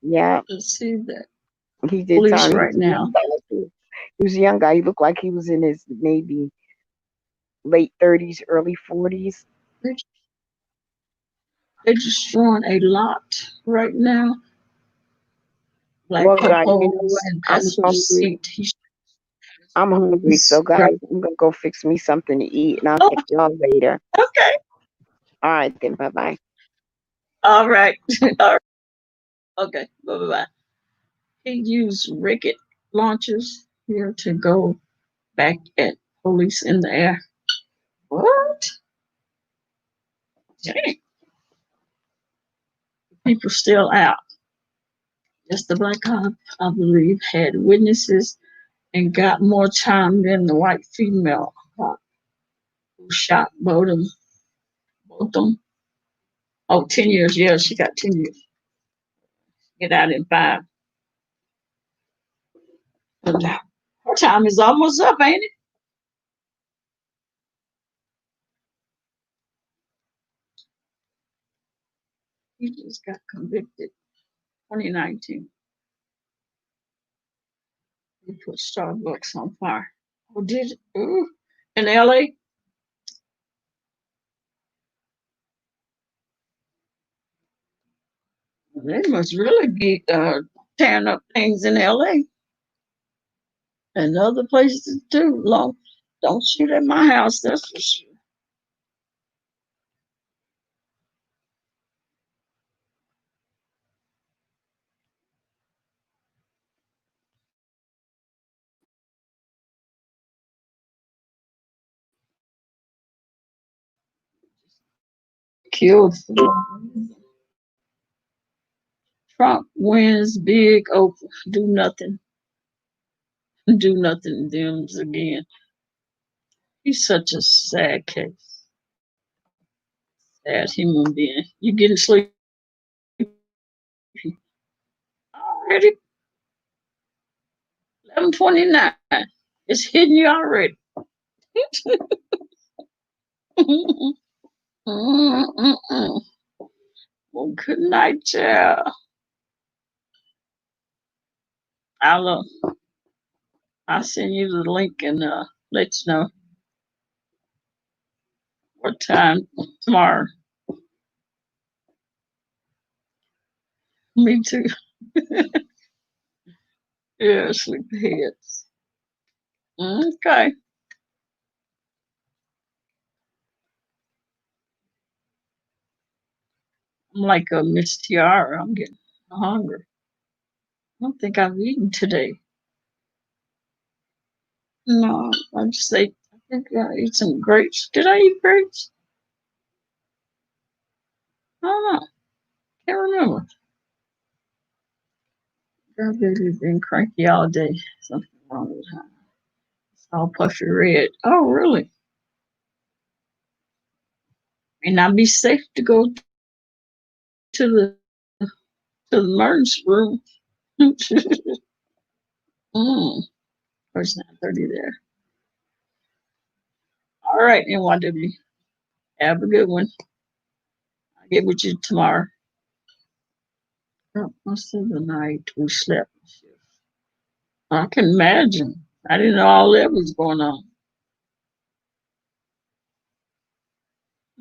Yeah, Let's see that he did police time. He right was a young now. guy too. He was a young guy. He looked like he was in his maybe late 30s, early 40s. They're, they're destroying a lot right now. Black Well, guys, you know popos what? and I'm passenger hungry. seat I'm hungry. So, t-shirts. guys, I'm gonna go fix me something to eat, and I'll Oh, catch y'all later. okay. All right, then. Bye bye. All right. All right. Okay. Bye bye. He used rocket launchers here to go back at police in the air. What? Dang. People still out. Just the black cop, I believe, had witnesses and got more time than the white female cop who shot both them. Oh, 10 years. Yeah, she got 10 years. Get out in 5. And her time is almost up, ain't it? He just got convicted 2019. He put Starbucks on fire. Oh, did it? Ooh. In LA? They must really be tearing up things in LA and other places too. Long, don't shoot at my house, that's for sure. Killed. Trump wins big. Oh, do nothing. Do nothing. Dems again. He's such a sad case. Sad human being. You getting sleepy already? 11:29. It's hitting you already. Mm-mm-mm. Well, good night, child. I'll I'll send you the link and let you know what time tomorrow. Me too. Yeah, sleepyheads. Okay. I'm like a Miss Tiara. I'm getting hungry. I don't think I've eaten today. No, I just ate. I think I ate some grapes. Did I eat grapes? I don't know. Can't remember. Girl, baby's been cranky all day. Something wrong with her. It's all puffy red. Oh, really? May not be safe to go to the to the emergency room. Where's 9:30 there? All right, NYW. Have a good one. I'll get with you tomorrow. Most of the night we slept. I can imagine. I didn't know all that was going on.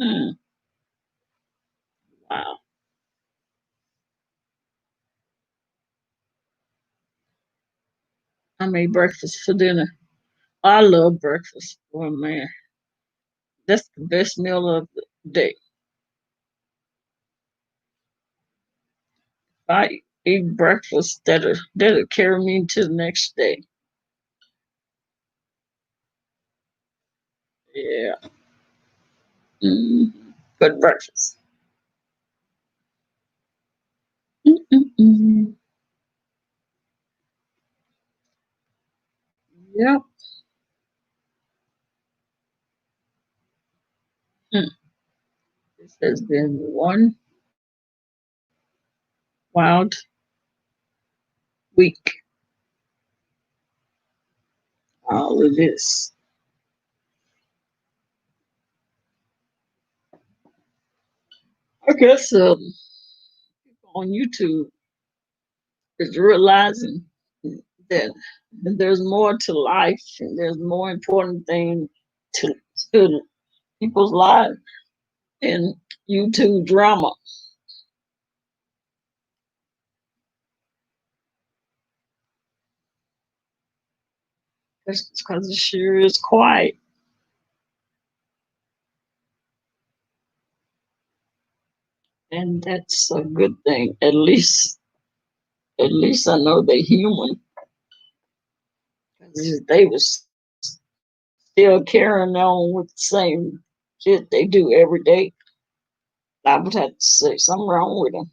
Hmm. Wow. I made breakfast for dinner. I love breakfast. Oh man, that's the best meal of the day. If I eat breakfast, that'll carry me to the next day. Yeah. Good breakfast. Mm-mm-mm. Yep. Mm. This has been one wild week. All of this. I guess people on YouTube is realizing that there's more to life and there's more important thing to, to people's lives in YouTube drama. That's because it sure is quiet. And that's a good thing. At least I know they're human. 'Cause if they was still carrying on with the same shit they do every day, I would have to say something wrong with them.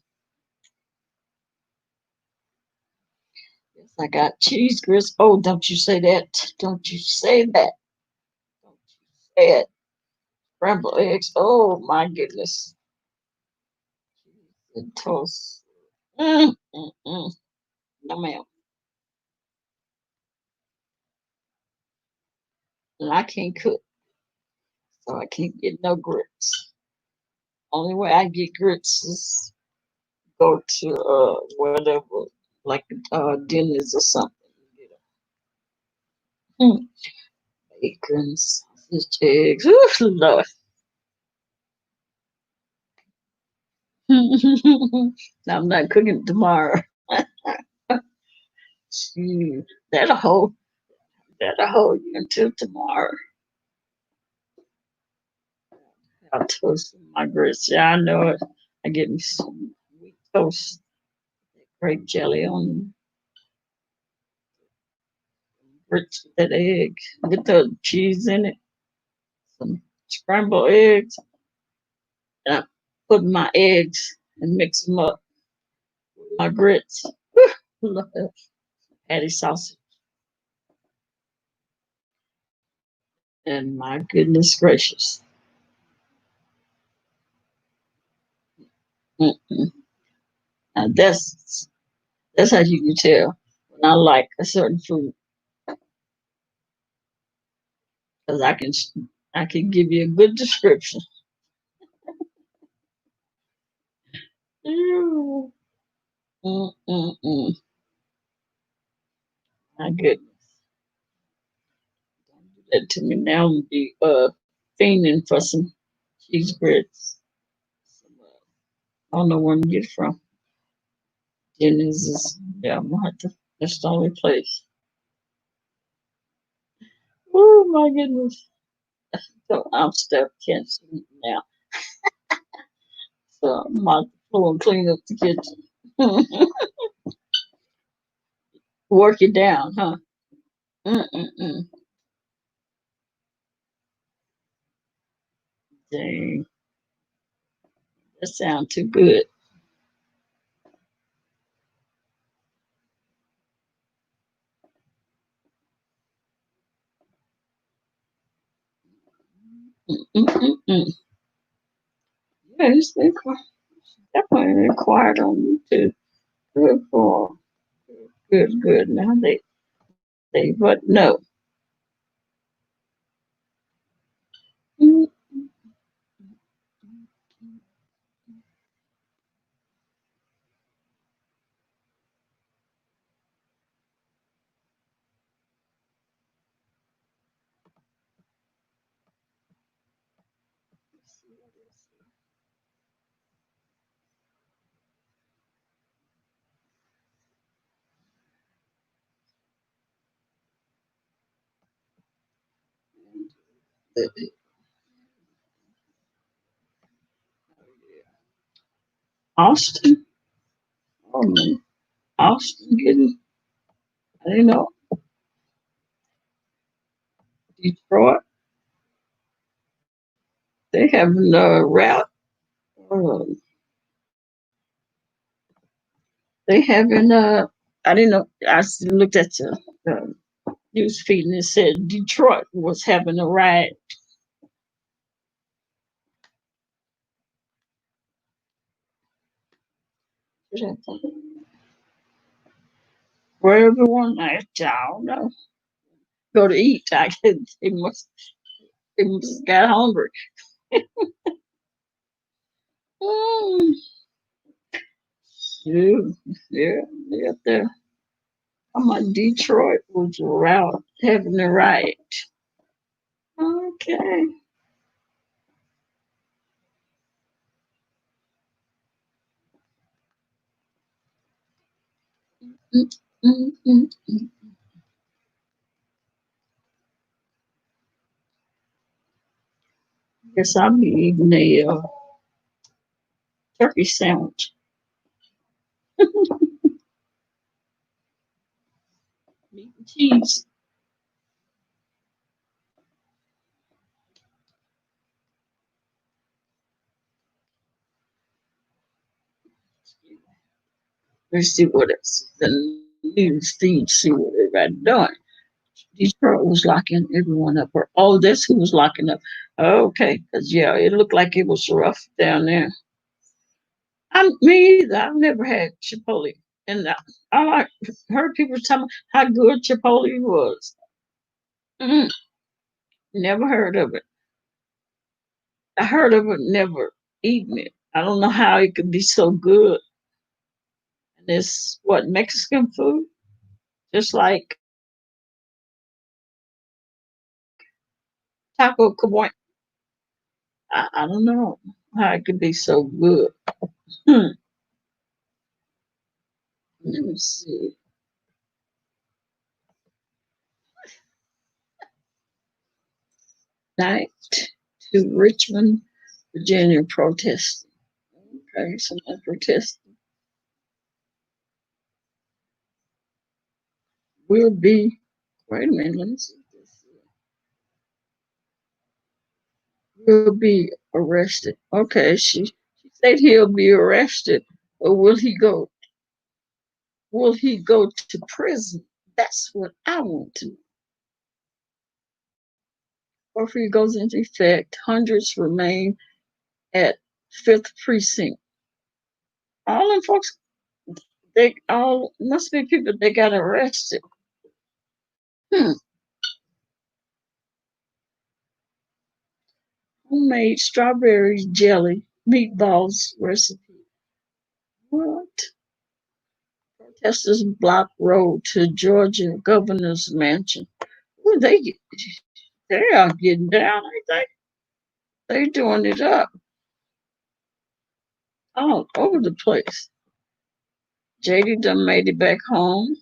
Yes, I got cheese grits. Oh, don't you say that. Don't you say that. Don't you say it. Scrambled eggs. Oh my goodness. And toast. Mm. No ma'am. And I can't cook, so I can't get no grits. Only way I get grits is go to whatever, like dinners or something. You know. Bacon, sausage, eggs. Ooh, Lord. I'm not cooking tomorrow. Shoot, that'll hold that'll hold you until tomorrow. I'll toast my grits. Yeah, I know it. I get me some wheat toast, grape jelly on grits with that egg, with the cheese in it, some scrambled eggs, and I put my eggs and mix them up with my grits. Love patty sausage. And my goodness gracious. Mm-mm. Now that's how you can tell when I like a certain food because I can give you a good description. Ew. Mm-mm-mm. My goodness, don't do that to me now. I'm gonna be fiending for some cheese grits. I don't know where to get it from. Denny's is yeah, I'm gonna have to. That's the only place. Oh my goodness. So I'm stuck, can't sleep now. So I'm about to go and clean up the kitchen. Work it down, huh? Mm-mm-mm. Dang, that sounds too good. Mm-mm-mm. Yeah, it's been definitely been quiet on me too. Good for good. Now they but no. Mm, Austin, oh man, Austin getting. I didn't know Detroit. They have a route. Uh, they having I didn't know. Looked at the news feed and it said Detroit was having a riot. Where everyone, I don't know. Go to eat. I can. They must got hungry. Mm, yeah, yeah, yeah. There. I'm on Detroit was around having a riot. Okay. Mm, mm, mm, mm. Guess I'll be eating a turkey sandwich. Meat and cheese. Let's see what else. The news feed, see what everybody doing. Detroit was locking everyone up. Or, oh, that's who was locking up. Okay, because yeah, it looked like it was rough down there. Me either. I've never had Chipotle, and I like heard people tell me how good Chipotle was. Mm, never heard of it. I heard of it, never eaten it. I don't know how it could be so good. And it's what Mexican food, just like taco Cabana. I don't know how it could be so good. Hmm. Let me see. Night to Richmond, Virginia protesting. Okay, someone protesting will be. Wait a minute, let me see this. Will be arrested. Okay, she said he'll be arrested, or will he go? Will he go to prison? That's what I want to know. Curfew goes into effect. Hundreds remain at Fifth Precinct. All them folks, they all must be people that got arrested. Hmm. Homemade strawberry jelly meatballs recipe. What? Protesters block road to Georgia governor's mansion. Ooh, they are getting down, ain't they? They doing it up all over the place. JD done made it back home.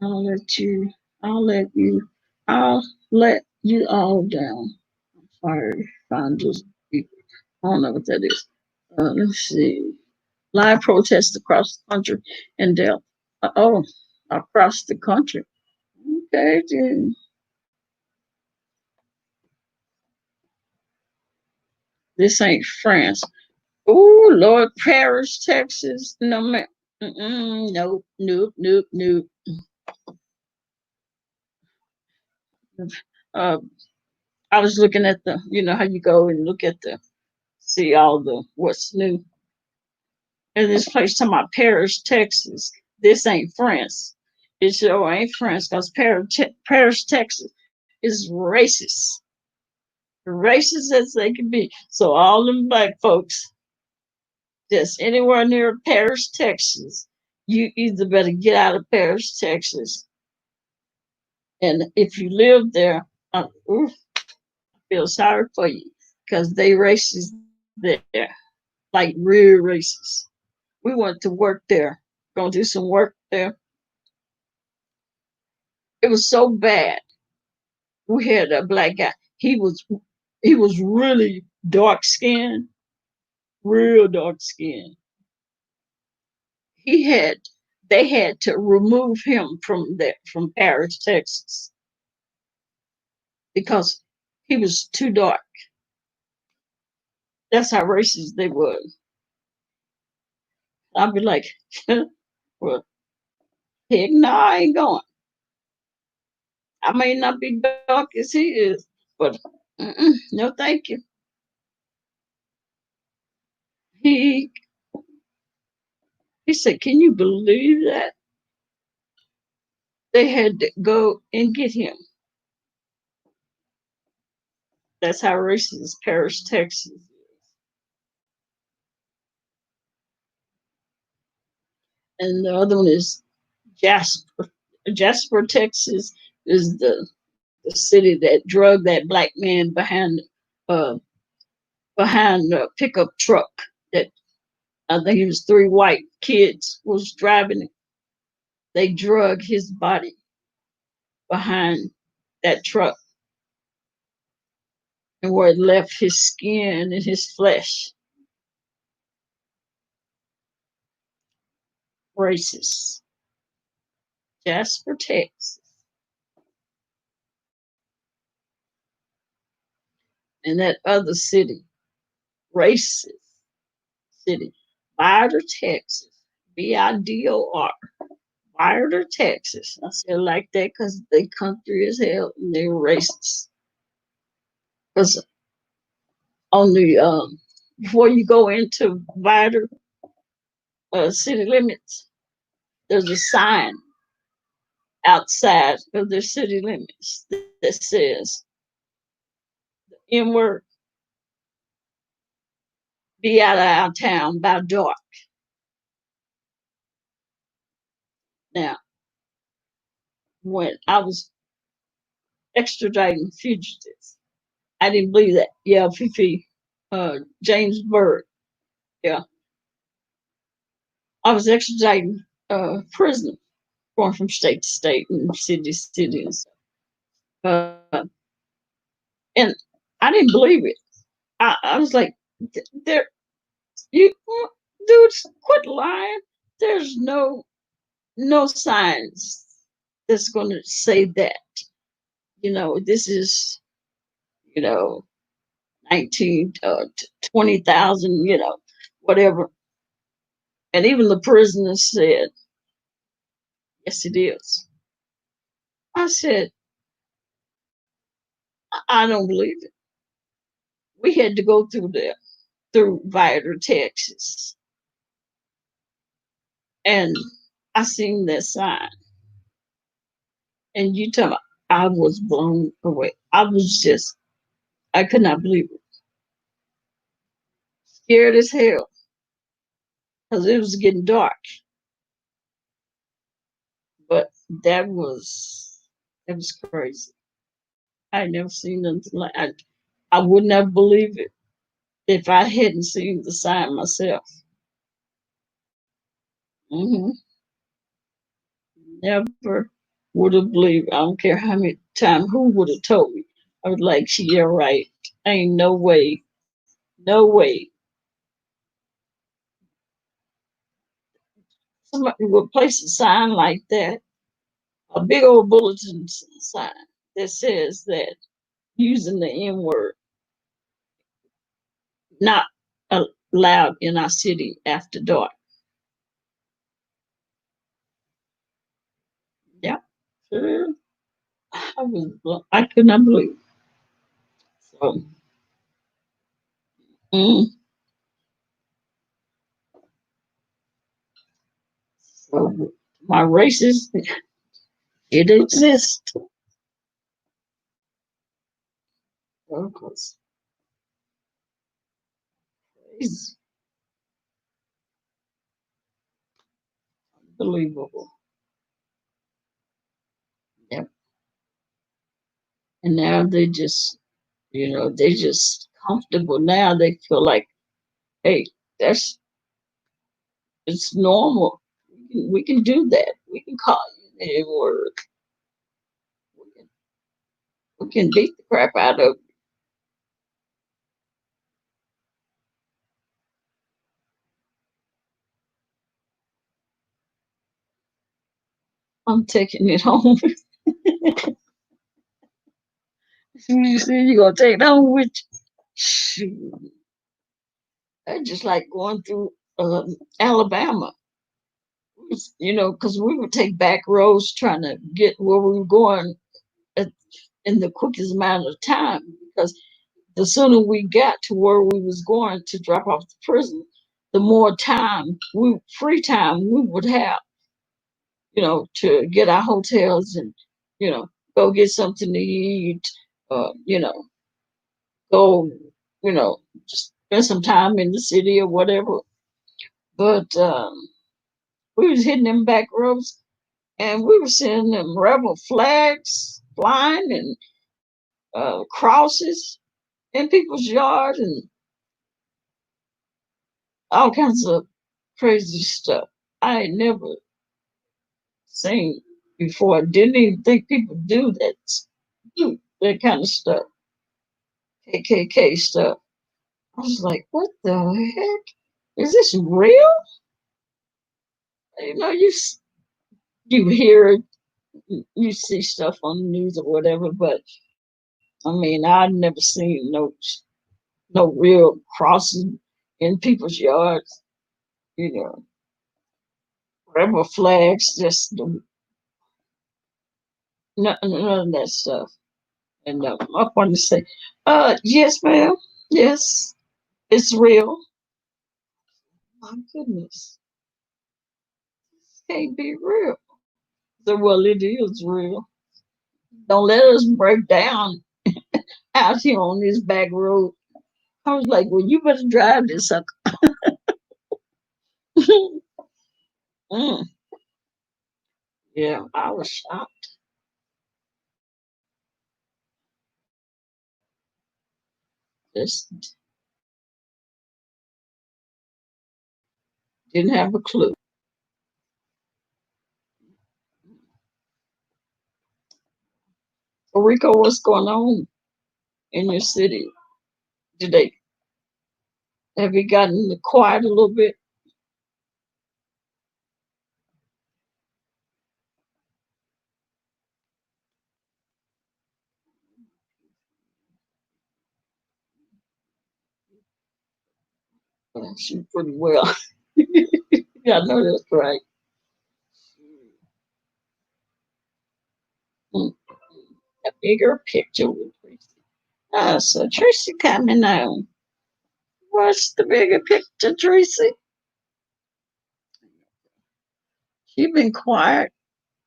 I'll let you. I'll let you. I'll let you all down. I'm sorry, find those people. I don't know what that is. Let's see. Live protests across the country and death. Oh, across the country. Okay, then. This ain't France. Oh, Lord, Paris, Texas. No, man. Nope, nope, nope, nope. Uh, I was looking at how you go and look at see all the what's new. And this place talking about Paris, Texas. This ain't France. It sure ain't France because Paris, Texas is racist. Racist as they can be. So all them black folks that's anywhere near Paris, Texas, you either better get out of Paris, Texas. And if you live there, I feel sorry for you because they racist there, like real racist. We went to work there, gonna do some work there. It was so bad. We had a black guy. He was really dark skinned, real dark skinned. He had they had to remove him from Paris, Texas, because he was too dark. That's how racist they were. I'd be like, well, heck no, I ain't going. I may not be dark as he is, but no, thank you. He he said, "Can you believe that they had to go and get him?" That's how racist Paris, Texas is. And the other one is Jasper. Jasper, Texas is the city that drug that black man uh behind a pickup truck that I think it was three white kids was driving it. They drug his body behind that truck and where it left his skin and his flesh. Racist. Jasper, Texas. And that other city, racist city, Vidor, Texas. Bidor. Vidor, Texas. I said like that because they country as hell and they're racist. Because on the before you go into Vidor city limits, there's a sign outside of the city limits that says the N word, be out of our town by dark. Now, when I was extraditing fugitives, I didn't believe that. Yeah, Fifi, James Bird. Yeah, I was extraditing prisoners going from state to state and city to city and stuff. And I didn't believe it. I was like, there, you dudes, quit lying. There's no signs that's going to say that. This is, you know, 19, 20,000, whatever. And even the prisoners said, yes, it is. I said, I don't believe it. We had to go through there, through Viator, Texas. And I seen that sign. And you tell me, I was blown away. I could not believe it. Scared as hell because it was getting dark. But that was crazy. I had never seen nothing like I wouldn't have believed it if I hadn't seen the sign myself. hmm Never would have believed. I don't care how many times who would have told me. I was like, yeah, right. Ain't no way. No way. Somebody would place a sign like that, a big old bulletin sign that says that using the N word not allowed in our city after dark. Yeah, sure. I could not believe it. So, mm, so my racist, it exists. Of course, it's unbelievable. Yep. And now they just comfortable now. They feel like, hey, that's it's normal. We can do that. We can call you the N word. We can, we can beat the crap out of. I'm taking it home. You see, you're gonna take it home with you. Shoot. That's just like going through Alabama. Because we would take back roads trying to get where we were going at, in the quickest amount of time. Because the sooner we got to where we was going to drop off the prison, the more free time we would have, to get our hotels and, go get something to eat, uh, you know, go, just spend some time in the city or whatever. But we was hitting them back roads and we were seeing them rebel flags flying and crosses in people's yard and all kinds of crazy stuff I had never seen before. I didn't even think people do that kind of stuff, KKK stuff. I was like, what the heck? Is this real? You hear it, you see stuff on the news or whatever, but I mean, I've never seen no real crossing in people's yards, you know, rebel flags, just none of that stuff. And I want to say, yes, ma'am, yes, it's real. My goodness, this can't be real. So, well, it is real. Don't let us break down out here on this back road. I was like, well, you better drive this sucker. Mm, yeah, I was shocked. Just didn't have a clue. So, Rico, what's going on in your city today? Have you gotten quiet a little bit? She's pretty well. Yeah, I know that's right. Mm, a bigger picture with Tracy. So Tracy coming on. What's the bigger picture, Tracy? She been quiet.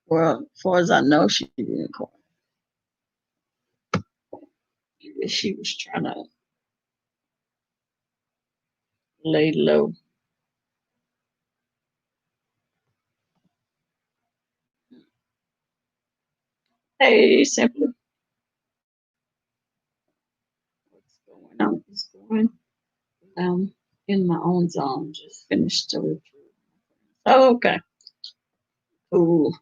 Well, as far as I know, she been quiet. She was trying to lay low. Hey, simply, what's going on? What's going in my own zone. Just finished the retreat. Oh, okay, cool.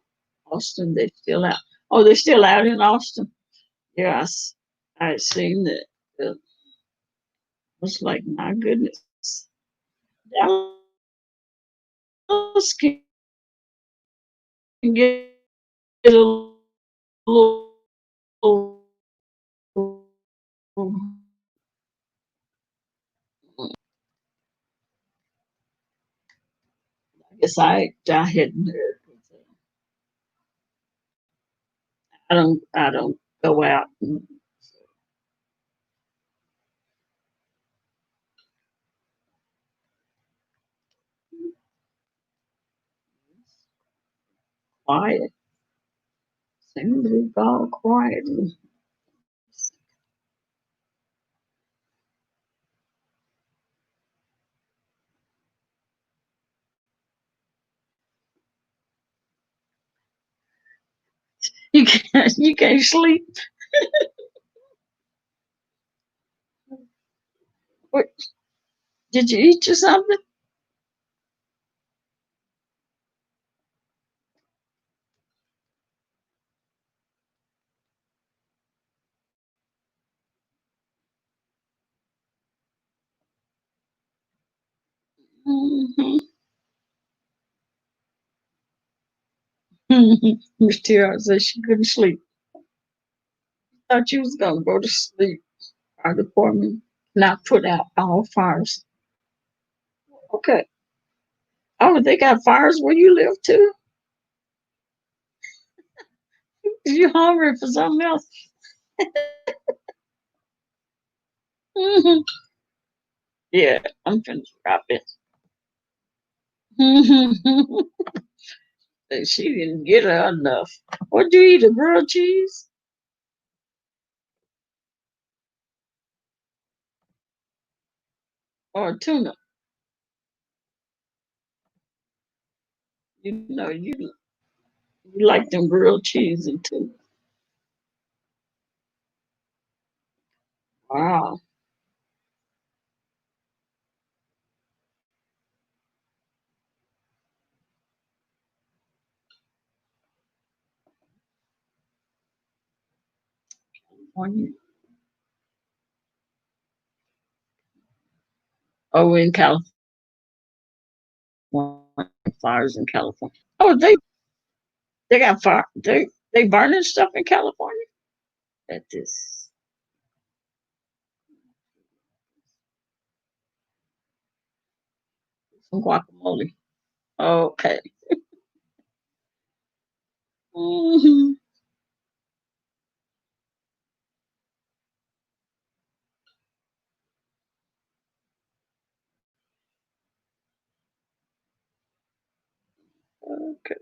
Austin, they still out. Oh, they're still out in Austin. Yes, I seen that. It was like, my goodness, Dallas can get a little. I guess I hadn't heard. I don't go out and quiet. Seems to be all quiet. You can't sleep. What, did you eat or something? Mm-hmm. Miss Tiara said she couldn't sleep. Thought you was gonna go to sleep. Our department not put out all fires. Okay. Oh, they got fires where you live too? You hungry for something else? Hmm. Yeah, I'm finished drop it. She didn't get her enough. What do you eat? A grilled cheese or tuna? You know, you like them grilled cheese and tuna. Wow. California. Oh, in California, fires in California. Oh, they got fire. They burning stuff in California. At this some guacamole. Okay. Hmm. Okay.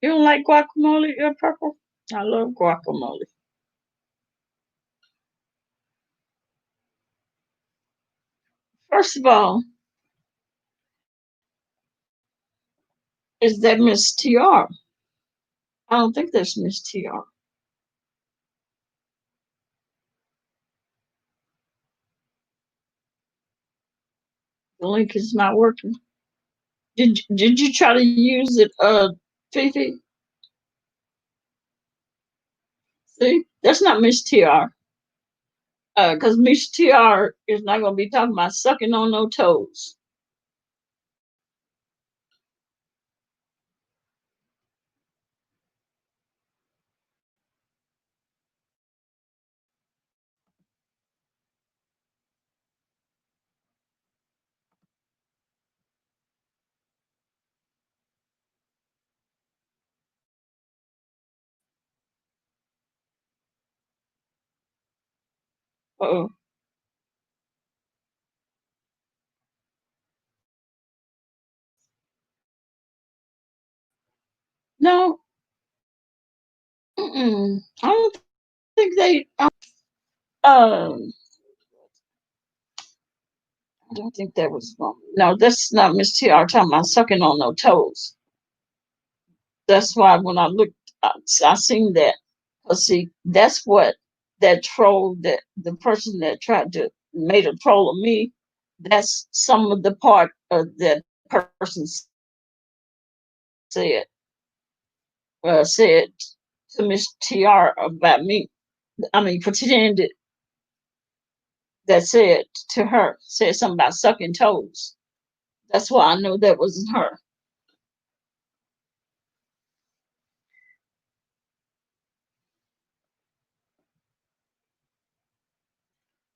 You don't like guacamole, Purple? I love guacamole. First of all, is that Miss TR? I don't think that's Miss TR. The link is not working. Did you try to use it, Fifi? See, that's not Miss TR. Because Miss TR is not gonna be talking about sucking on no toes. Oh, no, I don't think they. I don't think that was wrong. No, that's not Miss T.R. talking about sucking on no toes. That's why when I looked, I seen that. Cause see, that's what that troll, that the person that tried to made a troll of me. That's some of the part of that person said said to Miss T.R. about me. I mean, pretended that said to her, said something about sucking toes. That's why I know that wasn't her.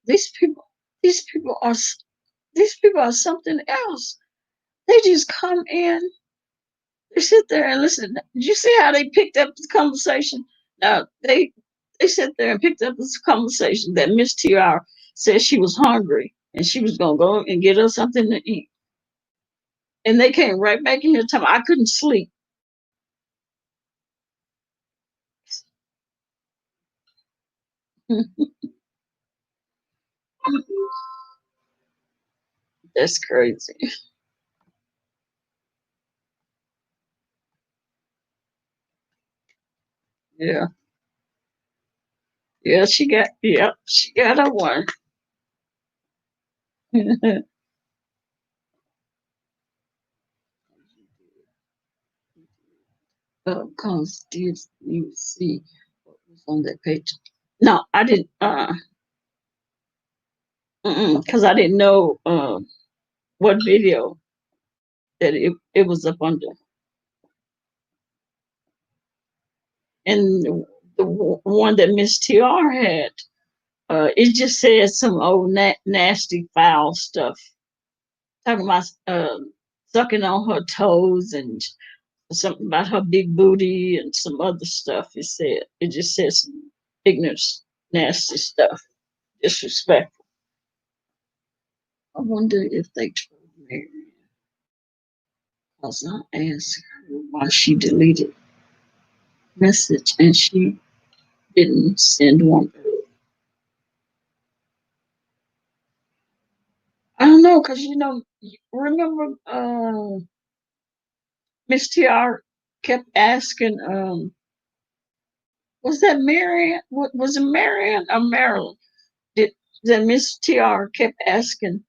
These people, these people are, these people are something else. They just come in, they sit there and listen. Did you see how they picked up the conversation? Now they sat there and picked up this conversation that Miss TR said she was hungry and she was gonna go and get her something to eat. And they came right back in here telling me I couldn't sleep. That's crazy. Yeah. Yeah, she got a one. Cause did you see what was on that page? No, I didn't because I didn't know what video that it was up under. And the one that Miss TR had, it just said some old nasty foul stuff. Talking about sucking on her toes and something about her big booty and some other stuff. It just said some ignorant, nasty stuff, disrespectful. I wonder if they told Mary, because I asked her why she deleted message and she didn't send one. I don't know, because remember Miss TR kept asking, was that Marion? What was it, Marion or Maryland? Did that Miss TR kept asking?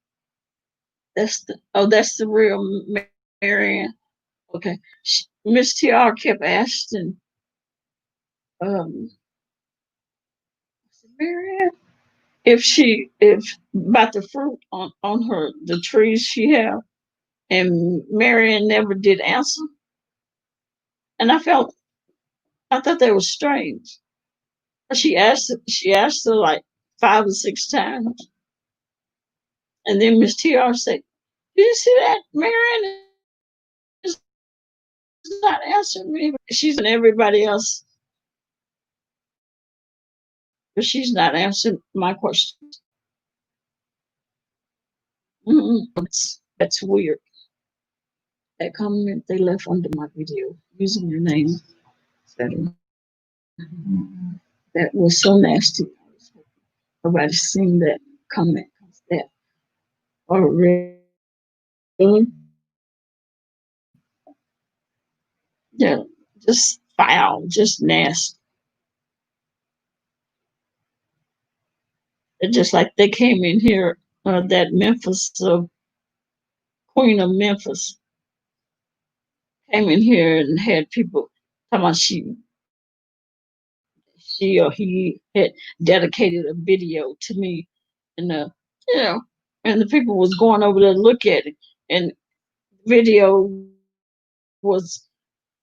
That's the real Marion. Okay, Miss TR kept asking, um, Marion, if about the fruit on her the trees she have, and Marion never did answer, and I thought that was strange. She asked her like 5 or 6 times, and then Miss TR said, "Did you see that? Marion is not answering me. She's and everybody else, but she's not answering my questions." That's weird. That comment they left under my video using your name, etc. That was so nasty. Nobody seen that comment. That or really, yeah, just foul, just nasty. It's just like they came in here, that Memphis, Queen of Memphis, came in here and had people talking about she or he had dedicated a video to me, and you know, and the people was going over there to look at it, and video was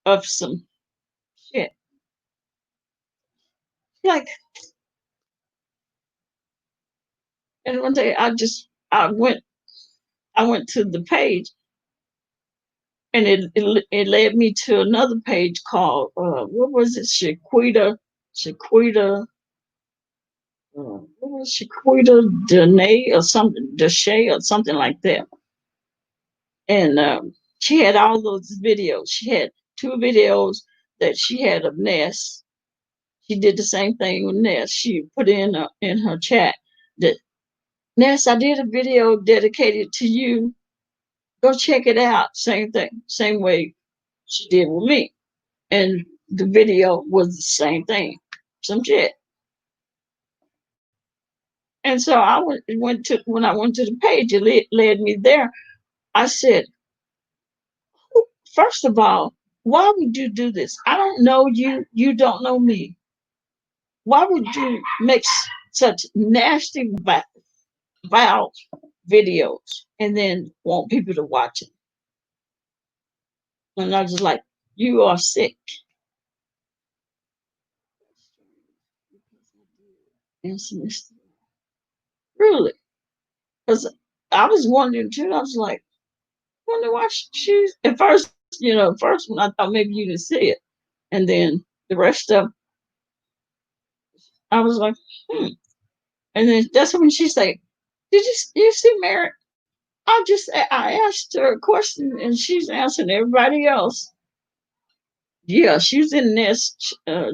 of some shit. Like, and one day I went to the page, and it led me to another page called what was it? Shaquita, what was Shaquita Dene or something, Deshay or something like that. And she had all those videos. She had 2 videos that she had of Ness. She did the same thing with Ness. She put in her chat that Ness, I did a video dedicated to you. Go check it out. Same thing, same way she did with me. And the video was the same thing, some shit. And so went to when I went to the page, it led me there. I said, first of all, why would you do this? I don't know you. You don't know me. Why would you make such nasty, vile videos and then want people to watch it? And I was just like, you are sick. Really? Because I was wondering too. I was like, wonder why she's at first. First one I thought maybe you didn't see it, and then the rest of I was like, hmm. And then that's when she said, "Did you see Mary?" I asked her a question, and she's answering everybody else. Yeah, she's in this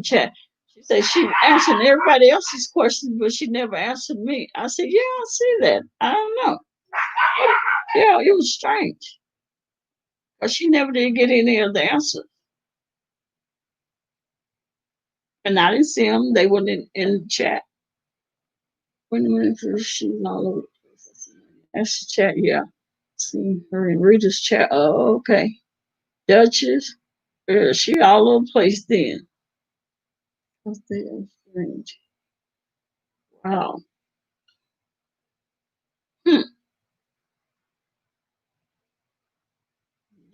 chat. She said she answering everybody else's questions, but she never answered me. I said, "Yeah, I see that. I don't know. Yeah, it was strange, but she never did get any of the answers." And I didn't see them. They weren't in the chat. Wait a minute, for she's all over the place. That's the chat, yeah. See her in Rita's chat. Oh, okay. Duchess. Yeah, she all over the place then. What's that? Strange. Wow. Hmm.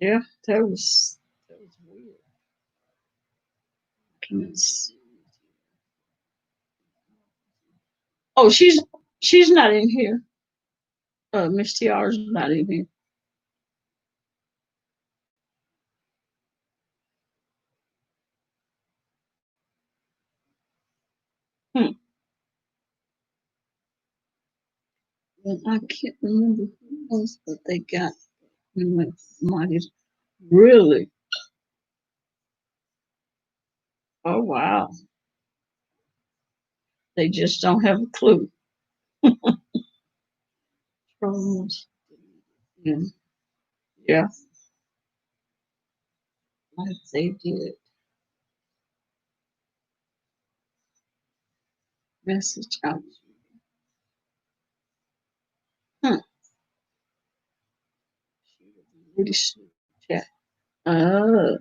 Yeah, that was weird. Can I see? Oh, she's not in here. Miss Tiara's not in here. Hmm. And I can't remember who else, but they got somebody really. Oh wow. They just don't have a clue. Trolls. Yeah, yeah, like they did. Message out. Huh. Really chat. Oh,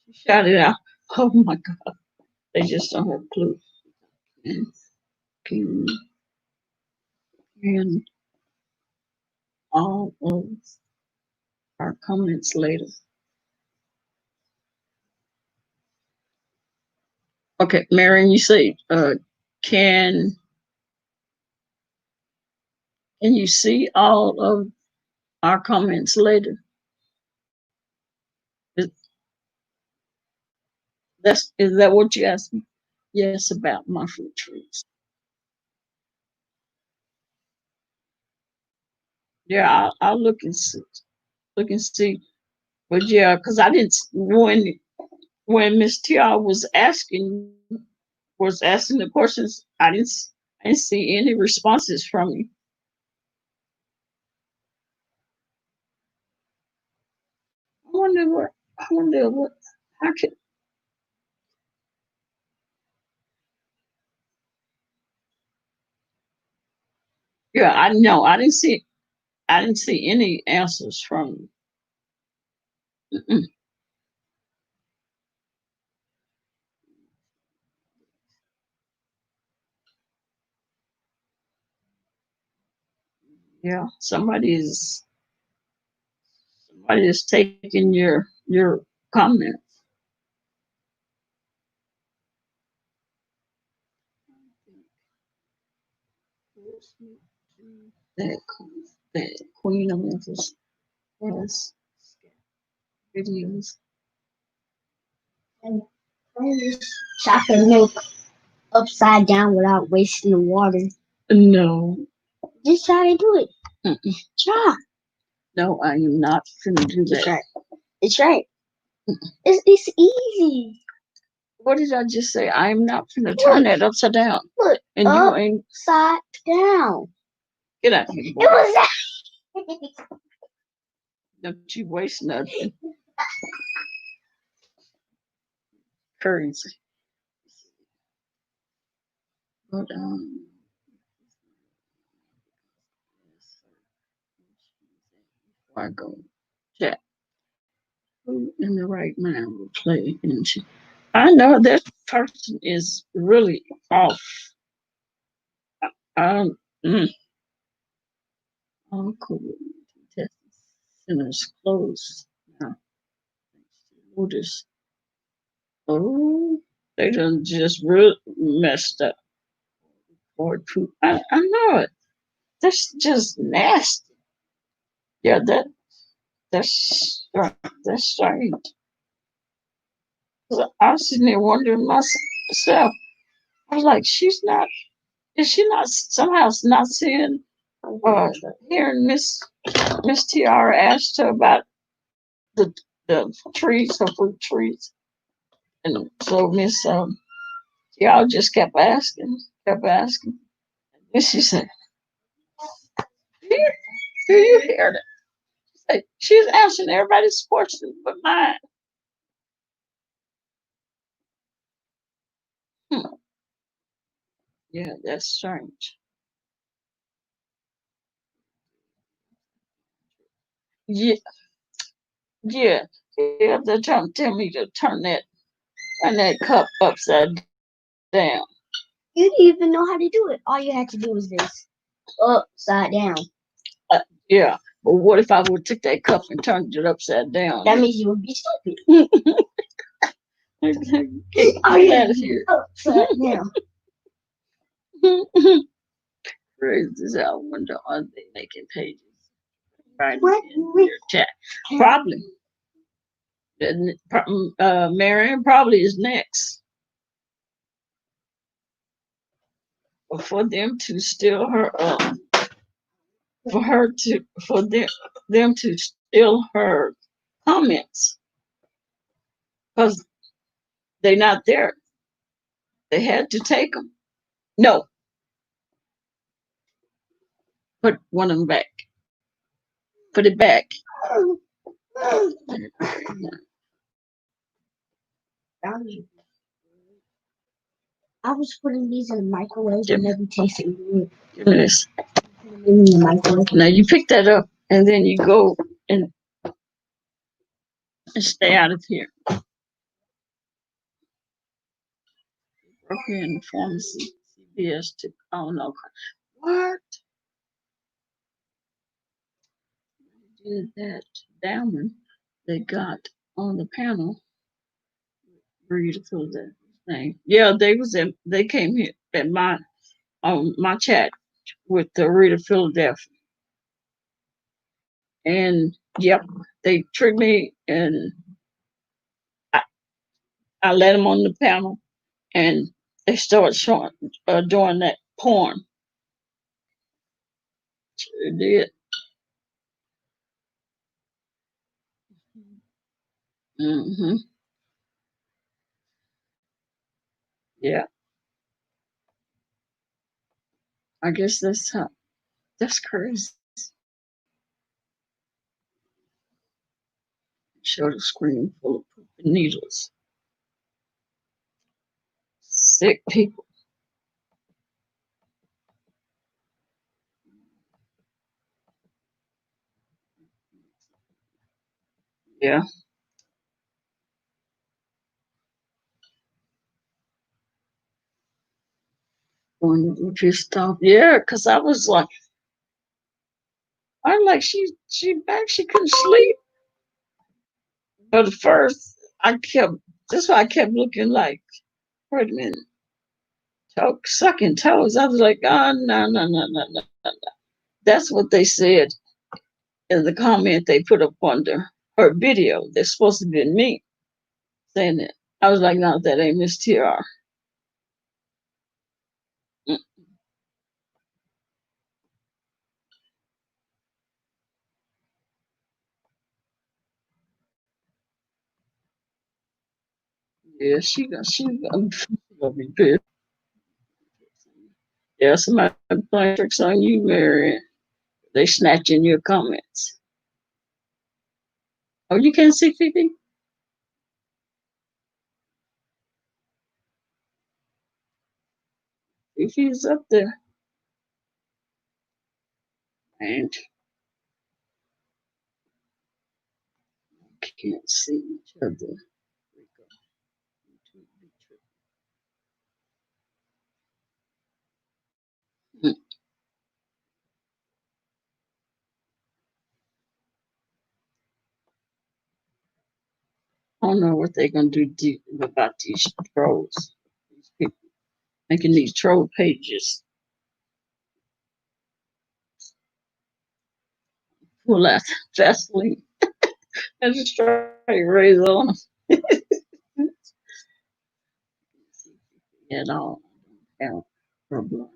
she shouted out. Oh my God. They just don't have a clue. And can and all of our comments later. Okay, Marion, you say, can can you see all of our comments later? Is, is that what you asked me? Yes, about my fruit trees. Yeah, I'll look and see. But yeah, because I didn't when Miss Tia was asking the questions, I didn't see any responses from you. I wonder what how could yeah, I know. I didn't see any answers from you. Mm-mm. Yeah, somebody is taking your comments. That that Queen of Memphis has videos. And chocolate milk. upside down without wasting the water. No. Just try to do it. Mm-mm. Try. No, I am not finna do It's that. right. It's right. It's easy. What did I just say? I am not finna turn that upside down. Look, And you ain't upside down. get out here. It was that. Don't you waste nothing. Crazy. But before I go chat, who in the right mind will play into? I know that person is really off. Um, mm, Uncle centers closed now. Notice. Oh, they done just real messed up. Boy, poop. I know it. That's just nasty. Yeah, that's strange. 'Cause I was sitting there wondering myself. I was like, she's not. Is she not somehow not seeing, hearing Miss Tiara asked her about the trees, her fruit trees, and so Miss Tiara just kept asking, and she said, "Do you hear that?" She's answering everybody's questions but mine. Hmm. Yeah, that's strange. Yeah, yeah, yeah. They're trying to tell me to turn that cup upside down. You didn't even know how to do it. All you had to do was this. Upside down. Yeah, but what if I would took that cup and turned it upside down? That means you would be stupid. Get out of here. Upside down. Crazy. I wonder, are they making pages? Right What? in your chat. Probably. Marion probably is next. For them to steal her for them to steal her comments because they're not there. They had to take them. No, put one of them back. Put it back. I was putting these in the microwave and they be tasting good. Give me this. In the microwave. Now you pick that up and then you go and stay out of here. Okay, in the pharmacy, CVS took. Oh no, what? Did that Diamond they got on the panel? Read it for that thing. Yeah, they came here at my chat with the Rita Philadelphia. And yep, they tricked me and I, I let them on the panel and they started showing doing that porn. Sure did. Mm-hmm. Yeah. I guess that's crazy. Showed a screen full of poop and needles. Sick people. Yeah. When we pissed off. Yeah, because I'm like, she back, she couldn't sleep. But at first that's why I kept looking like, wait a minute, sucking toes. I was like, oh, no, no, no, no, no, no. That's what they said in the comment they put up under her video. They're supposed to be me saying it. I was like, no, that ain't Miss TR. Yeah, she gonna be pissed. Yeah, somebody playing tricks on you, Mary. They snatching your comments. Oh, you can't see Fifi? Fifi's up there. And can't see each other. Hmm. I don't know what they're gonna do about these trolls. These people making these troll pages. Pull out Vaseline and just try to raise on them. At all. Have problem.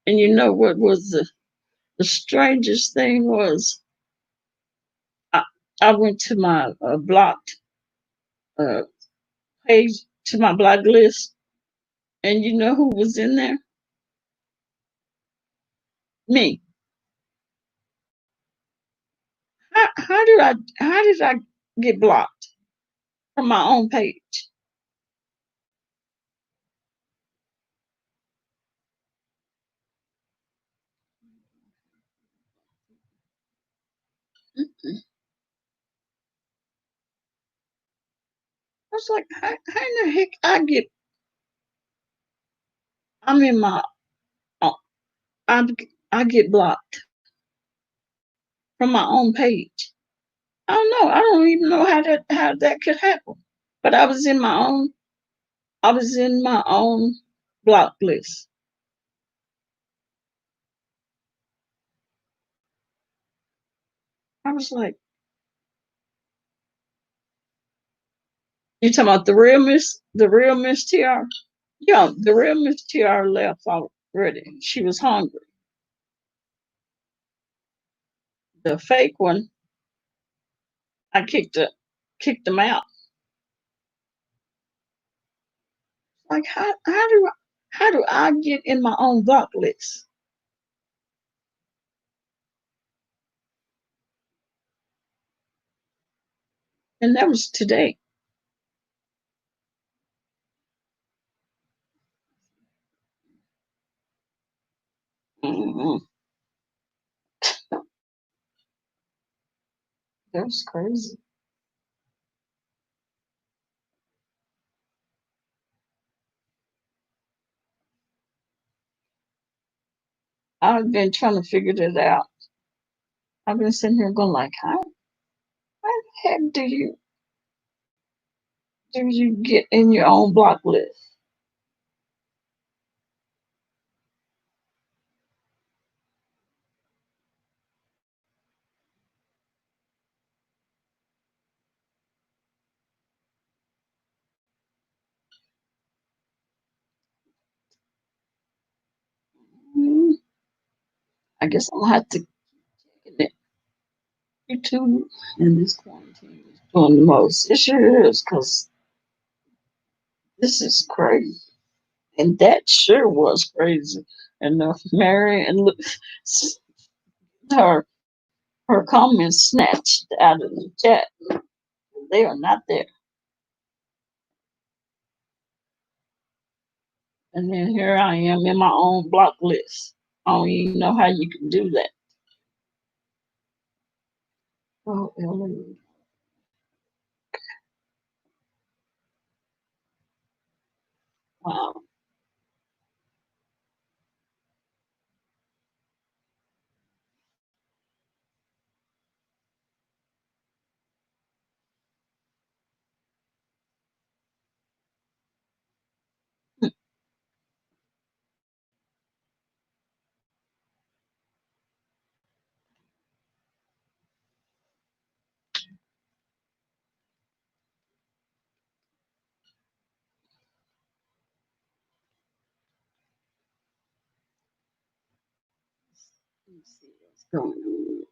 And you know what was the strangest thing was I, I went to my blocked uh, page, to my block list, and you know who was in there? Me. How did I get blocked from my own page? I was like, how in the heck I'm in my uh, I I get blocked from my own page. I don't know. I don't even know how that could happen. But I was in my own block list. I was like, you talking about the real Miss TR? Yeah, the real Miss TR left already. She was hungry. The fake one, I kicked them out. Like how do I get in my own block list? And that was today. Mm-hmm. That was crazy. I've been trying to figure that out. I've been sitting here going like, how the heck do you get in your own block list? Hmm, I guess I'll have to check it. YouTube and this quarantine is doing the most. It sure is, because this is crazy. And that sure was crazy. And Mary and her her comments snatched out of the chat. They are not there. And then here I am in my own block list. I don't even know how you can do that. Oh, Ellie. Wow. Let's see what's going on.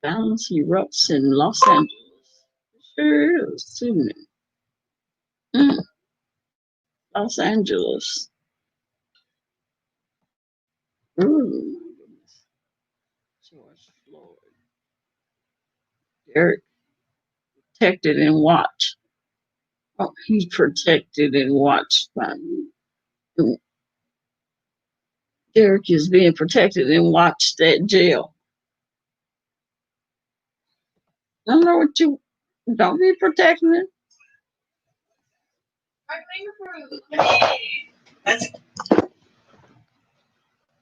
Violence erupts in Los Angeles. Sure is, isn't it? Mm, Los Angeles. Ooh, George Floyd. Derek protected and watched. Oh, he's protected and watched by Derek is being protected and watched at jail. I don't know what you don't be protecting it.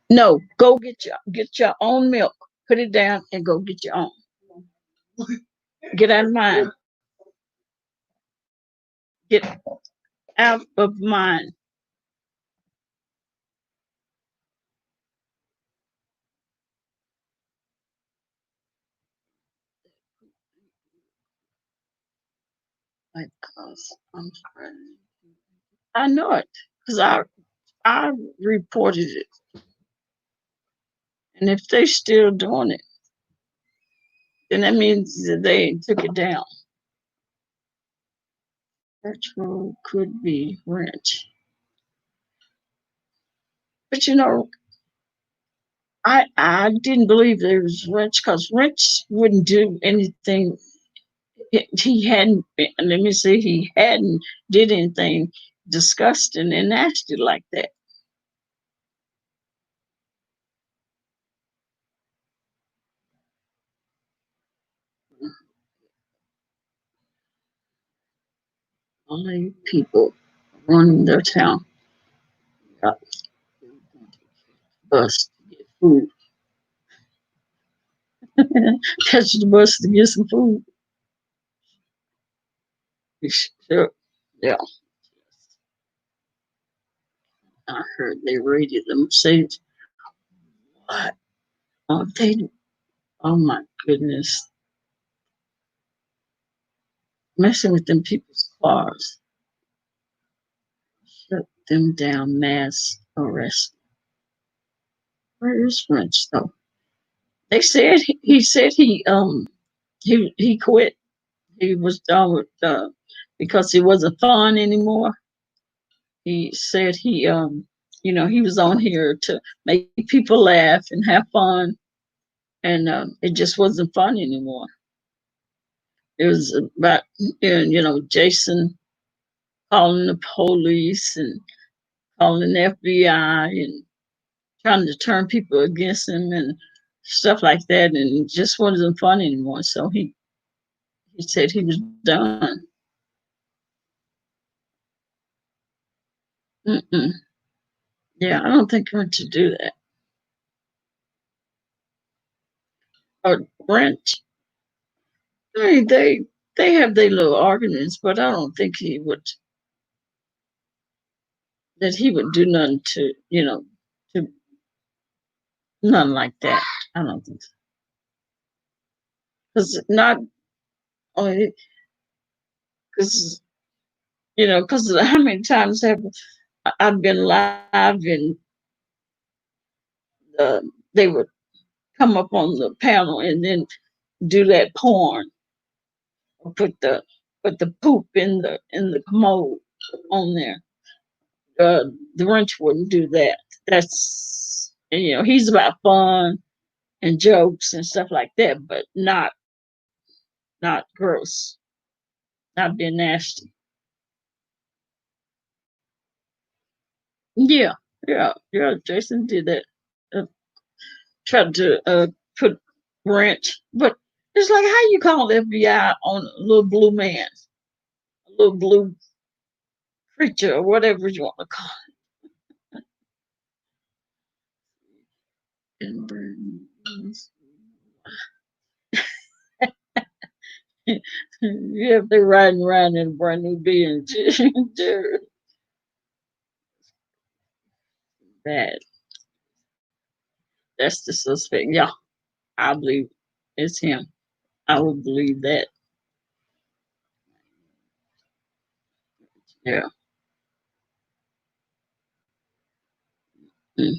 No, go get your own milk. Put it down and go get your own. Get out of mine. Get out of mine. Because I'm trying. I know it because I reported it, and if they still doing it, then that means that they took it down. Virtual could be rent, but I didn't believe there was Wrench because Wrench wouldn't do anything. He hadn't. Let me say he hadn't did anything disgusting and nasty like that. Only people running their town got bus to get food. Catch the bus to get some food. Sure. Yeah, I heard they raided them. Say what? Oh, they. Oh my goodness, messing with them people's cars. Shut them down. Mass arrest. Where is French though? They said he said he quit. He was done with because it wasn't fun anymore. He said he was on here to make people laugh and have fun, and it just wasn't fun anymore. It was about Jason calling the police and calling the FBI and trying to turn people against him and stuff like that, and it just wasn't fun anymore. So he said he was done. Mm-mm. Yeah, I don't think we're to do that. Or Brent, I mean, they have their little arguments, but I don't think he would do nothing to nothing like that. I don't think so. Because not only because because how many times have I've been live and they would come up on the panel and then do that porn or put the poop in the commode on there. The wrench wouldn't do that. That's he's about fun and jokes and stuff like that, but not gross, not being nasty. Yeah, yeah. Jason did that. Uh, Tried to put wrench, but it's like how you call the FBI on a little blue man, a little blue creature, or whatever you want to call it. Yeah, if they're riding around in a brand new Benz, they're bad. That's the suspect. Yeah, I believe it's him. I would believe that. Yeah. Mm.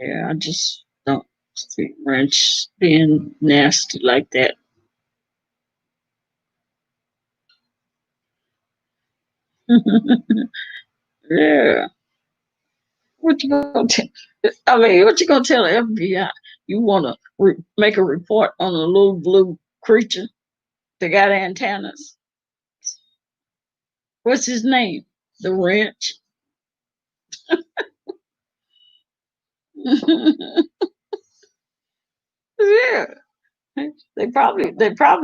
Yeah, I just don't Street wrench being nasty like that. Yeah. What you gonna tell? I mean, what you gonna tell the FBI? You want to make a report on a little blue creature that got antennas? What's his name? The wrench. Yeah. They probably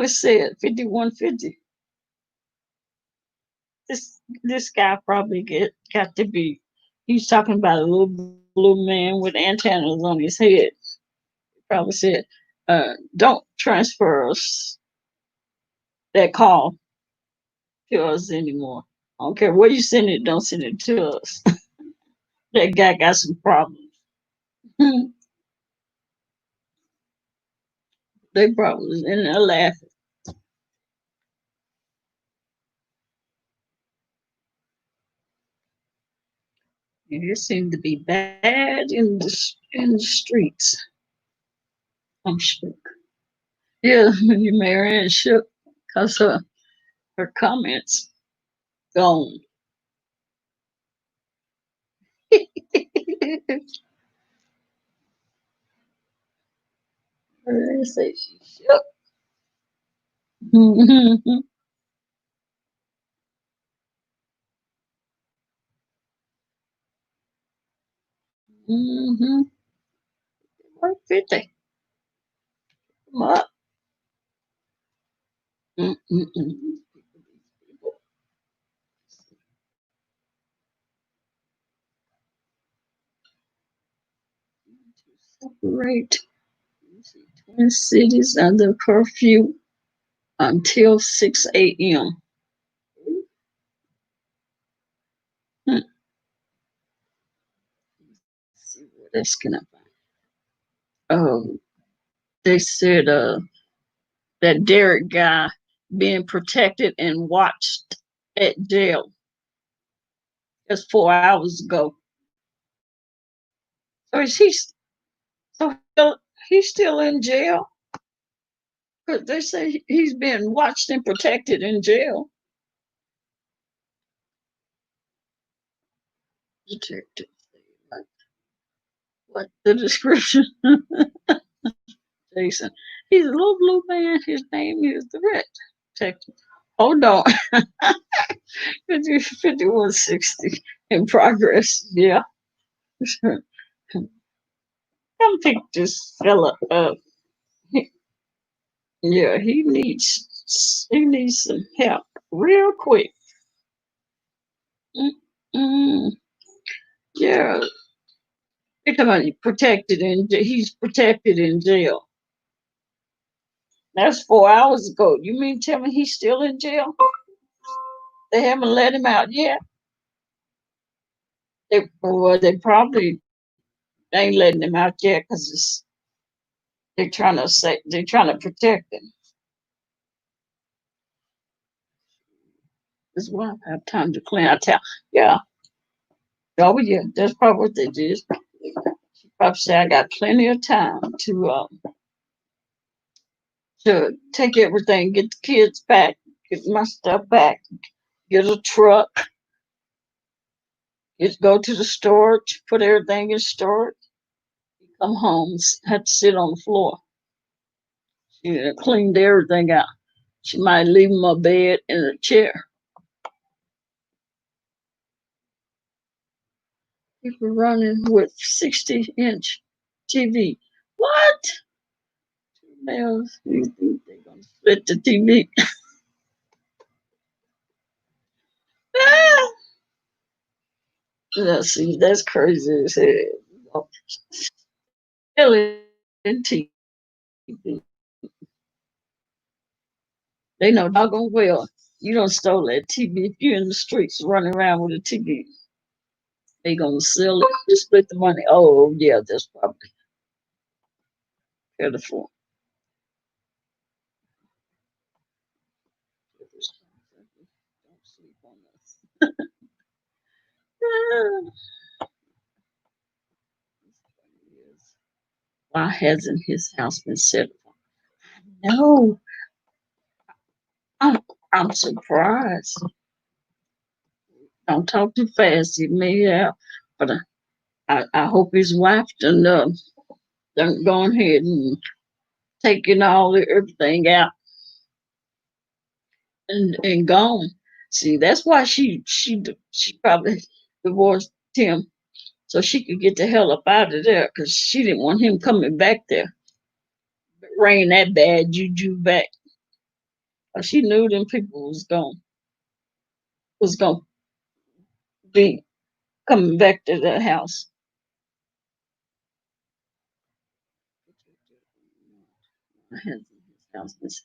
said 5150. This guy probably got to be. He's talking about a little blue man with antennas on his head. Probably said, "Don't transfer us that call to us anymore. I don't care where you send it. Don't send it to us." That guy got some problems. They probably was in there laughing. And it seemed to be bad in the streets. I'm shook. Yeah, you Marianne shook because her comments gone. They say she shook. Mm-hmm. Mm-hmm. 150. Come up. Mm-mm-mm. Separate Twin Cities under curfew until 6 a.m. Hmm. Let's see what else can I find. Oh, they said that Derek guy being protected and watched at jail just 4 hours ago. So is he? So he's still in jail? But they say he's being watched and protected in jail. Detective. What the description? Jason. He's a little blue man. His name is the Red Detective. Hold on. 5160 in progress. Yeah. Come pick this fella up. He- Yeah, he needs some help real quick. Mm-mm. Yeah, they're talking about he's protected in jail. That's 4 hours ago. You mean tell me he's still in jail? They haven't let him out yet. They probably ain't letting him out yet because they're trying to protect him. This won't have time to clean out town. Yeah. Oh yeah, that's probably what they did. She probably said I got plenty of time to take everything, get the kids back, get my stuff back, get a truck, just go to the storage, put everything in storage, come home, have to sit on the floor. She cleaned everything out. She might leave my bed in a chair. People running with 60-inch TV. What? Males, you think they're gonna split the TV? Let's see, that's crazy as hell. Still in TV. They know doggone well you don't stole that TV. If you're in the streets running around with a TV, they gonna sell it, you split the money. Oh yeah, that's probably pitiful. Don't sleep on us. Why hasn't his house been set up? No, I'm, I'm surprised. Don't talk too fast. He may have, but I hope his wife done gone ahead and taken everything out and gone. See, that's why she probably divorced him so she could get the hell up out of there because she didn't want him coming back there, bringing that bad juju back. She knew them people was gonna be coming back to the house. His house was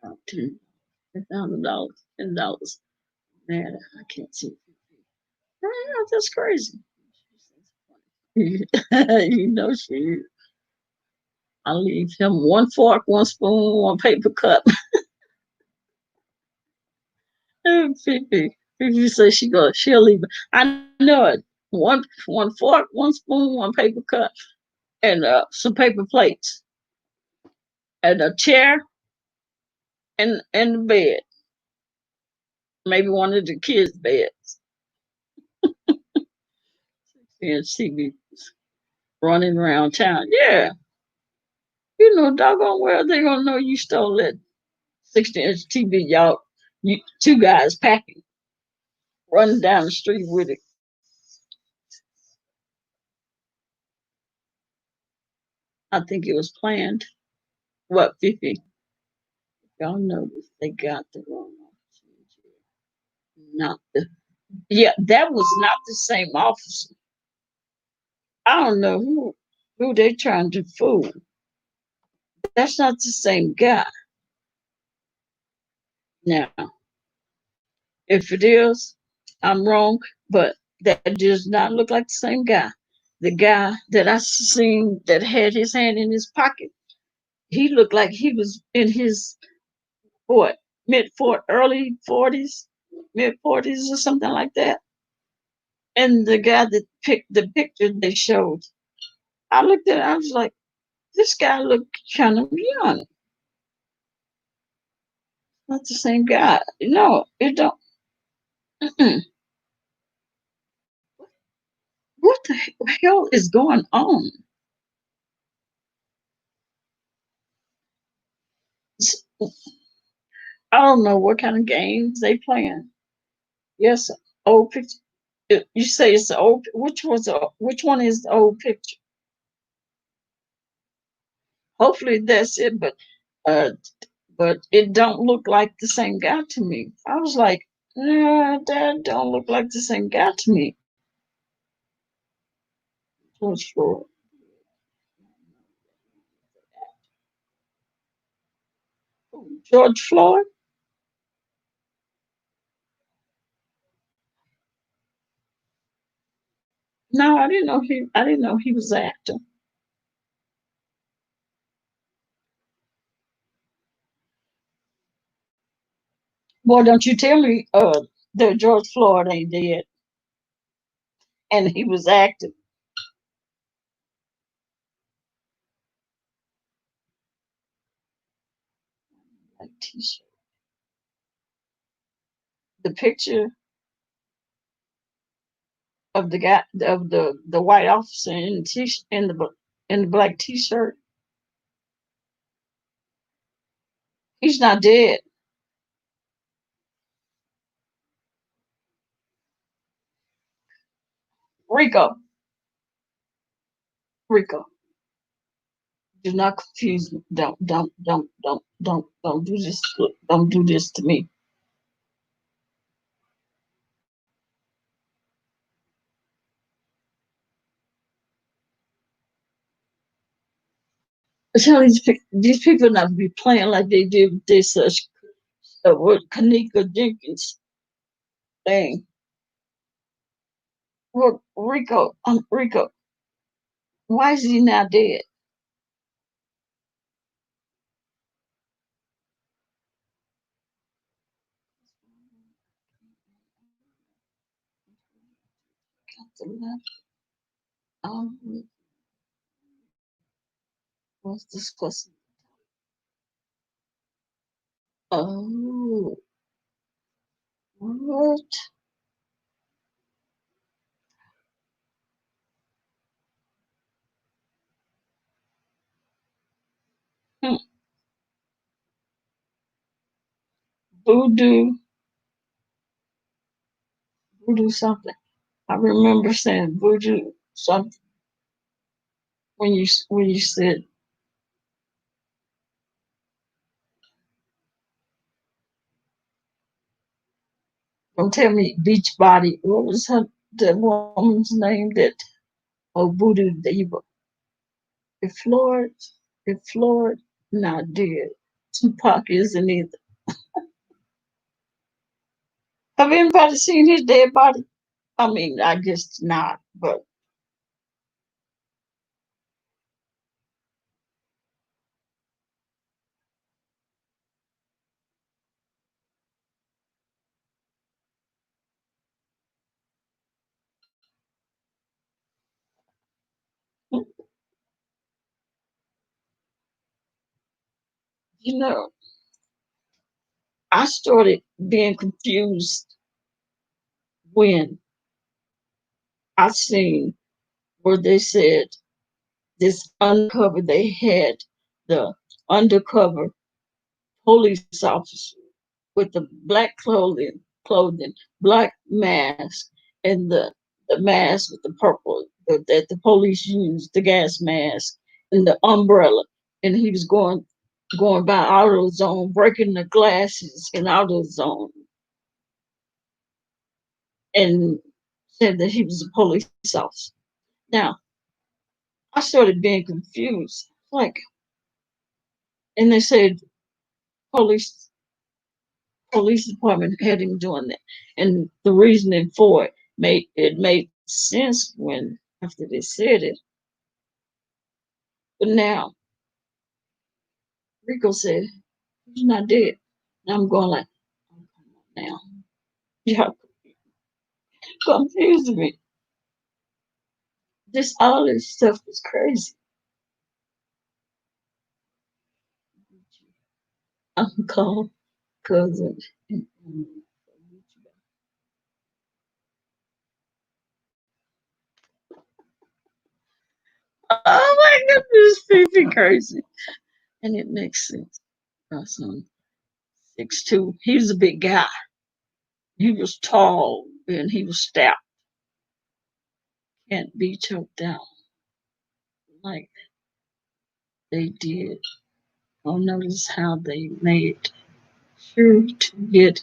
$10,000, $10. Man, I can't see. Yeah, that's crazy. You know she. I leave him one fork, one spoon, one paper cup. Fifi, Fifi says she'll leave. I know it. One fork, one spoon, one paper cup, and some paper plates, and a chair, and the bed. Maybe one of the kids' beds. And she be running around town. Yeah, doggone well they gonna know you stole that 60-inch TV, y'all. You two guys packing, running down the street with it. I think it was planned. What, Fifi? Y'all noticed they got the wrong officer. Not the Yeah, that was not the same officer. I don't know who they trying to fool. That's not the same guy. Now, if it is, I'm wrong, but that does not look like the same guy. The guy that I seen that had his hand in his pocket, he looked like he was in his what early 40s, mid 40s or something like that. And the guy that picked the picture they showed, I looked at it, I was like, this guy looked kind of young. Not the same guy. No, it don't. Mm-mm. What the hell is going on? I don't know what kind of games they playing. Yes, old picture. You say it's the old. Which one is the old picture? Hopefully that's it, uh, but it don't look like the same guy to me. I was like, that don't look like the same guy to me. George Floyd. George Floyd? No, I didn't know he. I didn't know he was an actor. Boy, don't you tell me that George Floyd ain't dead and he was acting like T-shirt. The picture of the guy of the white officer in the black T-shirt. He's not dead. Rico, Rico, do not confuse me. Don't do this. Don't do this to me. Tell these people not to be playing like they did with this what Kanika Jenkins thing. Well, Rico, why is he not dead? Um, what's this question? Oh, what? Hmm, voodoo, voodoo something. I remember saying voodoo something when you said, don't tell me beach body. What was her the woman's name that voodoo that you if Floyd if Floyd not dead, Tupac isn't either. Have anybody seen his dead body? I mean, I guess not, but you know, I started being confused when I seen where they said this undercover, they had the undercover police officer with the black clothing, black mask, and the mask with the purple that the police used, the gas mask, and the umbrella. And he was going by AutoZone, breaking the glasses in AutoZone, and said that he was a police officer. Now, I started being confused. Like, and they said police police department had him doing that. And the reasoning for it made sense when after they said it. But now Rico said he's not dead. And I'm going like, oh, come on now. Y'all confused me. This all this stuff is crazy. Uncle, cousin. Oh my goodness, Fifi crazy. And it makes sense. My son, 6'2". He was a big guy. He was tall and he was stout. Can't be choked down like they did. I'll notice how they made sure to get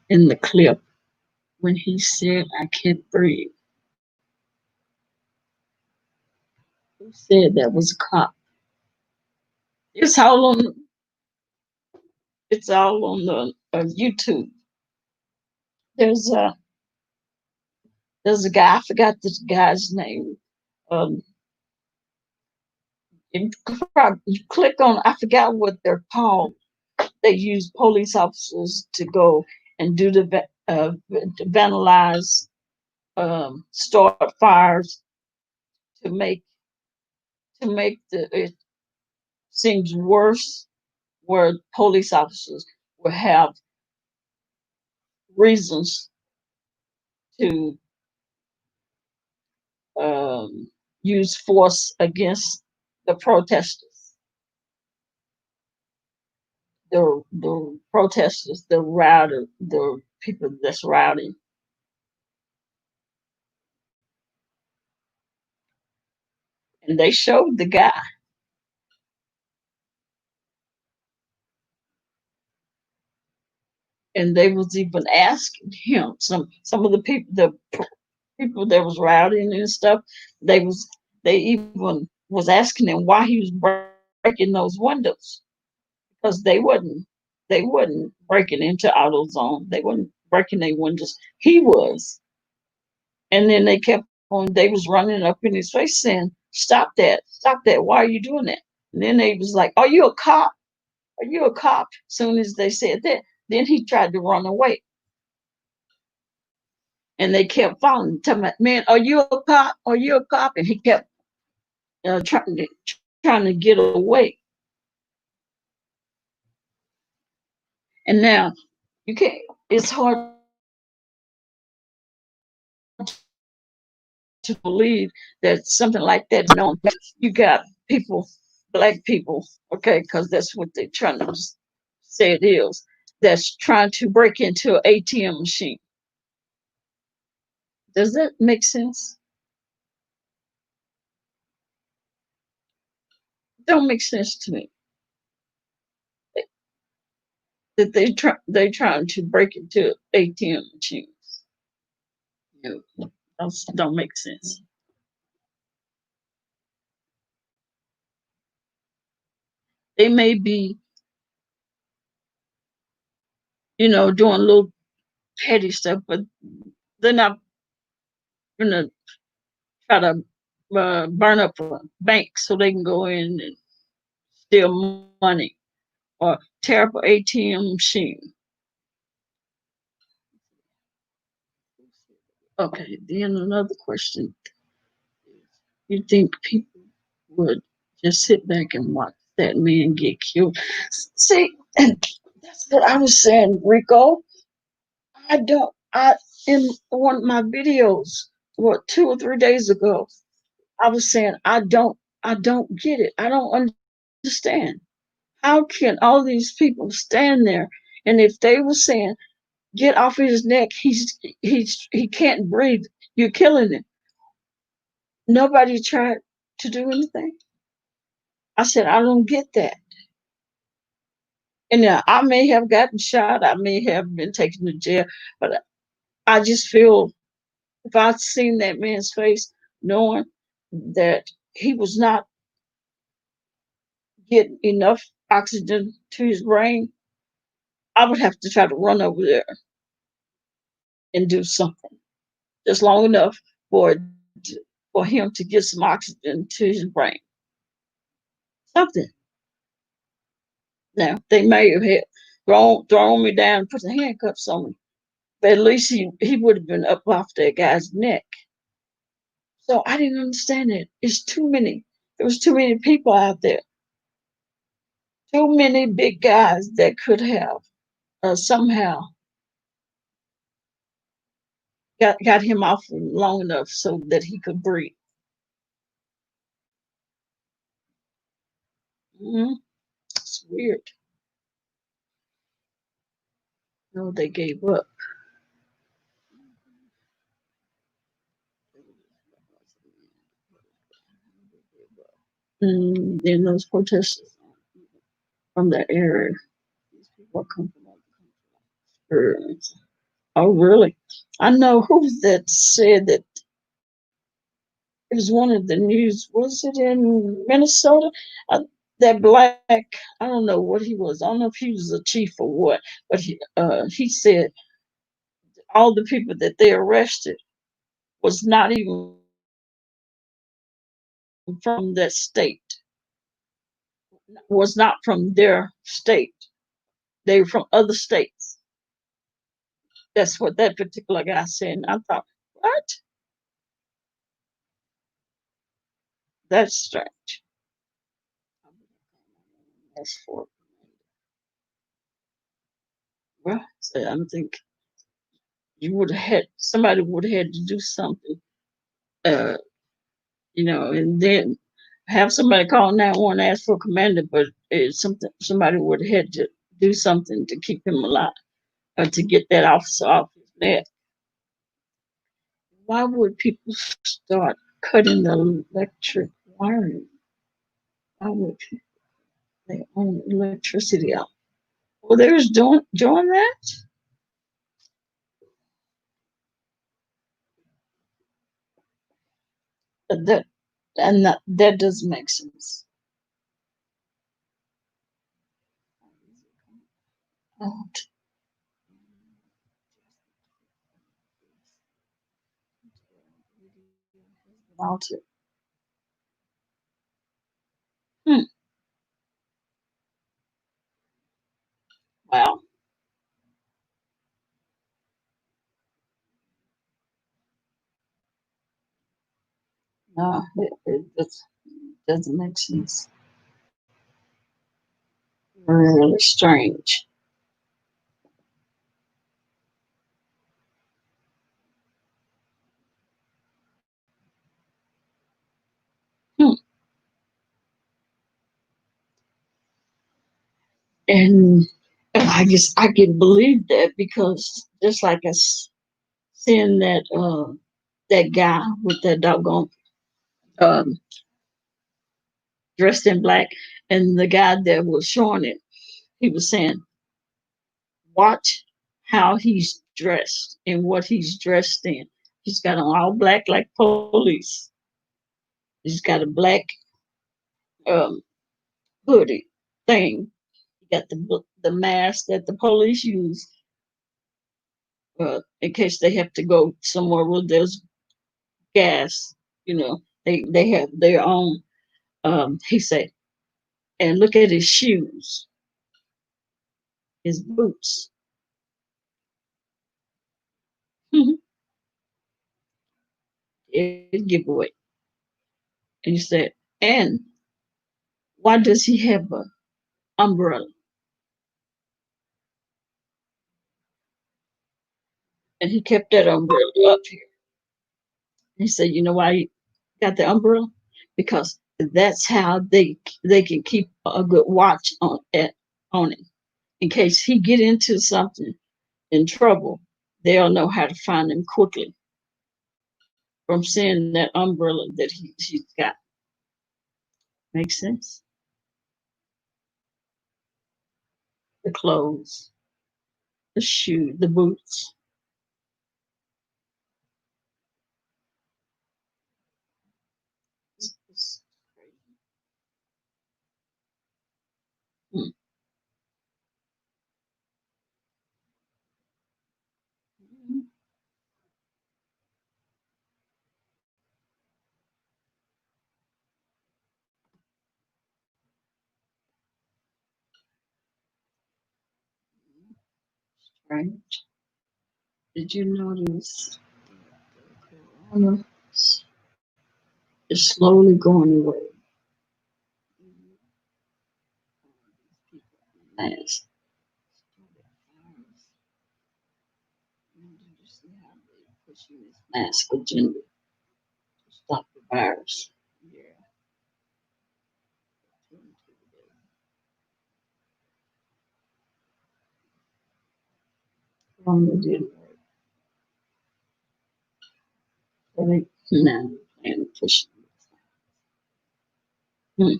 in the clip when he said, I can't breathe. Who said that was a cop? It's all on it's all on the YouTube. There's a there's a guy, I forgot this guy's name. Um, you click on, I forgot what they're called. They use police officers to go and do to vandalize, start fires to make the it seems worse, where police officers will have reasons to use force against the protesters, the protesters, the people that's rowdy. And they showed the guy, and they was even asking him some of the people that was rowdying and stuff. They even was asking him why he was breaking those windows, because they wasn't breaking into AutoZone. They wasn't breaking their windows. He was. And then they kept on, they was running up in his face saying, stop that, stop that. Why are you doing that? And then they was like, are you a cop? Are you a cop? As soon as they said that, then he tried to run away. and they kept following, telling me, "Man, are you a cop? Are you a cop?" And he kept trying to get away. And now you can't. It's hard to believe that something like that is known. You got people, black people, okay, because that's what they're trying to say it is. That's trying to break into an ATM machine. Does that make sense? Don't make sense to me. That they trying to break into ATM machines. You know, those don't make sense. They may be, doing little petty stuff, but they're not gonna try to burn up a bank so they can go in and steal money or tear up an ATM machine. Okay, then another question. You think people would just sit back and watch that man get killed? See, and that's what I was saying, Rico. I in one of my videos, 2 or 3 days ago, I was saying I don't get it. I don't understand. How can all these people stand there and if they were saying, get off his neck, he can't breathe, you're killing him. Nobody tried to do anything. I said, I don't get that. And now I may have gotten shot, I may have been taken to jail, but I just feel if I'd seen that man's face, knowing that he was not getting enough oxygen to his brain, I would have to try to run over there and do something just long enough for for him to get some oxygen to his brain. Something. Now they may have had thrown me down, put the handcuffs on me, but at least he would have been up off that guy's neck. So I didn't understand it. It's too many. There was too many people out there. Too many big guys that could have somehow got him off long enough so that he could breathe. Mm-hmm. It's weird. No, they gave up. And then those protesters from that area, these people come from other countries. Oh, really? I know who that said that it was one of the news. Was it in Minnesota? That black, I don't know what he was. I don't know if he was a chief or what, but he said all the people that they arrested was not even from that state, was not from their state. They were from other states. That's what that particular guy said. And I thought, what? That's strange. That's for well, so I think you would have had somebody would have had to do something, uh, and then have somebody call 911 ask for a commander, but somebody would have had to do something to keep him alive or to get that officer off his neck. Why would people start cutting the electric wiring? Why would people their own electricity out? Well, there's doing that. That and that doesn't make sense. Oh, about it. Hmm. Well, No, it doesn't make sense. Really strange. Hmm. And I guess I can believe that because just like seeing that guy with that doggone um, dressed in black, and the guy that was showing it, he was saying, "Watch how he's dressed and what he's dressed in. He's got on all black like police. He's got a black um, hoodie thing. He got the mask that the police use in case they have to go somewhere where there's gas. You know, they have their own." He said, "And look at his shoes, his boots." It give away. And he said, "And why does he have an umbrella?" And he kept that umbrella up here. He said, "You know why he got the umbrella? Because that's how they can keep a good watch on it. In case he get into something in trouble, they'll know how to find him quickly from seeing that umbrella that he's got." Makes sense. The clothes, the shoe, the boots. It's crazy. Mhm. Strange. Did you notice corona is slowly going away? Mask. Did you see how they pushing this mask agenda to stop the virus? Yeah. Corona didn't work. So they now plan to push it. Hmm.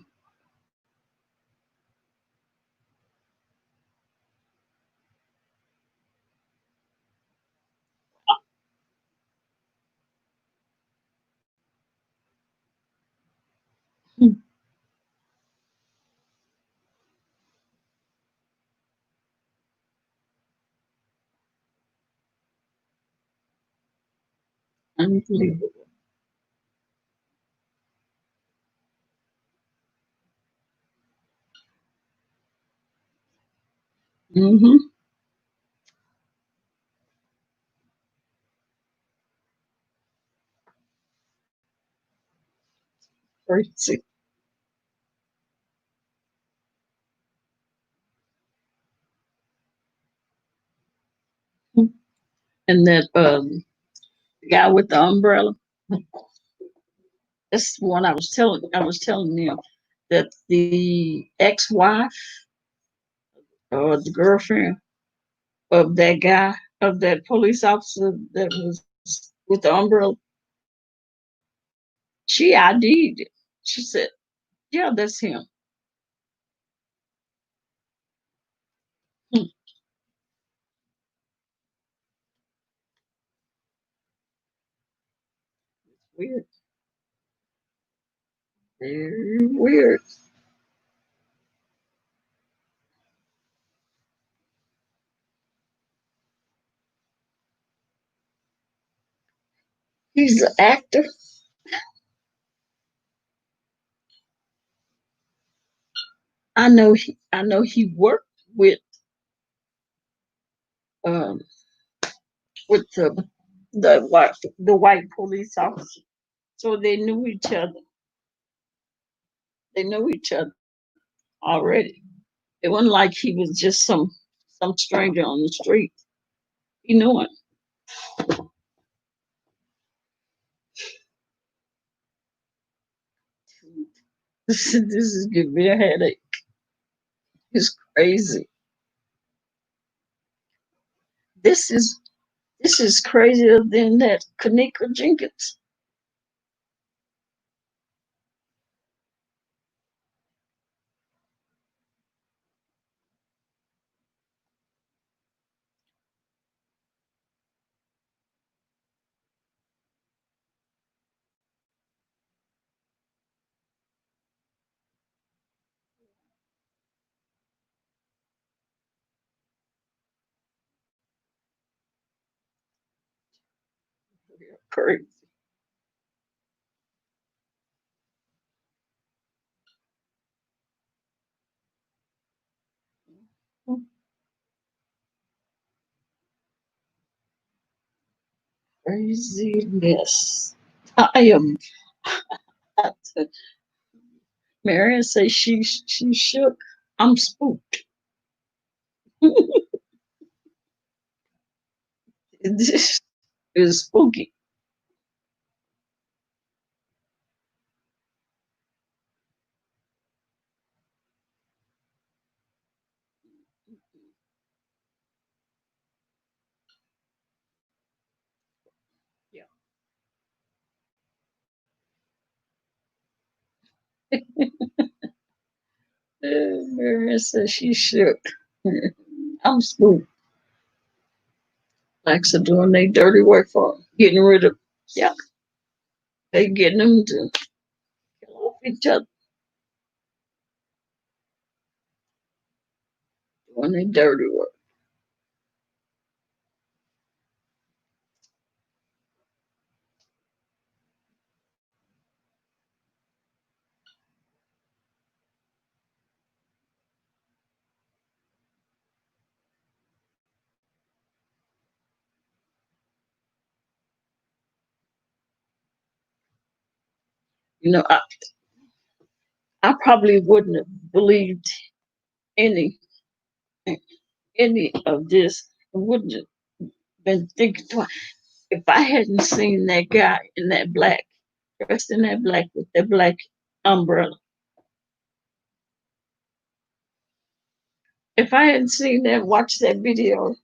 Hmm. Unbelievable. Mm-hmm. Crazy. Hmm. And that guy with the umbrella, that's the one I was telling them that the ex-wife or the girlfriend of that guy, of that police officer that was with the umbrella, she ID'd it. She said, "Yeah, that's him." Hmm. Weird. Very weird. He's an actor. I know he worked um with the white police officer. So they knew each other. They knew each other already. It wasn't like he was just some stranger on the street. He knew him. This is giving me a headache. It's crazy. This is this is crazier than that Kanika Jenkins. Crazy. Craziness. I am. Marion says she shook. I'm spooked. This is spooky. Yeah. Marion says she shook. I'm spooked. Blacks are doing their dirty work for 'em, getting rid of. Yeah, they getting them to kill off each other, doing their dirty work. You know, I probably wouldn't have believed any any of this. I wouldn't have been thinking twice if I hadn't seen that guy in that black, dressed in that black with that black umbrella. If I hadn't seen that, watched that video,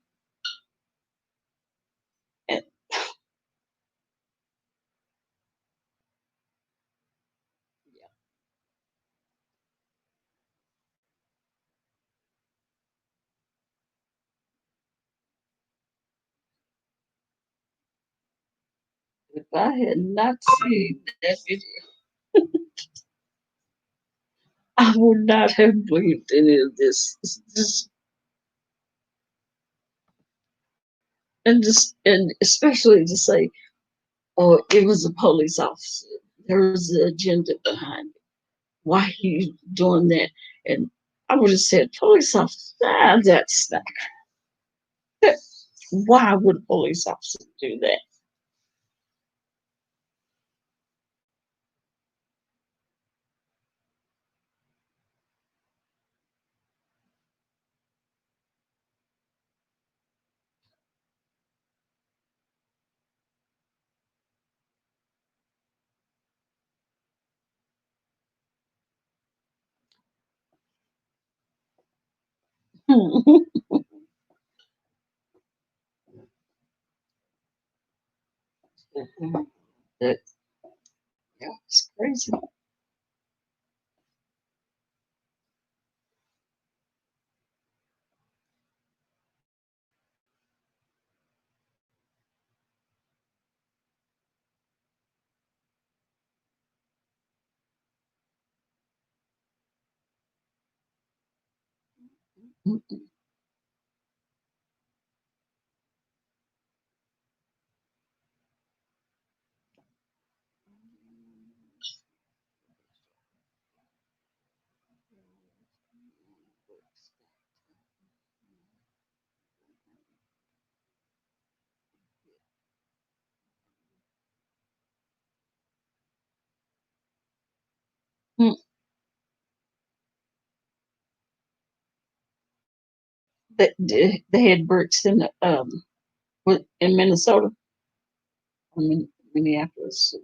and if I had not seen that video, I would not have believed any of this. And especially to say, oh, it was a police officer. There was an agenda behind it. Why he doing that? And I would have said, police officer, that's not. Why would a police officer do that? That, yeah, it's crazy. they had bricks in the in Minnesota, I mean Minneapolis.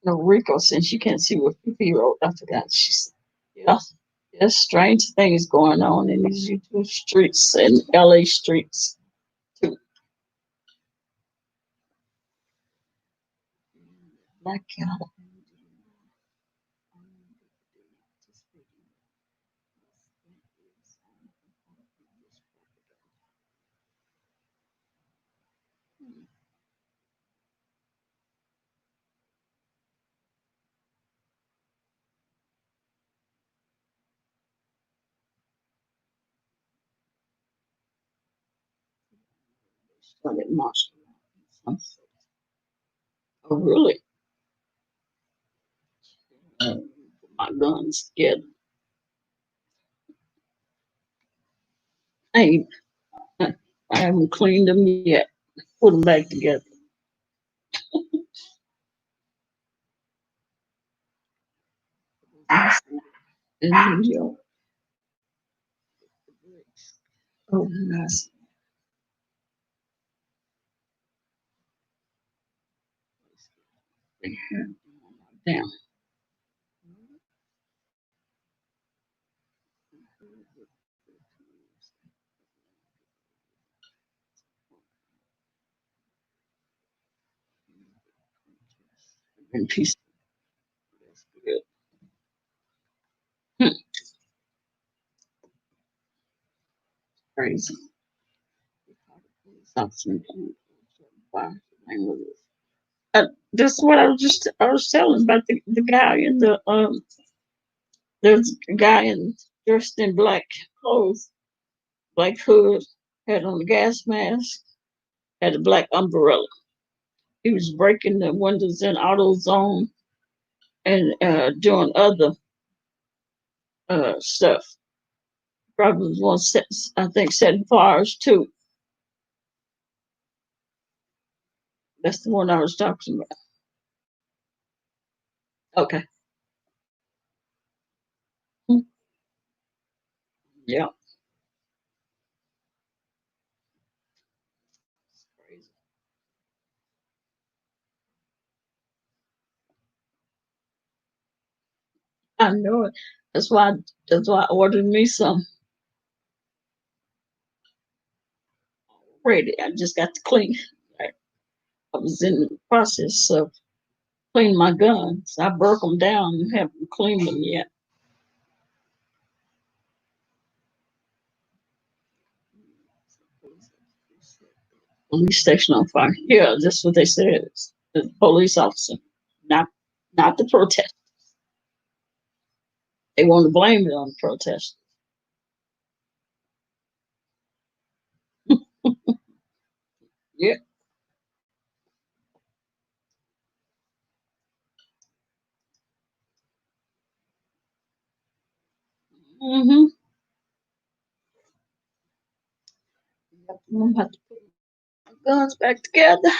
No, Rico, since you can't see what Fifi wrote, I forgot. She said, yeah, there's strange things going on in these YouTube streets and LA streets too. Black cat. Started marching around. Oh, really? Put my guns together. I ain't, I haven't cleaned them yet. Put them back together. In New York. Oh, nice. Damn. In peace. That's good. Crazy. Something. Wow. That's what I was telling about the guy in the there's a guy in dressed in black clothes, black hood, had on a gas mask, had a black umbrella. He was breaking the windows in AutoZone and doing other stuff. Probably was one set, I think setting fires too. That's the one I was talking about. Okay. Yeah. Crazy. I know it. That's why I ordered me some ready. I just got to clean. I was in the process of cleaning my guns. I broke them down and haven't cleaned them yet. Police station on fire. Yeah, that's what they said. It's the police officer, not not the protest. They want to blame it on the protest. Yeah. Mm-hmm. I'm gonna have to put my guns back together.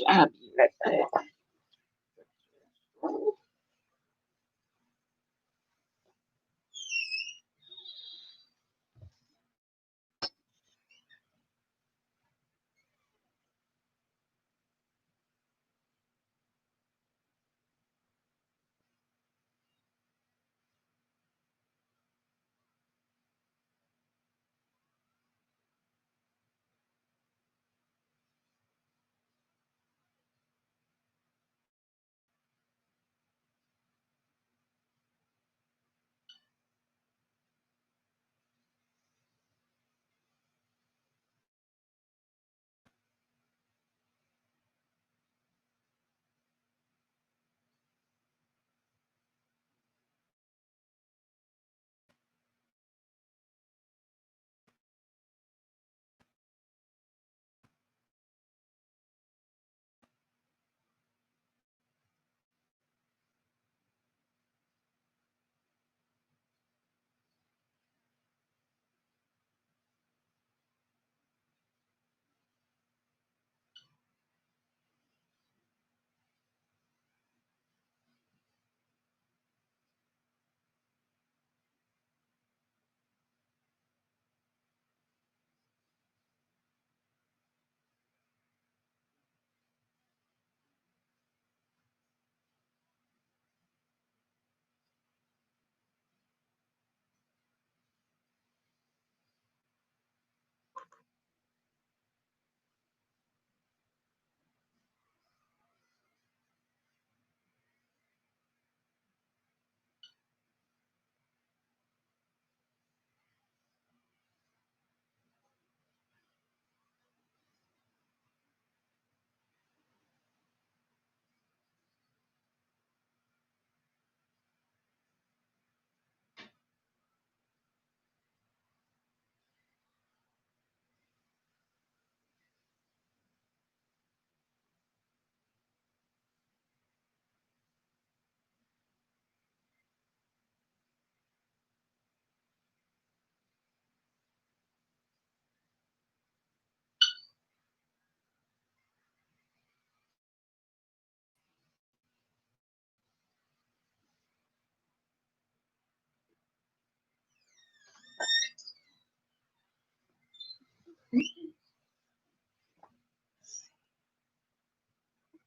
I'll be right back.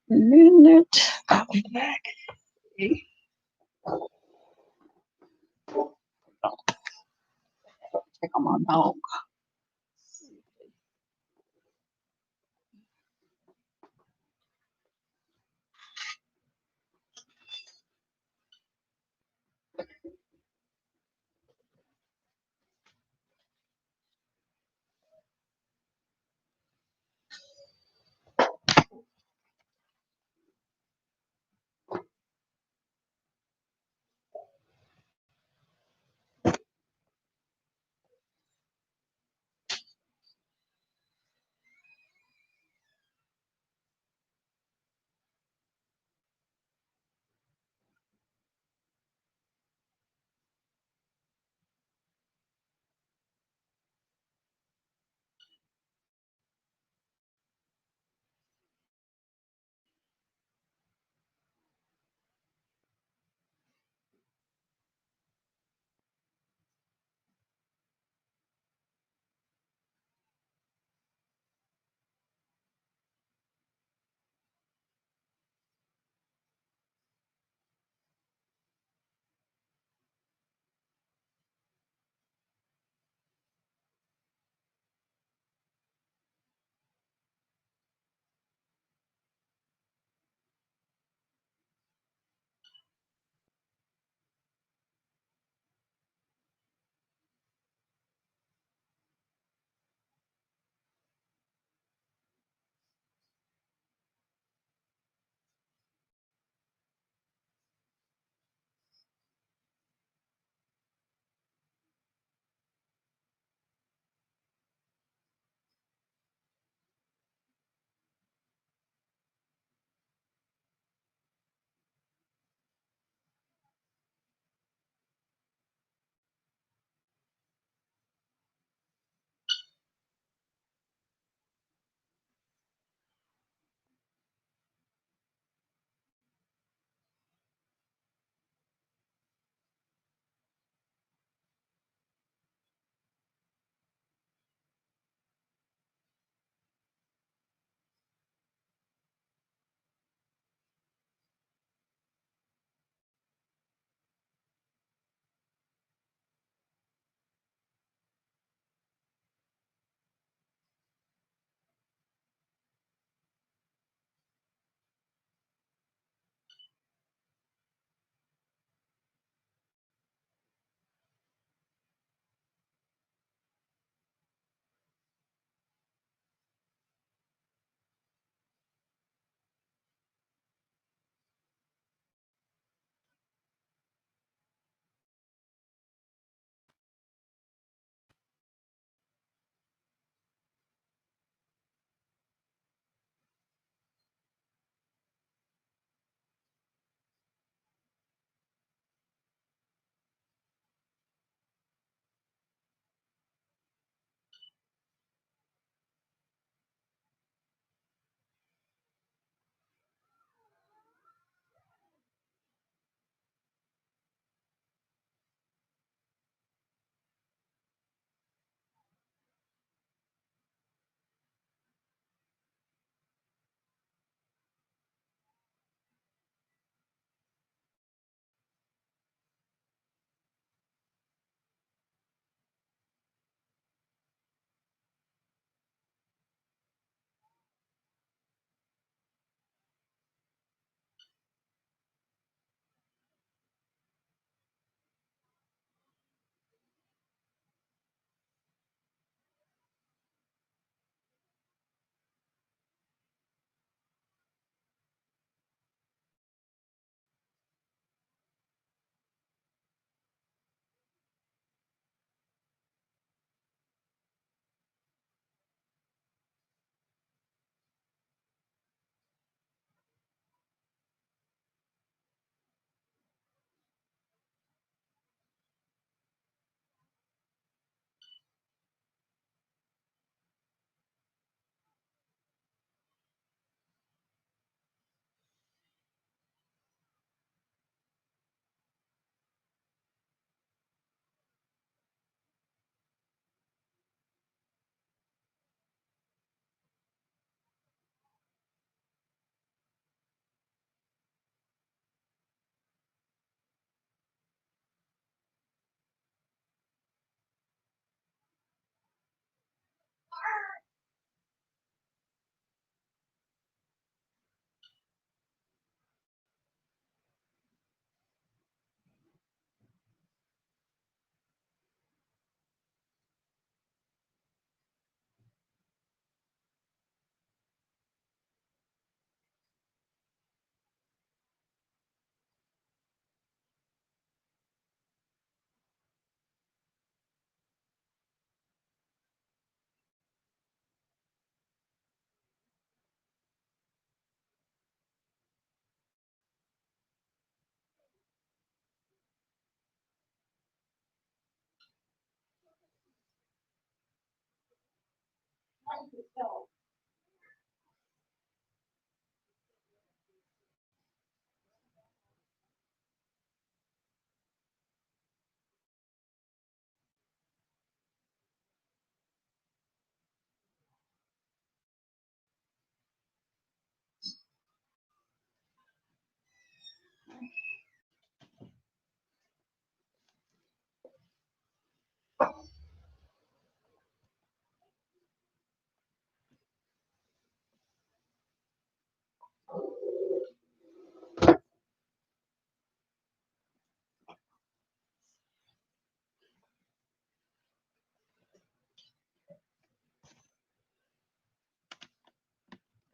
Minute. I'll be back. Okay. Check on my dog.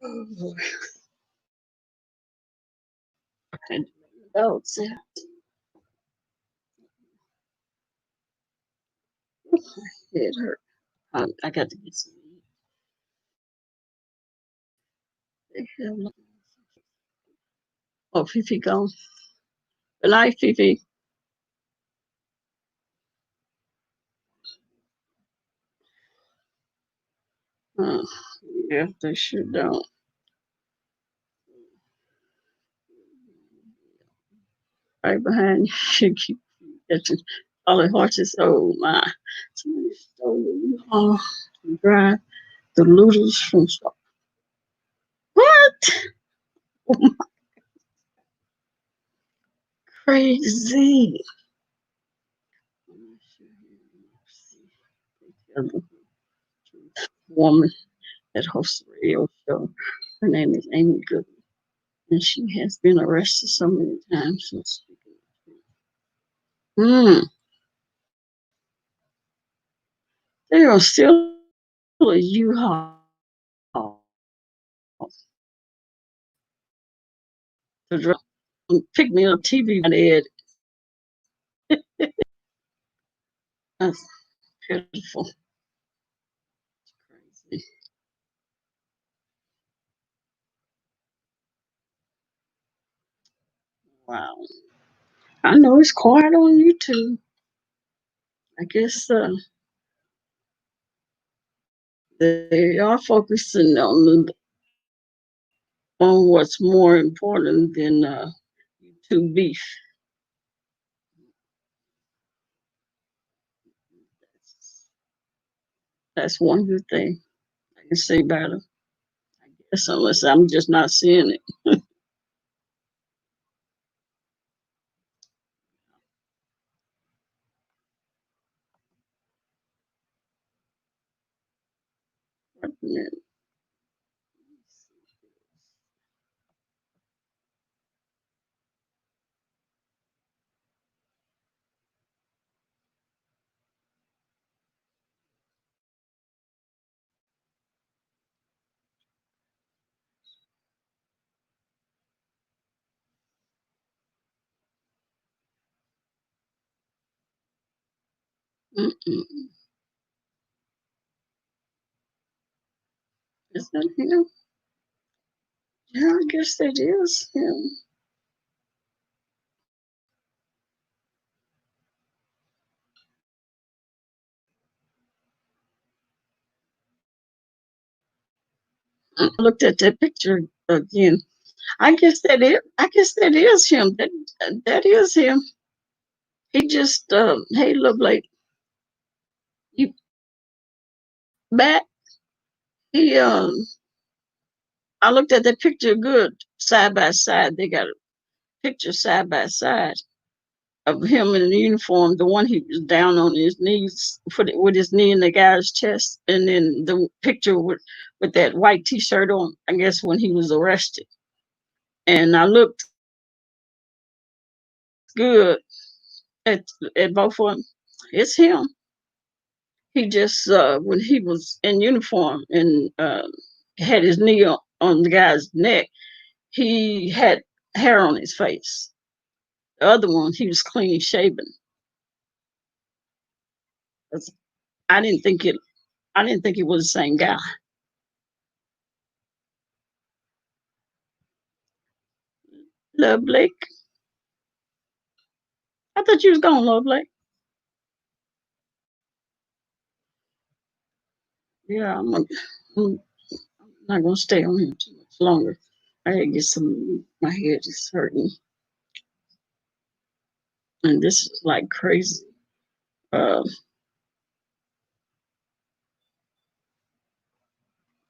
Oh, Lord. And adults, it hurt. I got to get some. Oh, Fifi gone. Good night, Fifi. Uh, yeah, they sure don't. Right behind you. You keep catching all the horses. Oh my. Somebody stole the U-Haul to drive the looters from what? Crazy. The woman that hosts the radio show. Her name is Amy Goodman. And she has been arrested so many times for speaking the truth. They are still a U-Haul to drive. Pick me up TV by the Ed. That's pitiful. Crazy. Wow. I know it's quiet on YouTube. I guess they are focusing on what's more important than YouTube beef. That's one good thing I can say about it. I guess unless I'm just not seeing it. Mm-mm. Is that him? Yeah, I guess that is him. I looked at that picture again. I guess that is. I guess that is him. That is him. He just hey, look like you back. He I looked at that picture good side by side. They got a picture side by side of him in the uniform. The one he was down on his knees with his knee in the guy's chest, and then the picture with that white T-shirt on. I guess when he was arrested. And I looked good at at both of them. It's him. He just when he was in uniform and had his knee on the guy's neck, he had hair on his face. The other one, he was clean shaven. I didn't think it. I didn't think it was the same guy. Love Blake. I thought you was gone, Love Blake. Yeah, I'm not gonna stay on here too much longer. I gotta get some. My head is hurting, and this is like crazy. Uh,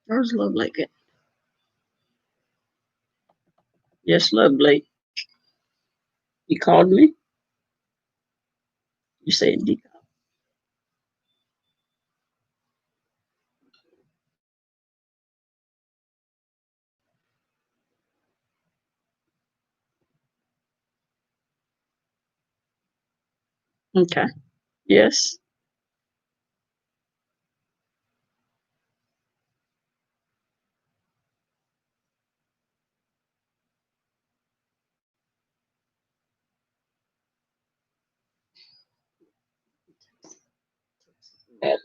where's Love Blake at? Yes, Love Blake. You called me. You said Dcop. Okay. Yes. Yes.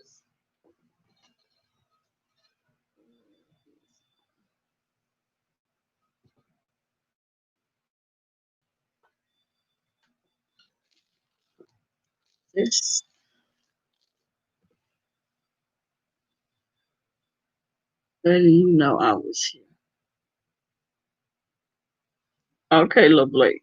This. Letting you know I was here. Okay, Love Blake.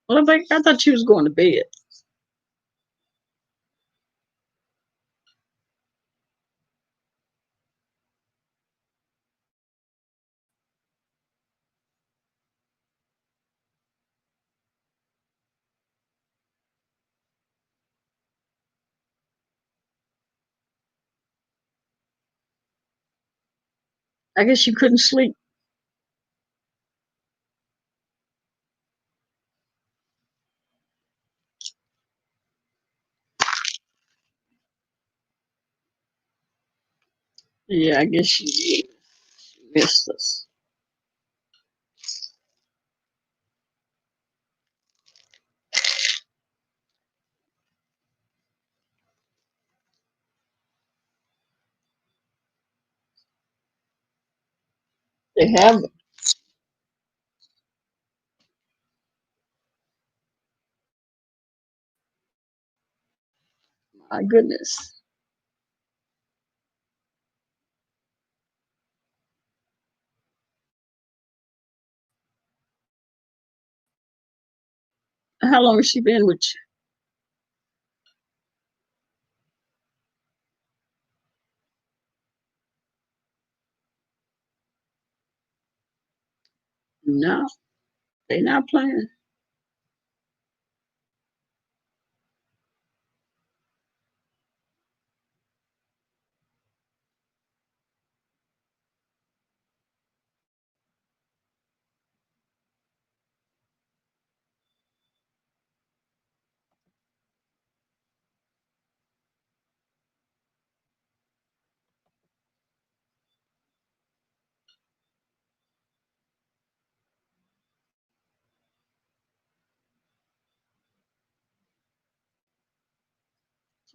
Love Blake, I thought you was going to bed. I guess you couldn't sleep. Yeah, I guess you missed us. They have. My goodness. How long has she been with you? No, they not playing.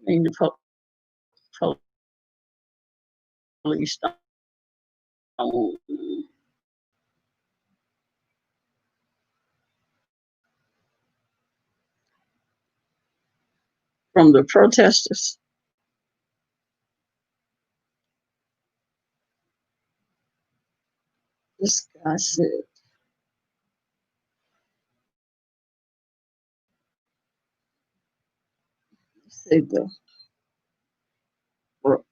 I mean, the police don't, from the protesters. This guy said the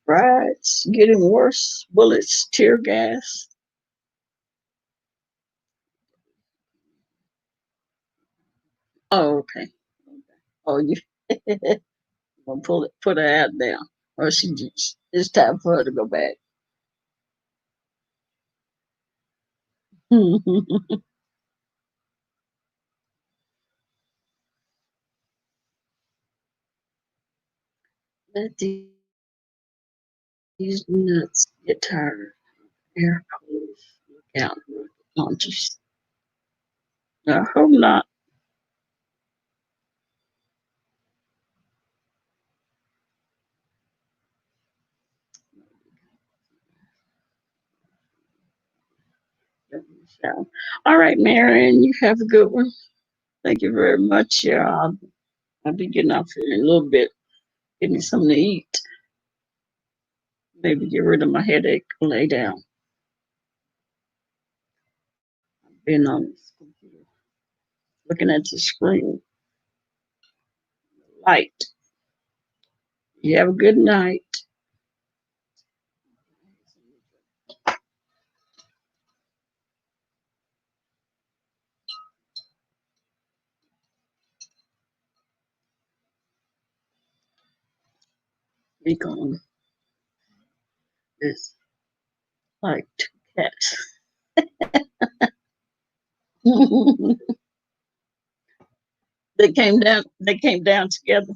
riots getting worse, bullets, tear gas. Oh, okay. Oh, you gonna put her out down, or she just it's time for her to go back. Let these nuts get tired. Air police, look out, launches. I hope not. So, all right, Marion, you have a good one. Thank you very much. Yeah, I'll be getting off here in a little bit, getting me something to eat. Maybe get rid of my headache, lay down. Been on this computer, looking at the screen. Light. You have a good night. Be gone. It's like two cats. They came down. They came down together.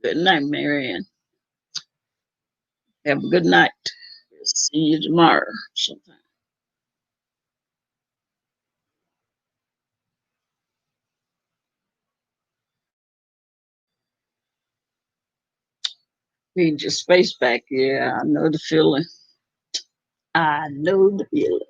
Good night, Marianne. Have a good night. See you tomorrow sometime. Need your space back. Yeah, I know the feeling. I know the feeling.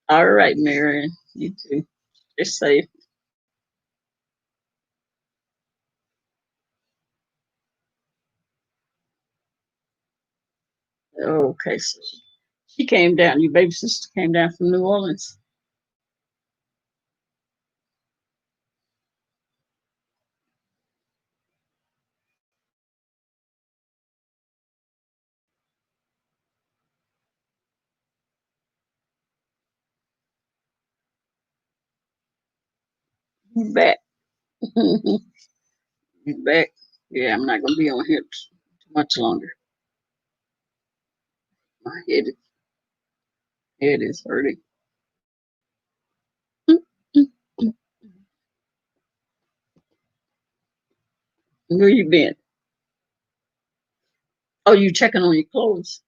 All right, Marion. You too. Stay safe. Okay, so she came down. Your baby sister came down from New Orleans. You back. You back. Yeah, I'm not gonna be on here too much longer. My head is hurting. Where you been? Oh, you checking on your clothes?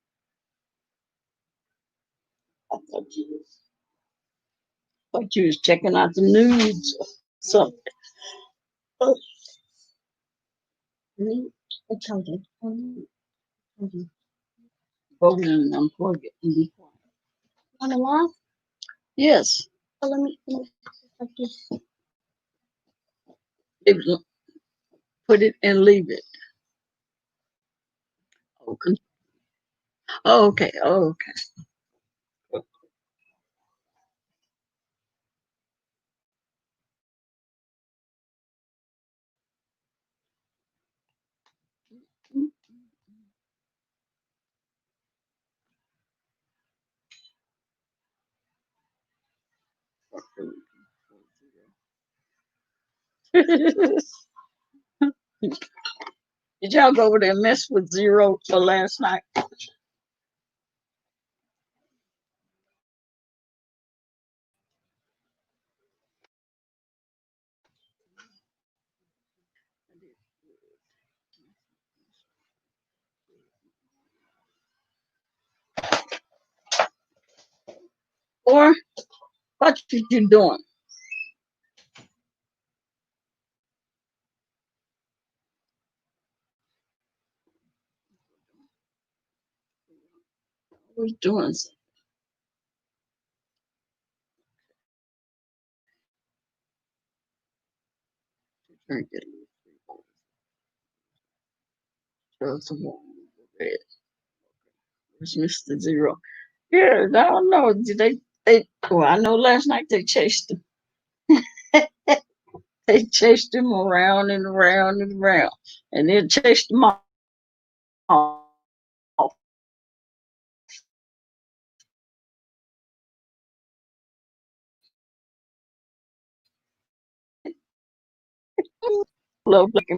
Thought you was checking out the news or something. Oh, I told you. go ahead and unplug it and be quiet. Want to laugh? Yes, Oh, let me like this. put it and leave it. Oh, oh okay. Oh, okay. Did y'all go over there and mess with Zero for last night? Or what you doing? Who's doing something? Drink it. Throw some more red. Where's Mr. Zero? Yeah, I don't know. Did they well, I know last night they chased him. They chased him around and around and around, and then chased him off. Low Blake.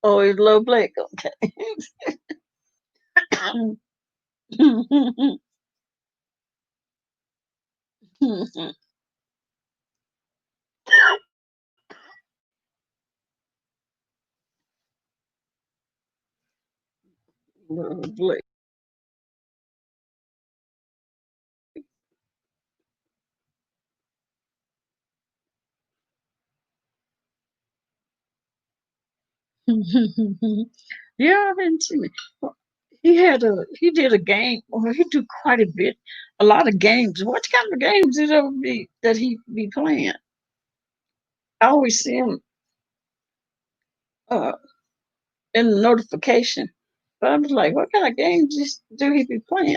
Oh, it's Low Blake. Okay. Low Blake. Yeah, I've been seeing it. Well, he did a game. Well, he do quite a bit, a lot of games. What kind of games did it be that he be playing? I always see him uh, in the notification, but I was like, what kind of games do he be playing?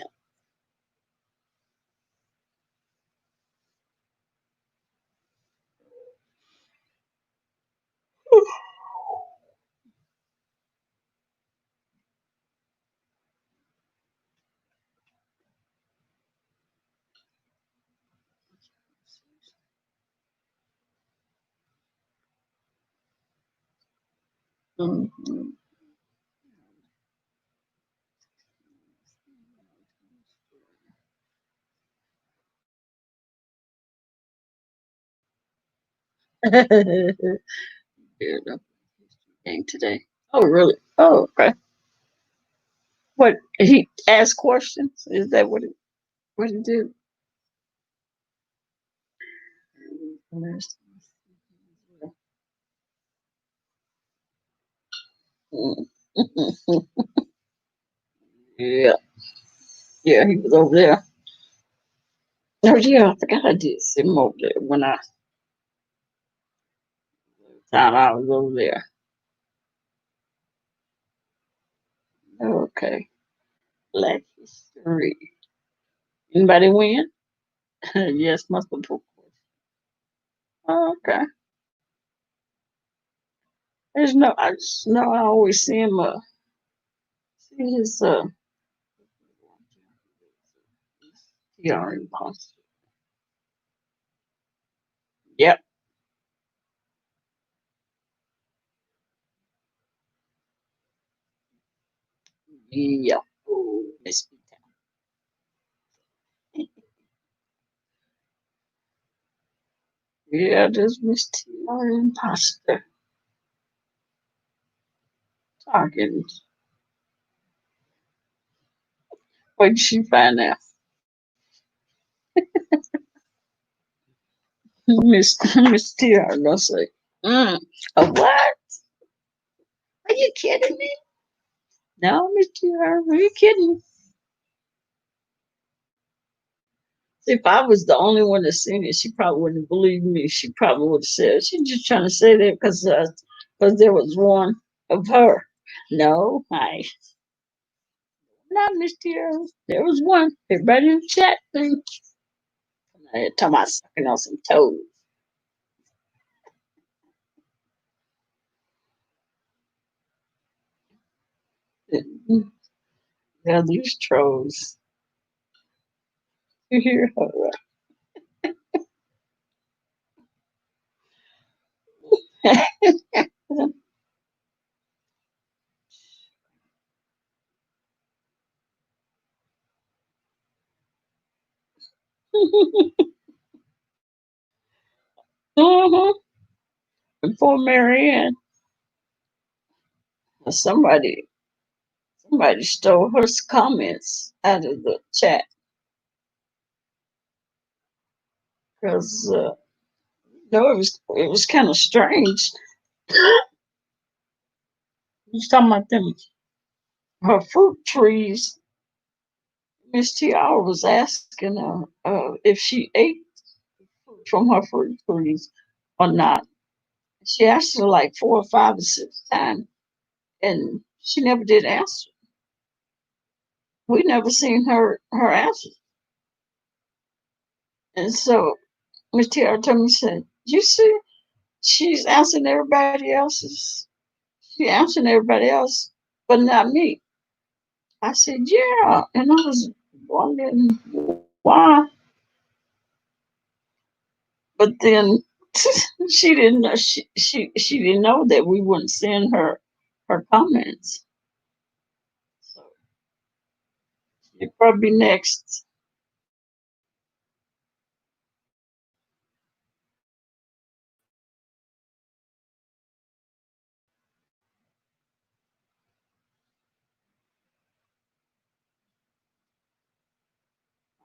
Mhm. Yeah, the game today. Oh, really? Oh, okay. What he asked questions? Is that what he did? Yeah, yeah, he was over there. Oh yeah, I forgot I did see him over there when I was over there. Okay, Black History. Anybody win? Yes, multiple. Oh, okay. There's no. I just know I always see him. See his. TR imposter. Yep. Yep. Oh, Miss Yeah, there's Miss TR imposter talking. What did she find out? Miss TR gonna say, a what? Are you kidding me? No, Miss TR, are you kidding? If I was the only one that seen it, she probably wouldn't believe me. She probably would have said she's just trying to say that because there was one of her. No, I not Miss TR. There was one. Everybody in the chat thing. Talking about sucking on some toes. Yeah, these trolls. You hear her. uh-huh. Before Marianne, somebody somebody stole her comments out of the chat because no, it was kind of strange. He's talking about them her fruit trees. Miss Tiara was asking her if she ate fruit from her fruit trees or not. She asked her like 4 or 5 or 6 times, and she never did answer. We never seen her answer. And so Miss Tiara told me, said, "You see, she's answering everybody else's. She answering everybody else, but not me." I said, "Yeah," and I was wondering why, but then she didn't know she didn't know that we wouldn't send her comments. So she'll probably be next.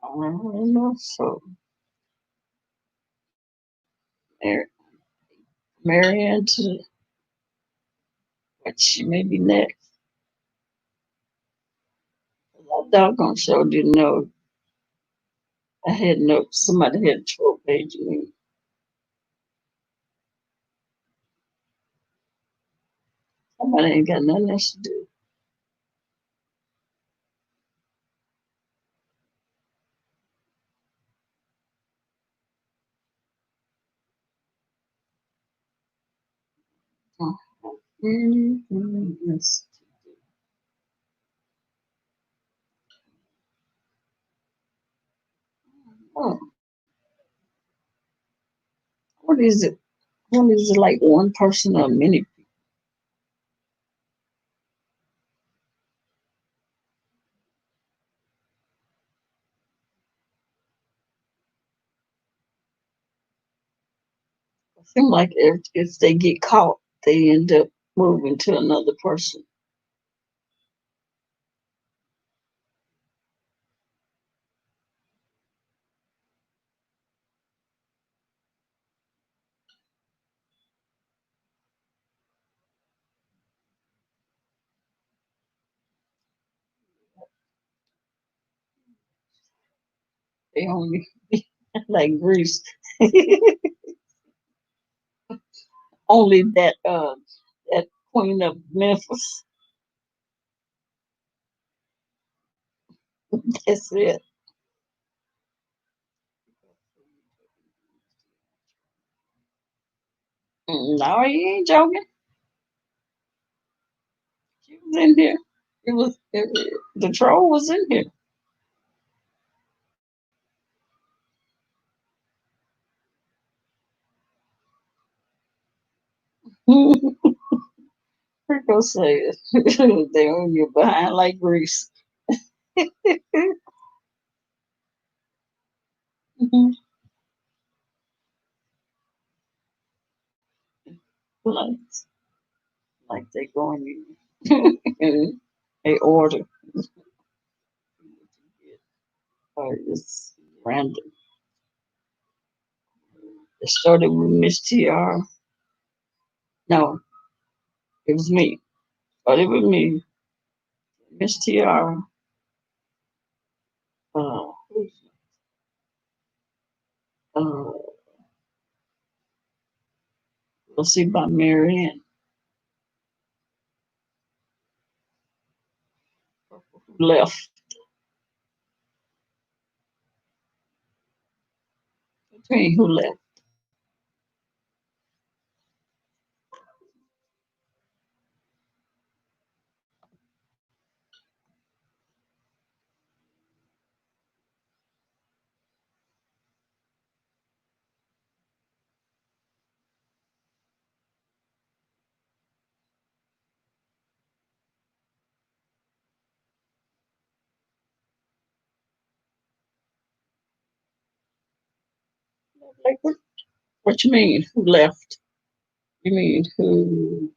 I don't know. So Mary, Marianne to what she may be next. That doggone show didn't know I had no somebody had a troll page of me. Somebody ain't got nothing else to do. Anything else to do. Oh, what is it? What is it like one person or many? It seems like if they get caught, they end up moving to another person. They only like Greece. Only that Queen of Memphis. That's it. No, he ain't joking. She was in here. The troll was in here. Rico said they on your behind like grease. like, like they going in a order. It's random. It started with Miss TR. No, it was me. Started with me, Miss TR. Uh, uh, we'll see about Marianne, who left. Between who left. Like, what you mean? Who left? You mean who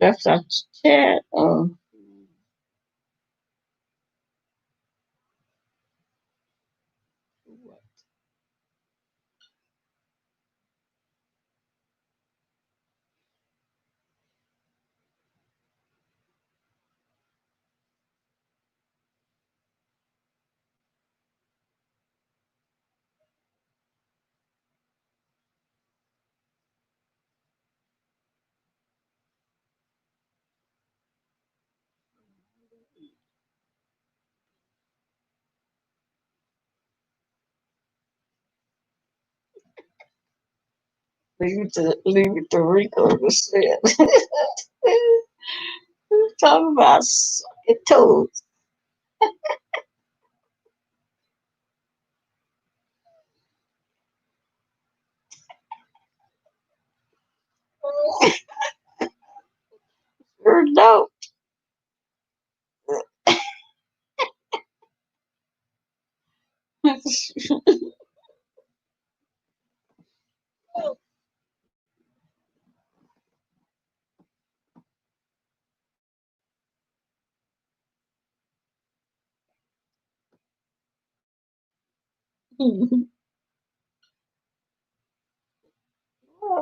left our chat? Leave it to Rico to say it. Talk about sucking toes. Sure don't.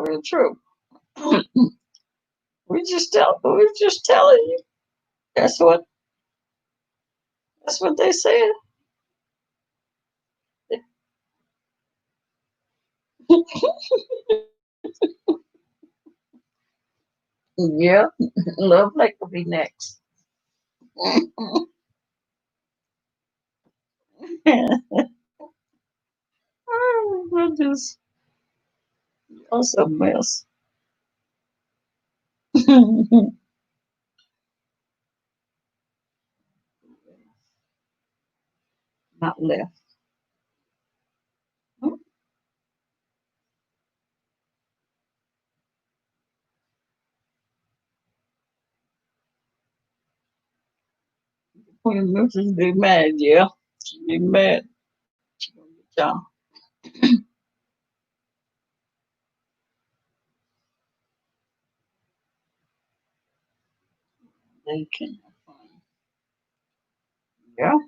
Very true. We're just telling you. That's what that's what they said. Yeah, Love Lake will be next. Oh, goodness. Also mess. Not left. When Mrs. be mad, yeah. She be mad. She gonna get y'all. They can have fun. Yeah,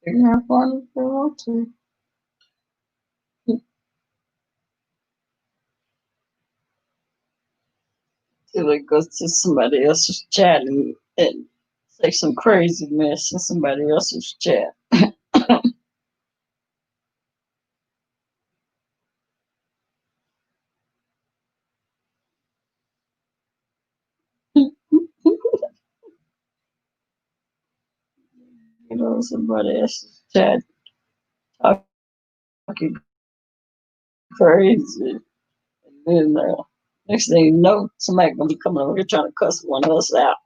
they can have fun if they want to. Till it goes to somebody else's chat and say some crazy mess in somebody else's chat. Somebody else's chat talking crazy. And then next thing you know, somebody gonna be coming over here trying to cuss one of us out.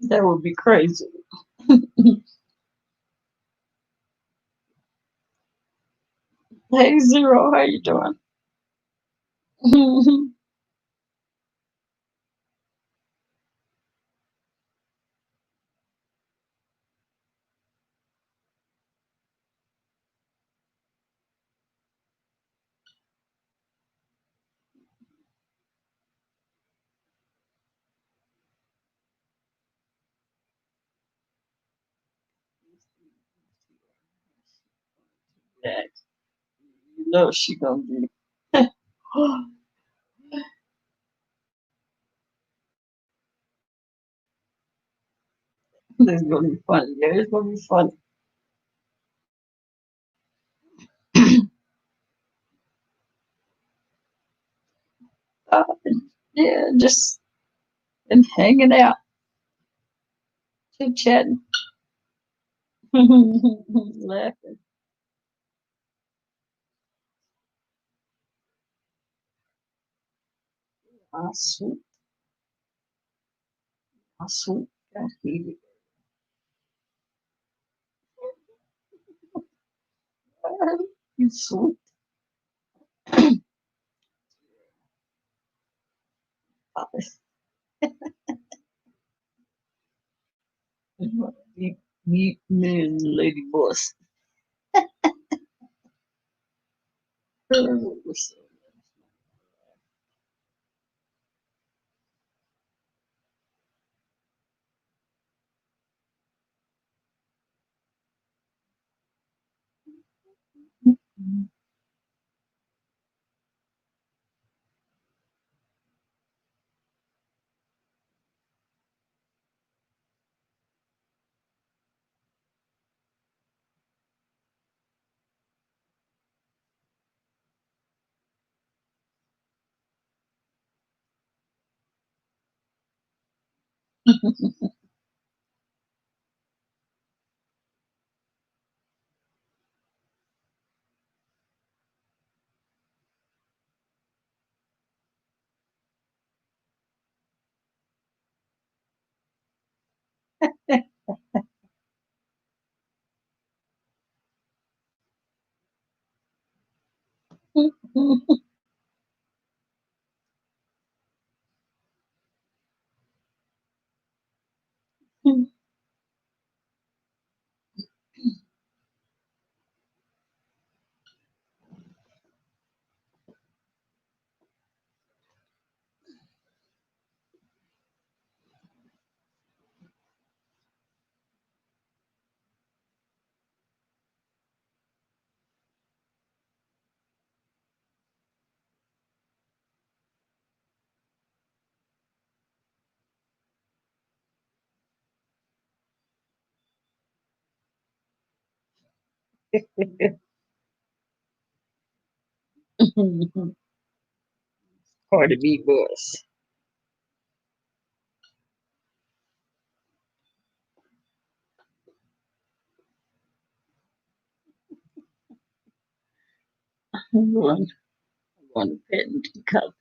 That would be crazy. Hey Zero, how you doing? Yeah, you know she gonna be. This is gonna be funny. Yeah, it's gonna be funny. Uh, yeah, just been hanging out, chit chatting, laughing. I sweet, I sweet. God, you sweet. Meet me and Lady Boss. Cardi B voice. I'm going to pet Dcop.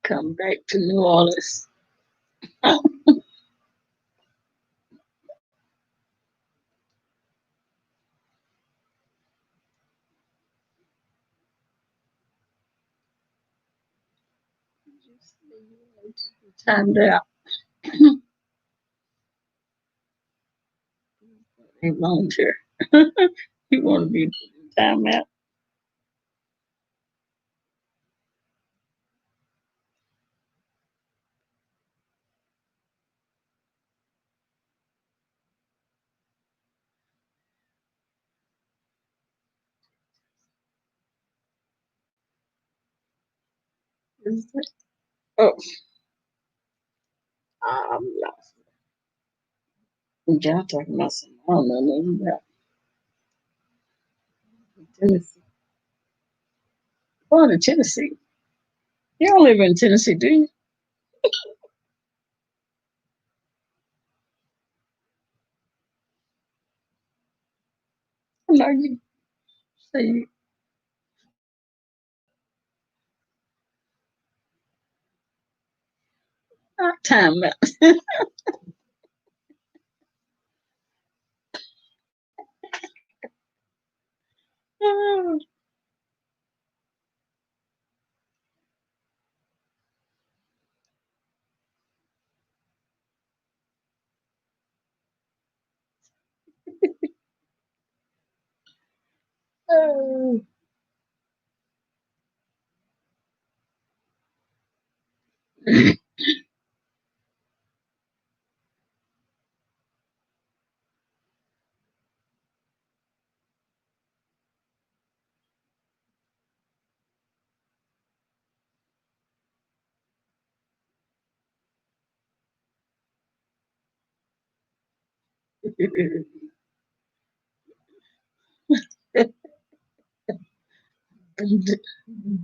Come back to New Orleans. Timed out. He volunteer. He want to be time out. Oh, I'm lost. Y'all talking about some, I don't know nothing about Tennessee. Going to Tennessee. You don't live in Tennessee, do you? I know you say you time out. Oh.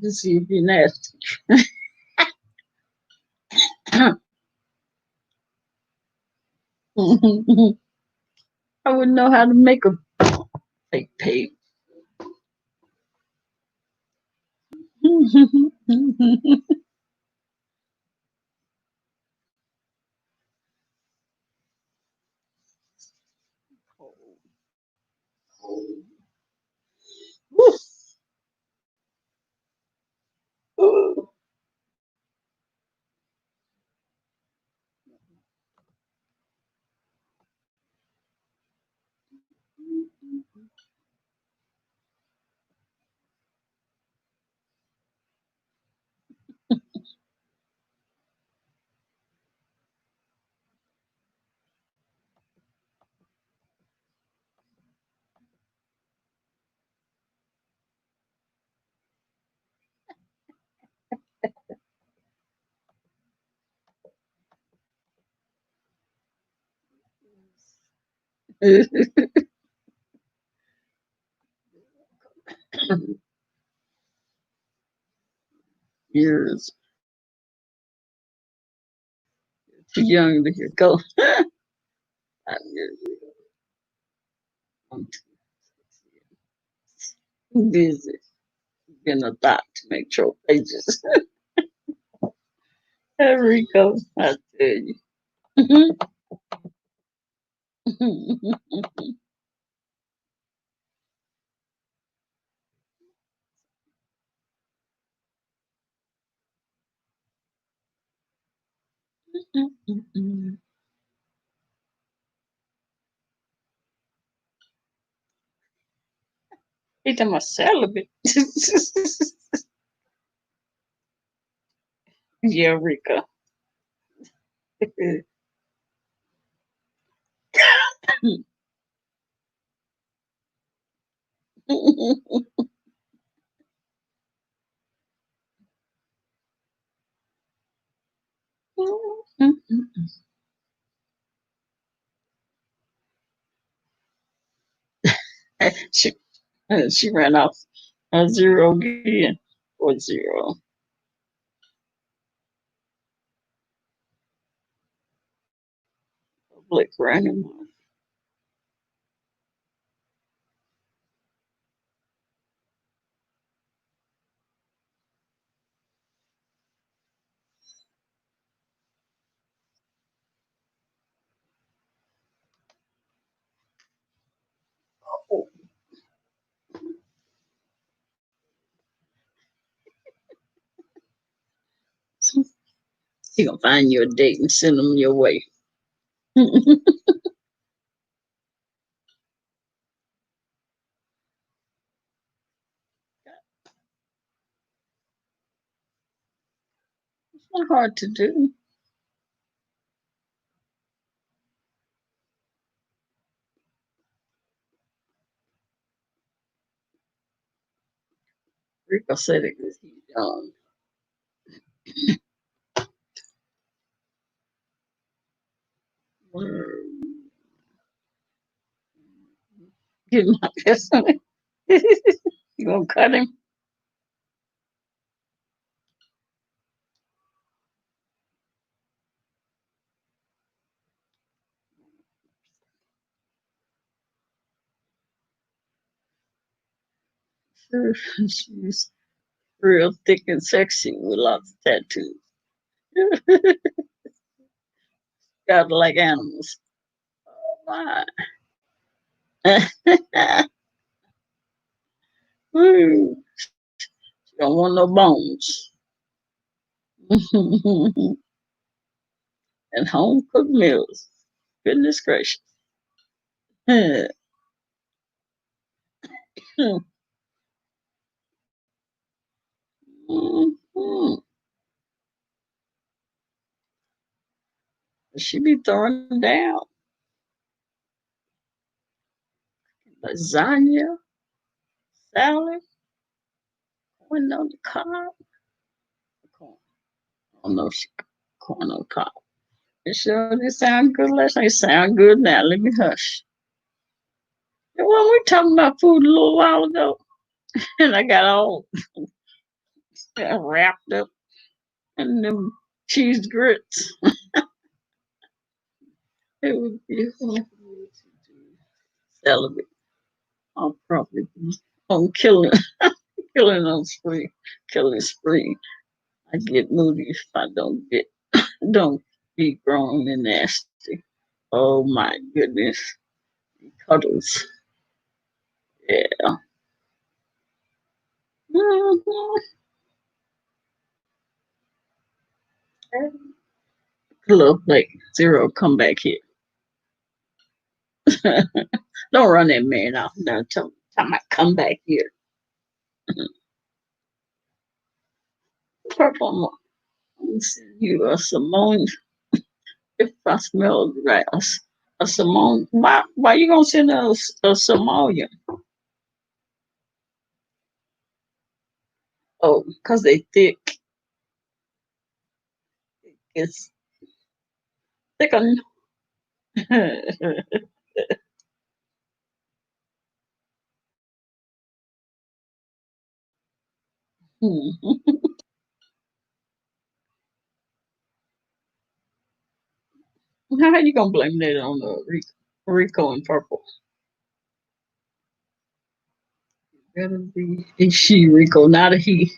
To see if you're nasty. I wouldn't know how to make a fake page. Years too young to go. 5 years ago. I'm too busy being a thought to make troll pages. There we go. I tell you. He talking about celibate. Yeah, Rika. she, she ran off a zero again. Or zero. Public random. Oh, he gonna find you a date and send them your way. It's not hard to do. Rico said it because he's young. Get my piss on it. You gonna cut him? She's real thick and sexy with lots of tattoos. Got like animals. Oh my. Woo. She don't want no bones. And home cooked meals. Goodness gracious. She be throwing down lasagna, salad, corn on the cob. Corn. I don't know if she corn on the cob. It sure did sound good last night. Sound good now. Let me hush. And when we talking about food a little while ago, and I got all wrapped up in them cheese grits. It was beautiful. Celebrate. I'll probably on killing on spree, killing spree. I get moody if I don't be grown and nasty. Oh my goodness, cuddles. Yeah. Mhm. Look like zero. Come back here. Don't run that man off. No, tell I come back here. Purple. Let me send you a Simone. If I smell right, a Simone. Why you gonna send us a Samoan? Oh, because they thick. It's thicker. How you gonna blame that on Rico and Purple? Better be a she, Rico, not a he.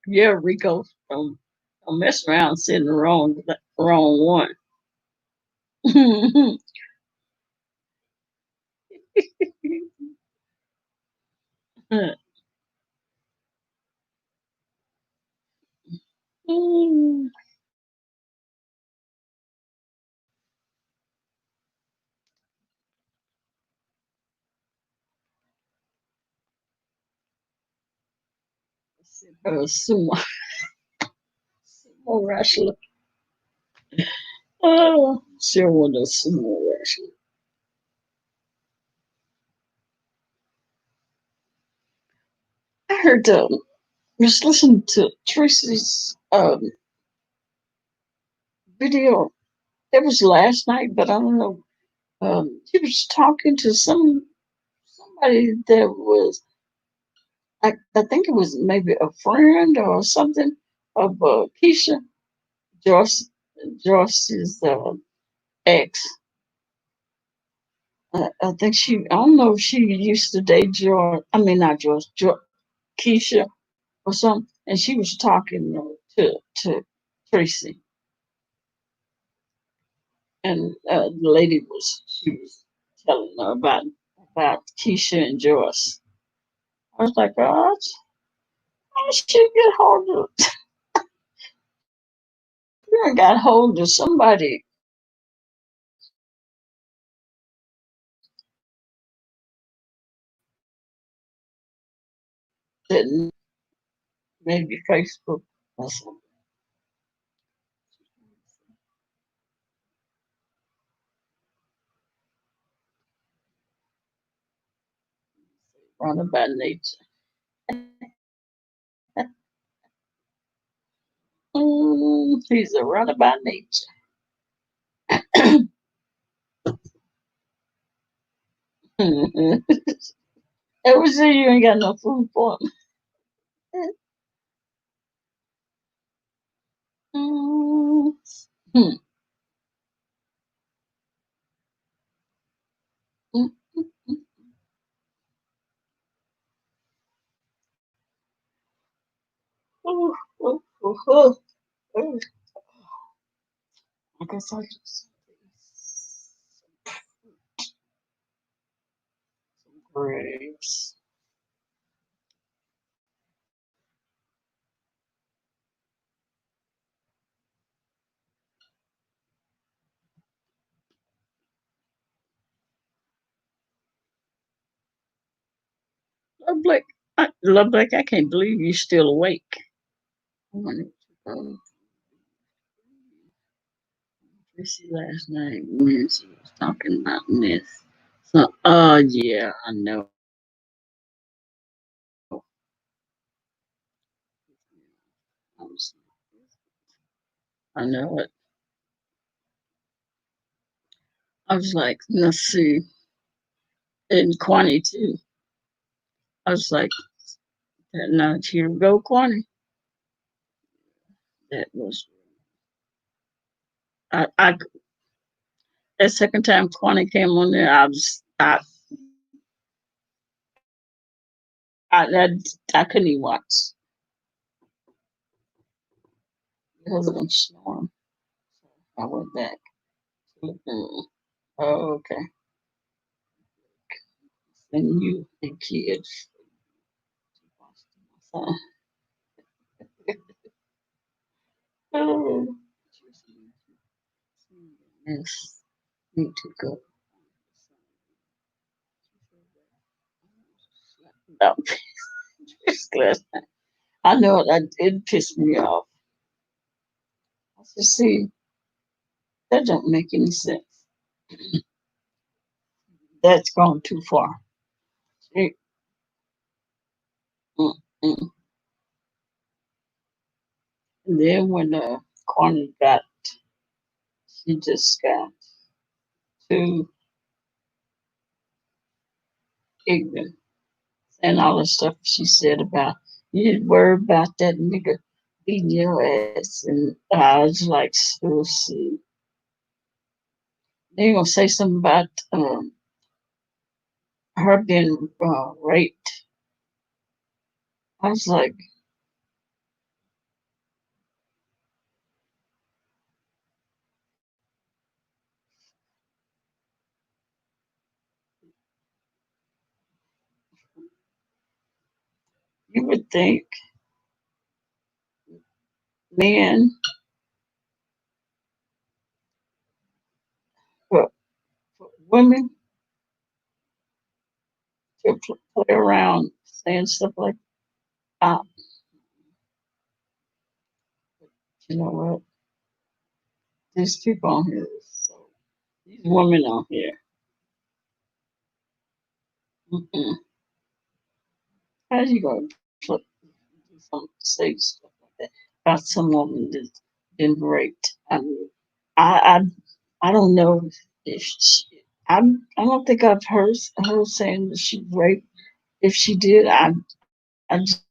Yeah, Rico. Don't mess around sitting the wrong one. Sumo, sumo wrestler. Oh, sure was a sumo wrestler. I heard just listening to Tracy's video. It was last night, but I don't know. He was talking to somebody that was, I think it was maybe a friend or something of Keisha, Joyce, Joyce's ex. I think I don't know if she used to date George. I mean, not George, Keisha or something. And she was talking to Tracy, and the lady she was telling her about Keisha and Joyce. I was like, oh, I should get hold of. I got hold of somebody that maybe Facebook or something. Running by nature. He's a runner by nature. Ever say you ain't got no food for him? Mm. Hmm. Mm. Oh, oh, oh, oh, oh. I guess I just some grapes. Love Blake, I can't believe you're still awake. I wanted to go Tracy last night when she was talking about this. So, yeah, I know. I was, I know it. I was like, let's see, and Kwani too. I was like, now here we go, Kwani. That was I that second time Kwani came on there, I I couldn't even watch. My husband snoring. So I went back. Mm-mm. Oh, okay. And you and kids. So, oh, yes, need to go. No, it's glad. I know it pissed me off. I said, see, that don't make any sense. That's gone too far. See, mm, mm. And then when Corny she just got too ignorant and all the stuff she said about you didn't worry about that nigga beating your ass, and I was like, so see. They gonna say something about her being raped. I was like, you would think men, well, women to play around saying stuff like, ah, you know what? These people on here, so these women on here, mm-mm. How you gonna do some say stuff like that about some woman that's been raped? I mean, I I don't know if she, I don't think I've heard her saying that she raped. If she did, I just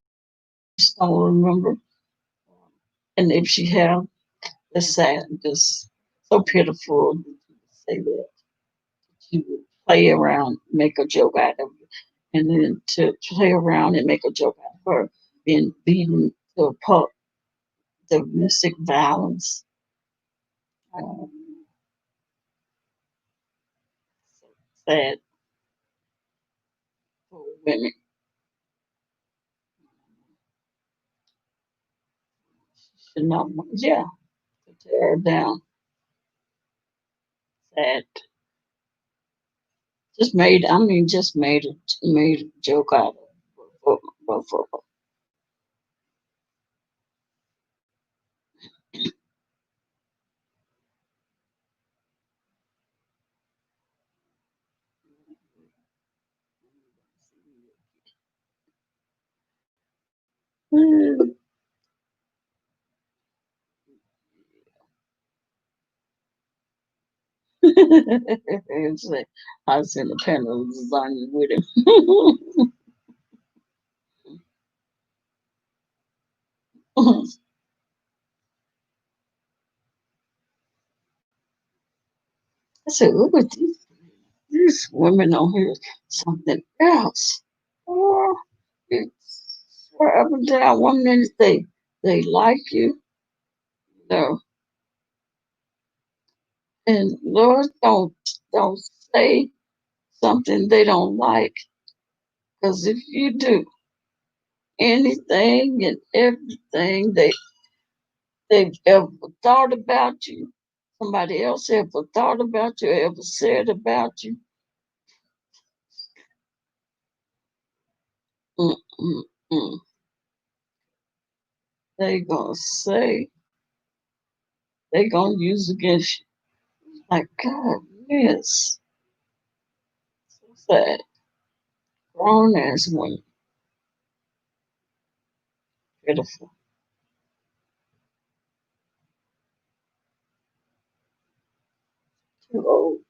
don't remember. And if she have, it's sad, just so pitiful to say that she would play around, make a joke out of it, and then to play around and make a joke out of her being beaten to a pulp, domestic violence. Um, so sad for women. Should not, yeah, to tear her down. Sad. Just made a joke out of it. For it's like, I was in the panel designing with him. I said, look at these women on here, something else. Oh, it's swear up and down. One minute they like you, no, and Lord, don't say something they don't like, because if you do anything and everything they've ever thought about you, somebody else ever thought about you, ever said about you, mm, mm, mm, they gonna say, they gonna use against you. Like, God, yes, so sad. Grown ass women, pitiful. Too old,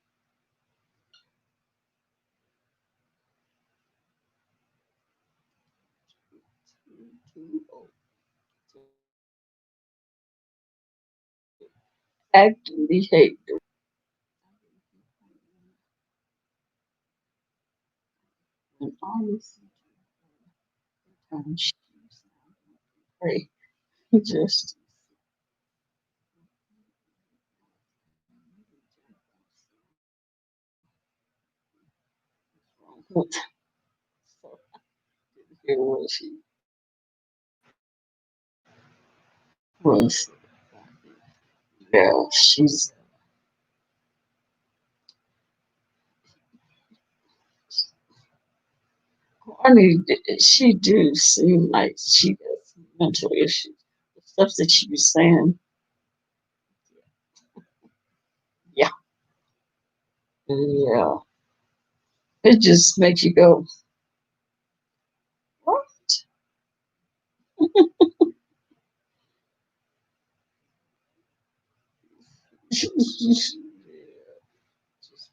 too old to act and behave. And honestly, sometimes she pray just wrong. So here was she was. Yeah, she's. I mean, she do seem like she has mental issues. The stuff that she was saying, yeah, yeah, it just makes you go, what? Just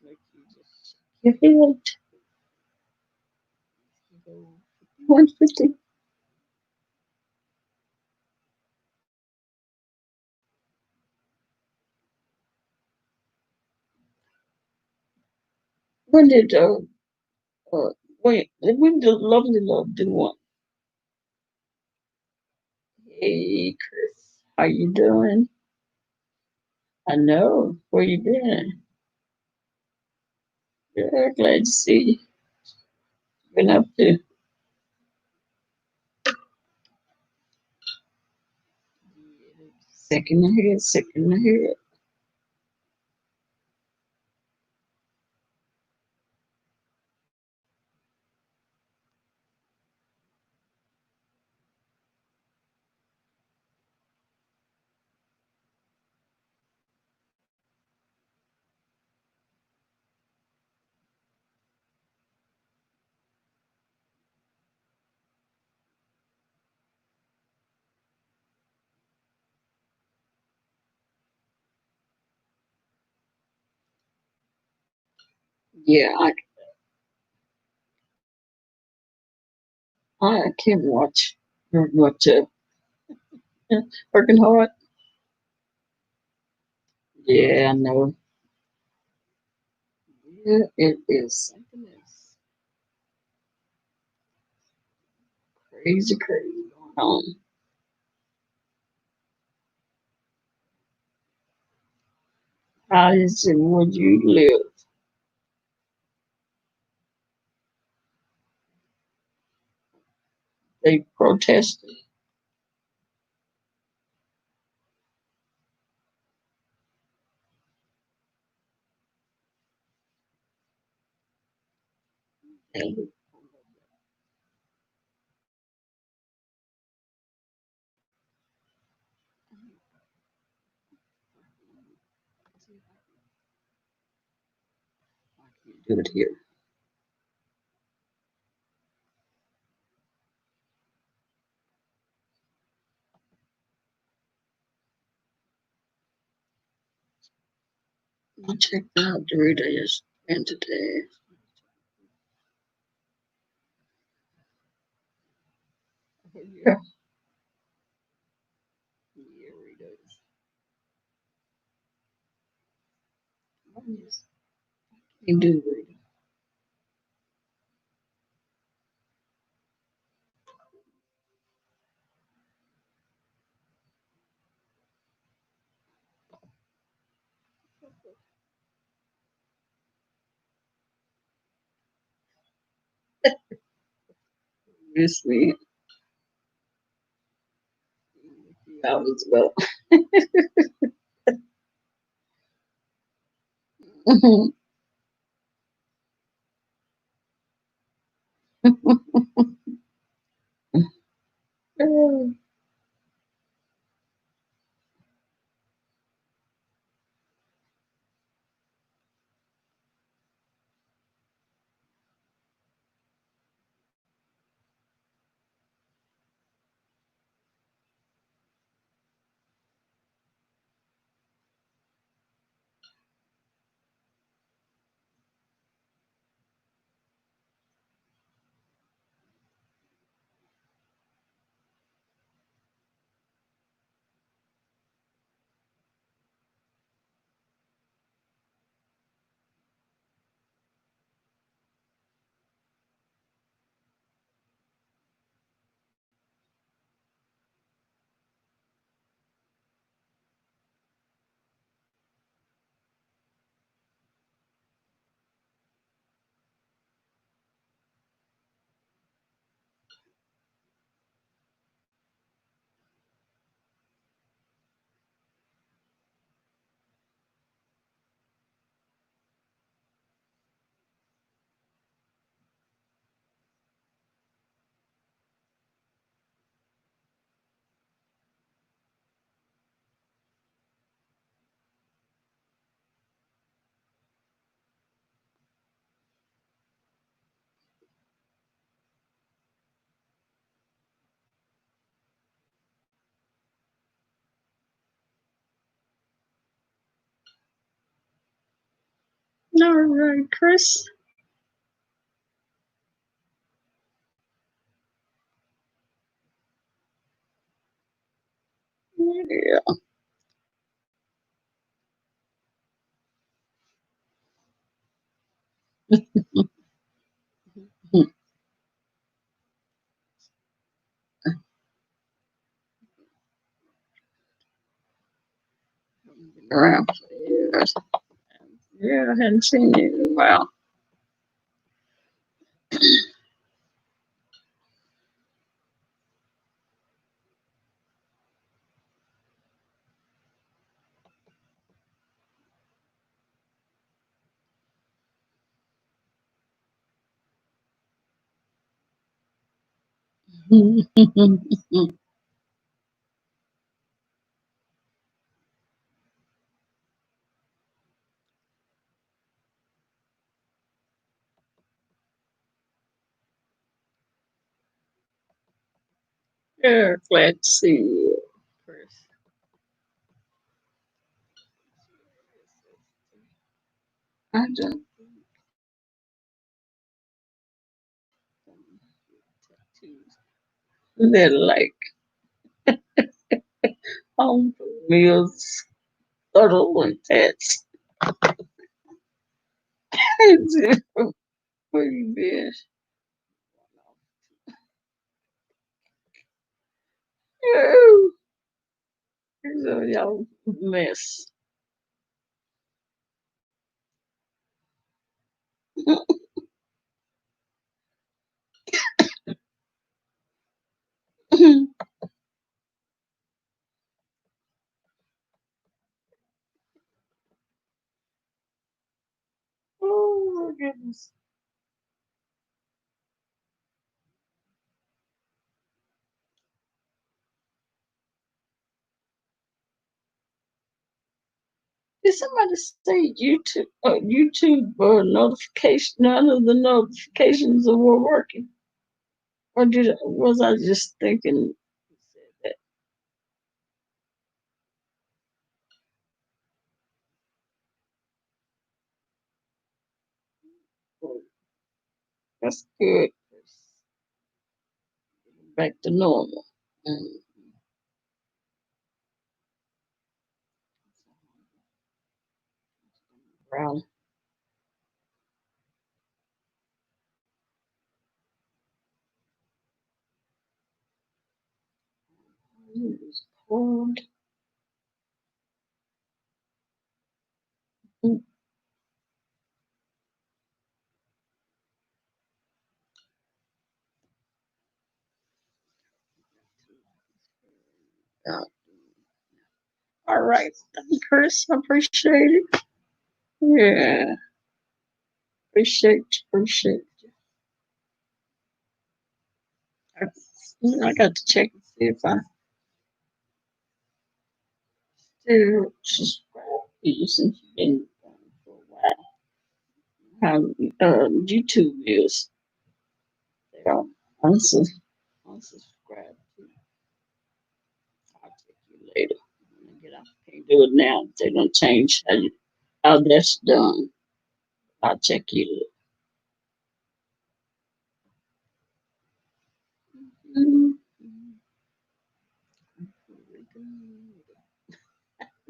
make you just your head go 150. when did uh wait when did Lovely Love do one? Hey Chris, how you doing? I know. Where you been? Yeah, glad to see you. Been up to sick in the head, sick in the head. Yeah, I can't watch much working hard. Yeah, I know. Yeah, it is something else. Crazy, crazy going on. How is it would you live? They protested. And do it here. I checked out the readers and today. Yeah, yeah, readers. I just can't do readers. Miss me. I was about. All right, Chris. Yeah. Around for years. Yeah, I hadn't seen you in a while. Yeah, glad to see you, Chris. I don't tattoos. They're like home meals, subtle and tats. Where you been? Oh, it's a y'all mess. Oh my goodness. Did somebody say YouTube notification? None of the notifications were working, or was I just thinking that? Oh, that's good. Back to normal. And brown. It was cold. Mm, yeah. All right, thank you, Chris. I appreciate it. Yeah, appreciate you. I got to check and see if I still subscribe to you since you've been gone for a while. How YouTube is. They are unsubscribe to. I'll check you later. When I get out. Can't do it now. They don't change how that's done. I'll check you.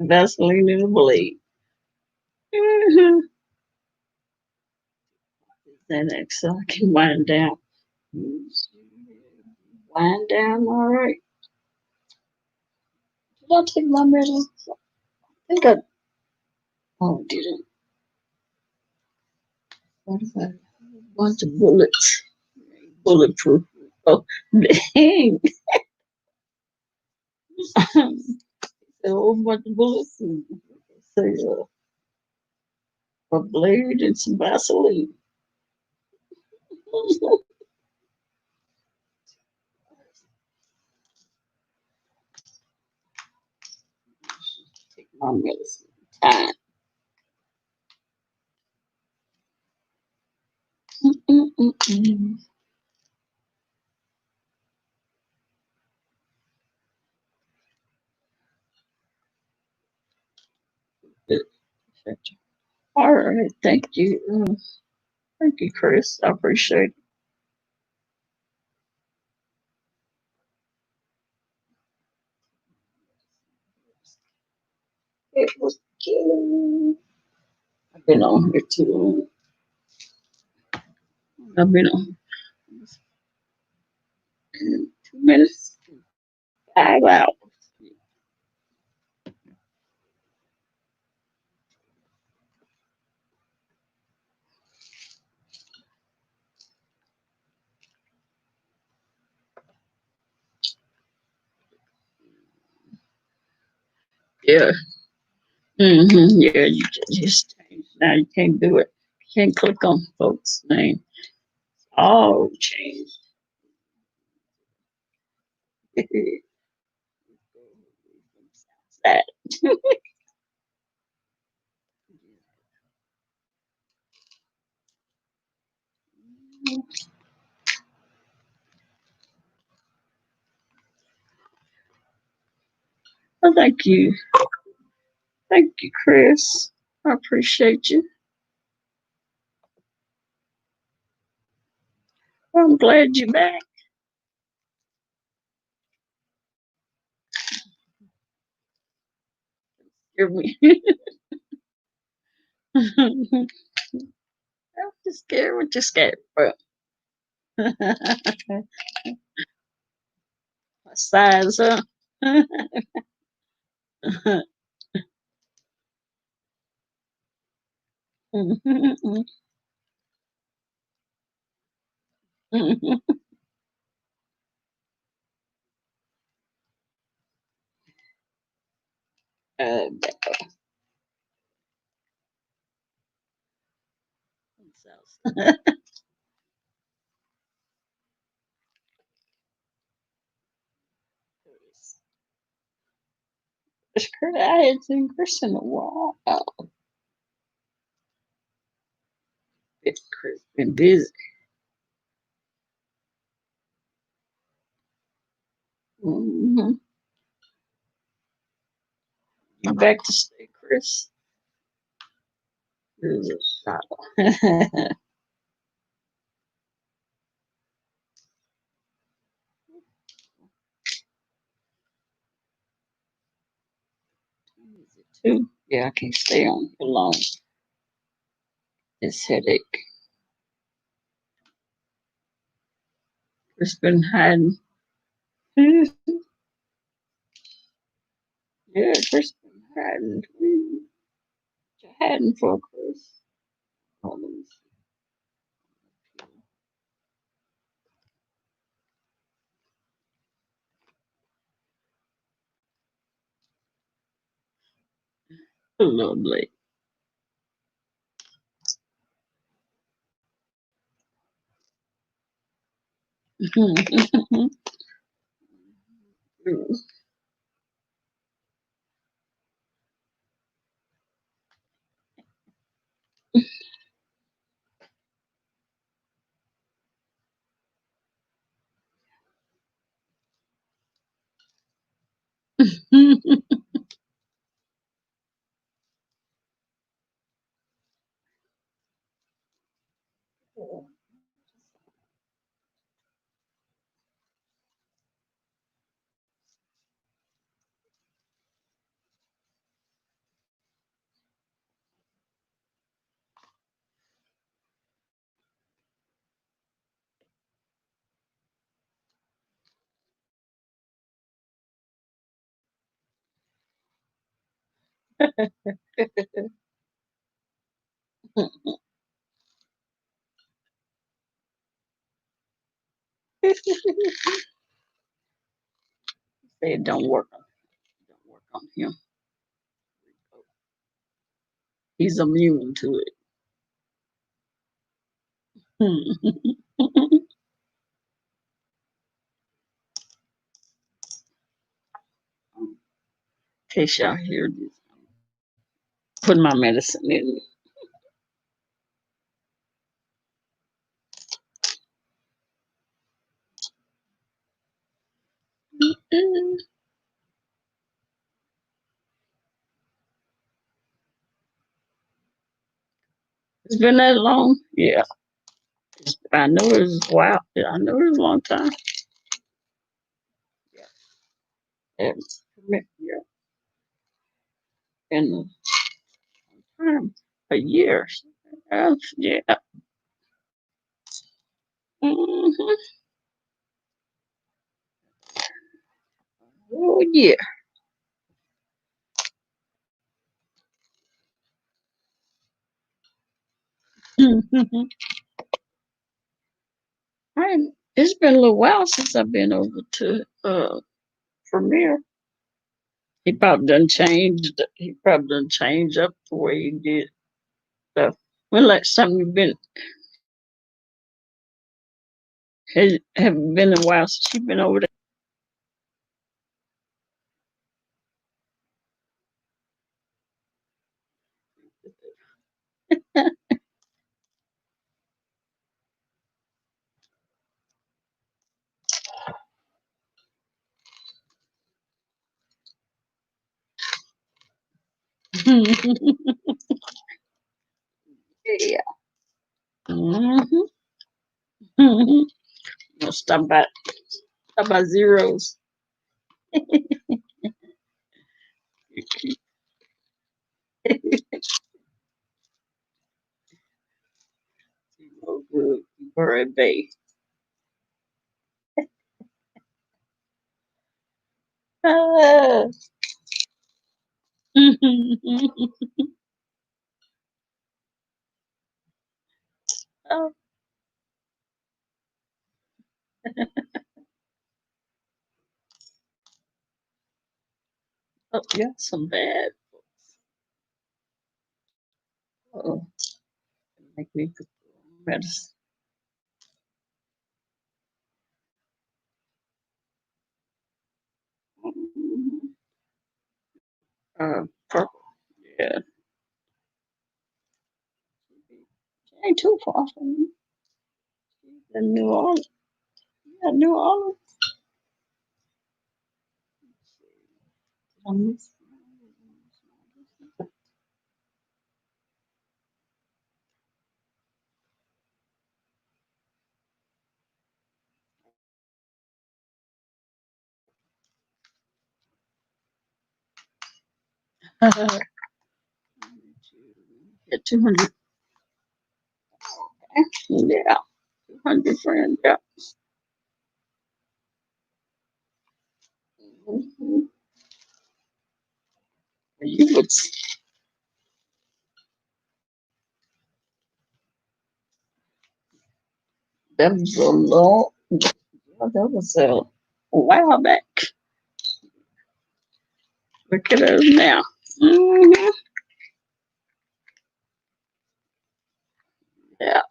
Vaseline in a blade. Then so I can wind down. Wind down, all right. Did I take my medicine? I think I. Oh, didn't. What if I? A bunch of bullets. Bulletproof. Oh, dang. A whole bunch of bullets. And, say, a blade and some Vaseline. Take my medicine. Time. Mm-mm-mm-mm. All right. Thank you. Thank you, Chris. I appreciate it. It was killing me. I've been on here too long. I've been on 2 minutes, 5 hours. Yeah. Yeah, you just changed. Now you can't do it. You can't click on folks' name. All changed. That. Well, thank you. Thank you, Chris. I appreciate you. I'm glad you're back. Hear me. I'm just scared what you're scared for. Size up. uh, I hadn't seen Chris in a while. Chris been busy. Mm-hmm. You back to stay, Chris? Here's a shot. Two. Yeah, I can't stay on here long. This headache. Chris been hiding. Yeah, Chris been hiding. What you hiding for, Chris? Oh, let me see. Lovely. Say it don't work. Don't work on him. He's immune to it. In case y'all hear this, put my medicine in. It's been that long. Yeah, I know it was wow. Yeah, I know it was a long time. Yeah, yeah, in a year. Yeah, Oh yeah. It's been a little while since I've been over to Premiere. He probably done changed. He probably done changed up the way he did stuff. When last time you been? Have been a while since you been over there? Yeah. Mm-hmm. Stop by zeros. Oh, good. Bird Bay. Ah. Oh, oh, yeah, some bad. Oh, make me put medicine. Purple. Yeah, ain't too far from me. The New Orleans. Yeah, New Orleans. Um, Yeah, 200. Yeah, 200 friends. Yeah. Mhm. You would. That was a long. Yeah, that was a while back. Look at us now. Hmm. Yeah.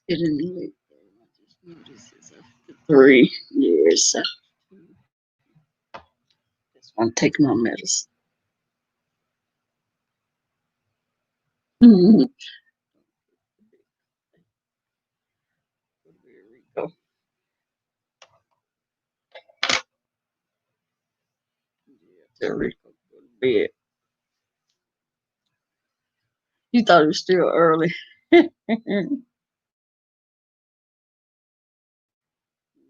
It didn't really. This is after 3 years. Just want to take my medicine. Mhm. There we go. There we go. Go to bed. You thought it was still early.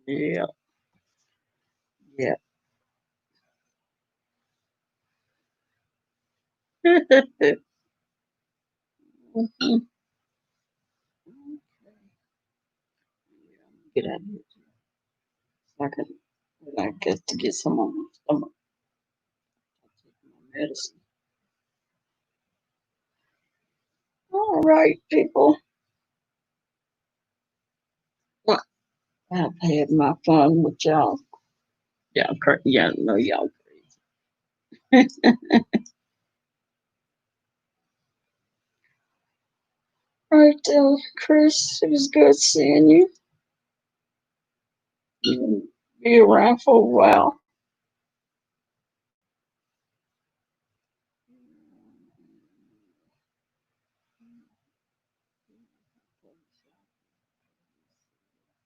Yeah. Yeah. Mhm. Get out of here. So I can, I guess, to get some of my stomach. Take my medicine. All right, people. Well, I've had my fun with y'all. Yeah, yeah, no, y'all crazy. All right, Chris, it was good seeing you. You be around for a while.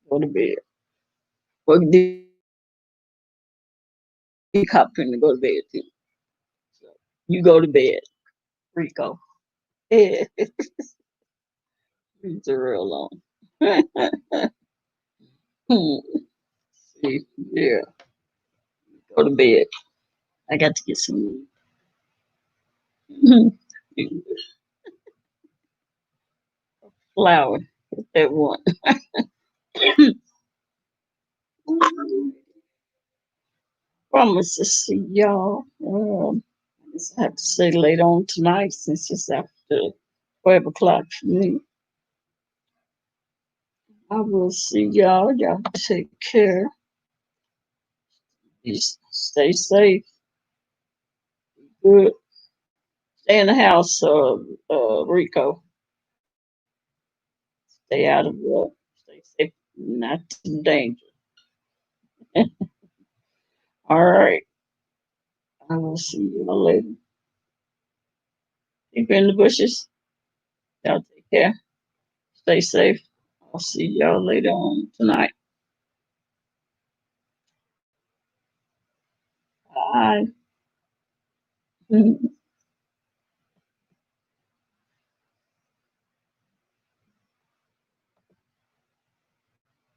Go to bed. Well, Dcop finna go to bed too. So you go to bed, Rico. Yeah, it's a real long. Yeah, go to bed. I got to get some flour. Get that one. Promise to see y'all. I guess I have to say later on tonight since it's after 12 o'clock for me. I will see y'all. Y'all take care. Please stay safe. Good. Stay in the house, Rico. Stay out of stay safe, not in danger. All right. I will see y'all later. Keep in the bushes. Y'all take care. Stay safe. I'll see y'all later on tonight. Bye.